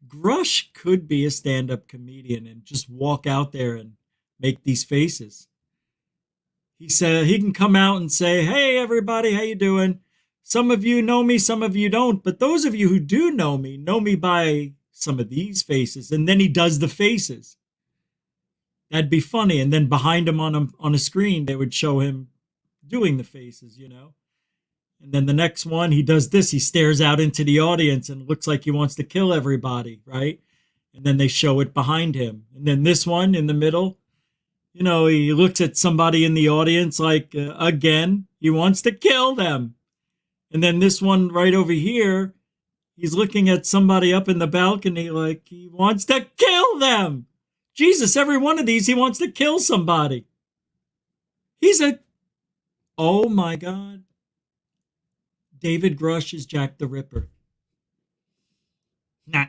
Grush could be a stand-up comedian and just walk out there and make these faces. He said he can come out and say, "Hey, everybody, how you doing? Some of you know me, some of you don't. But those of you who do know me by some of these faces." And then he does the faces. That'd be funny. And then behind him on a screen, they would show him doing the faces, you know. And then the next one, he does this. He stares out into the audience and looks like he wants to kill everybody, right? And then they show it behind him. And then this one in the middle, you know, he looks at somebody in the audience like, again, he wants to kill them. And then this one right over here, he's looking at somebody up in the balcony like he wants to kill them. Jesus, every one of these, he wants to kill somebody. Oh my God. David Grush is Jack the Ripper. Nah.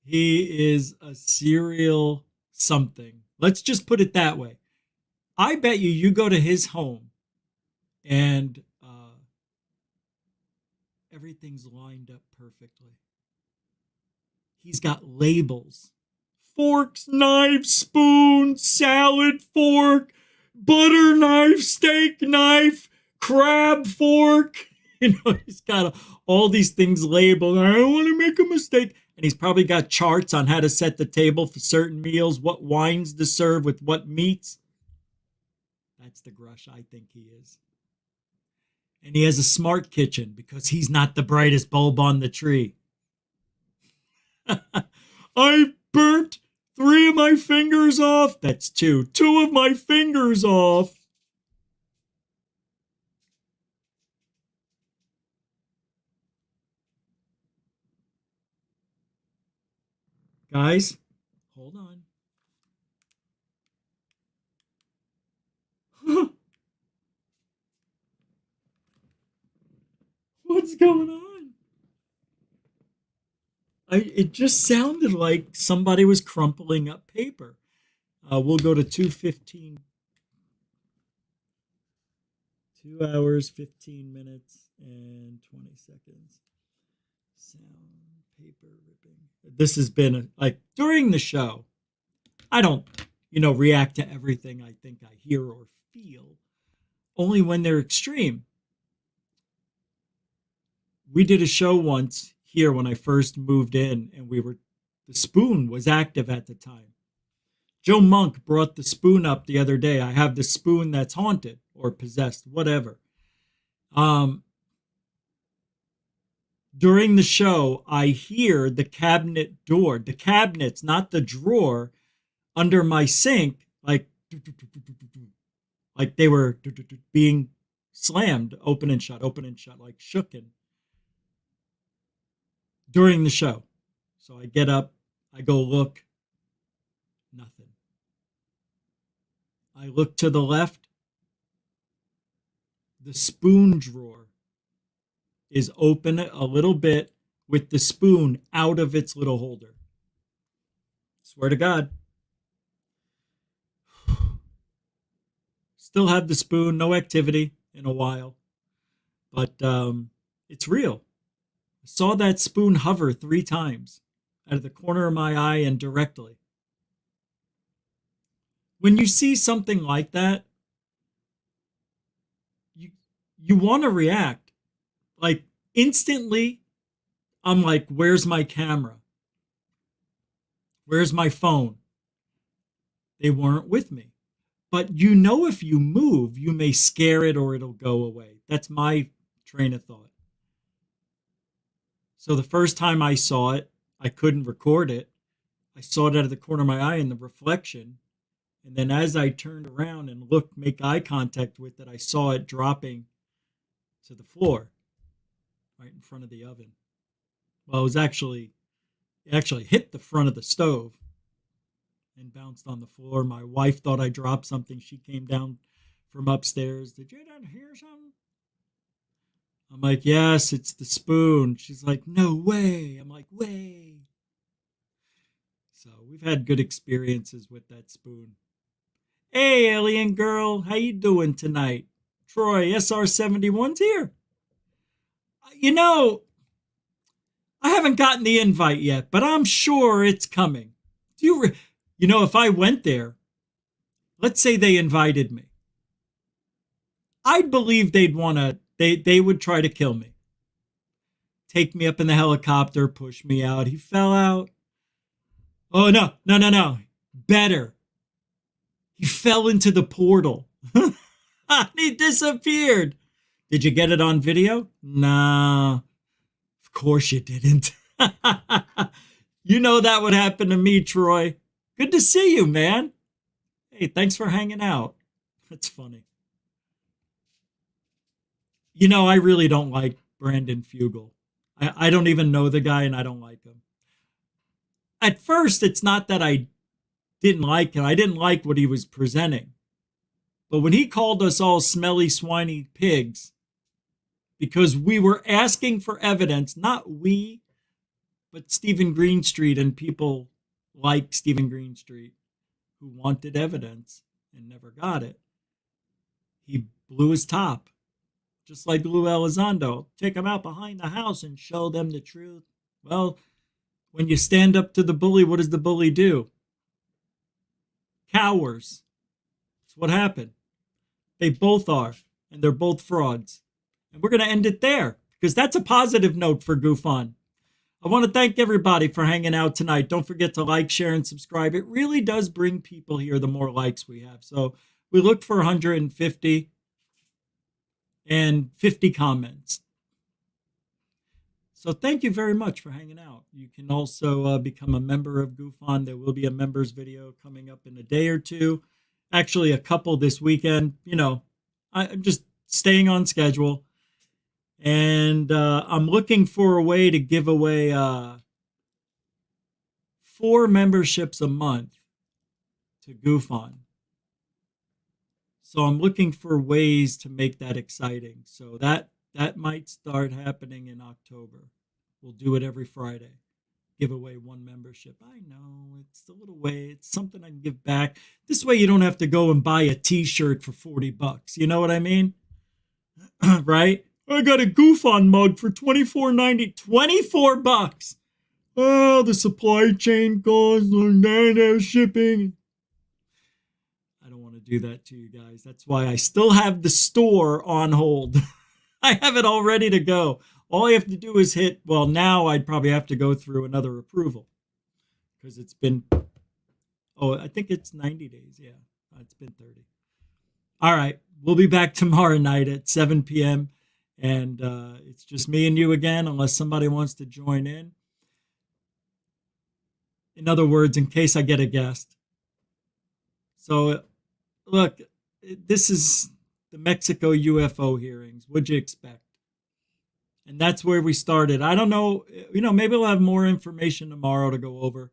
He is a serial something. Let's just put it that way. I bet you go to his home and everything's lined up perfectly. He's got labels. Forks, knife, spoon, salad fork, butter knife, steak knife, crab fork. You know, he's got all these things labeled. I don't want to make a mistake. And he's probably got charts on how to set the table for certain meals, what wines to serve with what meats. That's the Grush I think he is. And he has a smart kitchen because he's not the brightest bulb on the tree. I burnt 3 of my fingers off. That's 2. 2 of my fingers off. Guys, hold on. What's going on? It just sounded like somebody was crumpling up paper. We'll go to 2:15. 2 hours, 15 minutes, and 20 seconds. Sound, paper ripping. This has been during the show. I don't, react to everything I think I hear or feel. Only when they're extreme. We did a show once here when I first moved in, and the spoon was active at the time. Joe Monk brought the spoon up the other day. I have the spoon that's haunted or possessed, whatever. During the show, I hear the cabinet door, the cabinets, not the drawer, under my sink, like they were being slammed, open and shut, like shooken. During the show. So I get up, I go look, nothing. I look to the left, the spoon drawer is open a little bit with the spoon out of its little holder. Swear to God. Still have the spoon, no activity in a while, but it's real. I saw that spoon hover 3 times out of the corner of my eye and directly. When you see something like that, you want to react. Like instantly, I'm like, where's my camera? Where's my phone? They weren't with me. But if you move, you may scare it or it'll go away. That's my train of thought. So the first time I saw it, I couldn't record it. I saw it out of the corner of my eye in the reflection. And then as I turned around and looked, make eye contact with it, I saw it dropping to the floor right in front of the oven. Well, it actually hit the front of the stove and bounced on the floor. My wife thought I dropped something. She came down from upstairs. Did you not hear something? I'm like, yes, it's the spoon. She's like, no way. I'm like, way. So we've had good experiences with that spoon. Hey, alien girl, how you doing tonight? Troy, SR71's here. I haven't gotten the invite yet, but I'm sure it's coming. If I went there, let's say they invited me. I'd believe they would try to kill me. Take me up in the helicopter, push me out. He fell out. Oh, no. Better. He fell into the portal. He disappeared. Did you get it on video? Nah. Of course you didn't. You know that would happen to me, Troy. Good to see you, man. Hey, thanks for hanging out. That's funny. You know, I really don't like Brandon Fugel. I don't even know the guy, and I don't like him. At first, it's not that I didn't like him. I didn't like what he was presenting. But when he called us all smelly, swiny pigs because we were asking for evidence, not we, but Stephen Greenstreet and people like Stephen Greenstreet who wanted evidence and never got it, he blew his top. Just like Lou Elizondo. Take them out behind the house and show them the truth. Well, when you stand up to the bully, what does the bully do? Cowers. That's what happened. They both are, and they're both frauds. And we're going to end it there, because that's a positive note for Goof On. I want to thank everybody for hanging out tonight. Don't forget to like, share, and subscribe. It really does bring people here the more likes we have. So we look for 150 and 50 comments. So thank you very much for hanging out. You can also become a member of Goof On. There will be a members video coming up in a day or two. Actually, a couple this weekend. You know, I'm just staying on schedule. And I'm looking for a way to give away 4 memberships a month to Goof On. So I'm looking for ways to make that exciting. So that might start happening in October. We'll do it every Friday. Give away 1 membership. I know, it's a little way. It's something I can give back. This way you don't have to go and buy a t-shirt for $40. You know what I mean? Right? I got a Goof On mug for $24.90. $24. Oh, the supply chain costs, shipping. I don't want to do that to you guys. That's why I still have the store on hold. I have it all ready to go. All I have to do is hit, well, now I'd probably have to go through another approval because it's been, I think it's 90 days. Yeah, it's been 30. All right. We'll be back tomorrow night at 7 p.m. And it's just me and you again, unless somebody wants to join in. In other words, in case I get a guest. So, look, this is the Mexico UFO hearings. What'd you expect? And that's where we started. I don't know, maybe we'll have more information tomorrow to go over.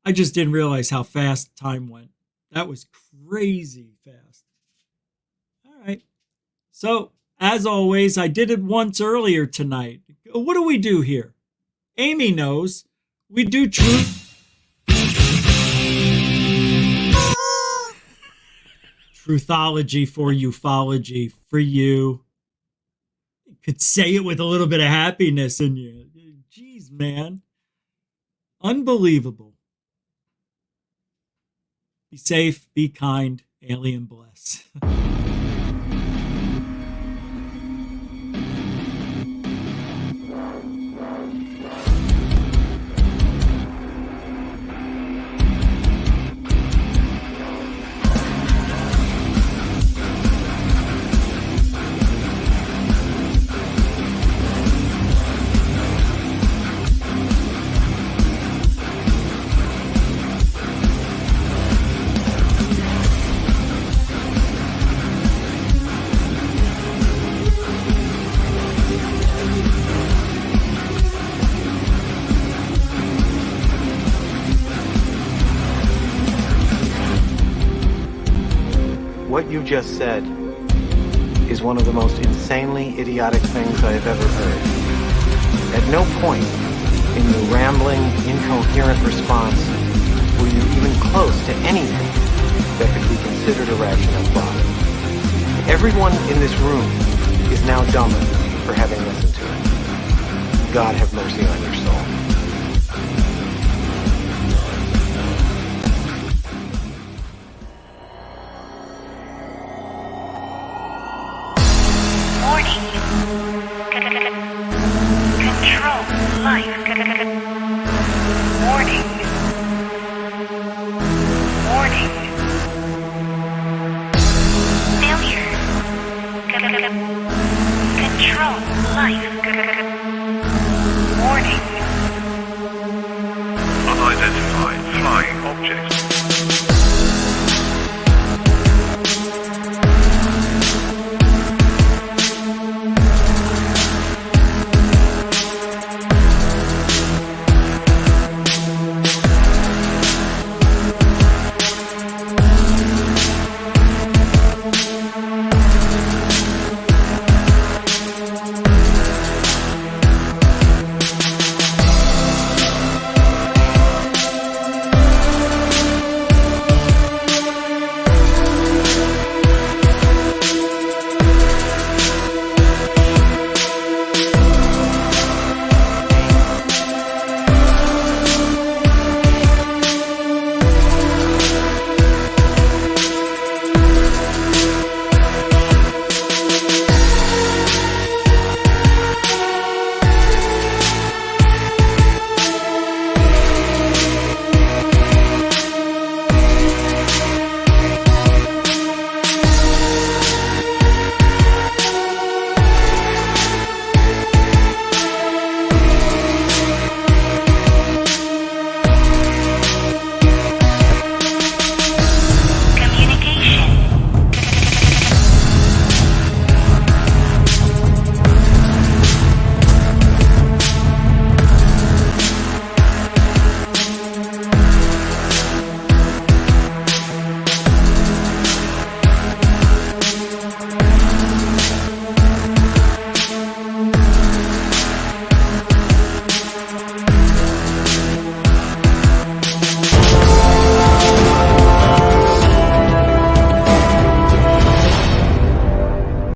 I just didn't realize how fast time went. That was crazy fast. All right. So, as always, I did it once earlier tonight. What do we do here? Amy knows. We do truthology for ufology for you. You could say it with a little bit of happiness in you. Jeez, man. Unbelievable. Be safe, be kind, alien bless. What you just said is one of the most insanely idiotic things I have ever heard. At no point in your rambling, incoherent response were you even close to anything that could be considered a rational thought. Everyone in this room is now dumber for having listened to it. God have mercy on your soul. life.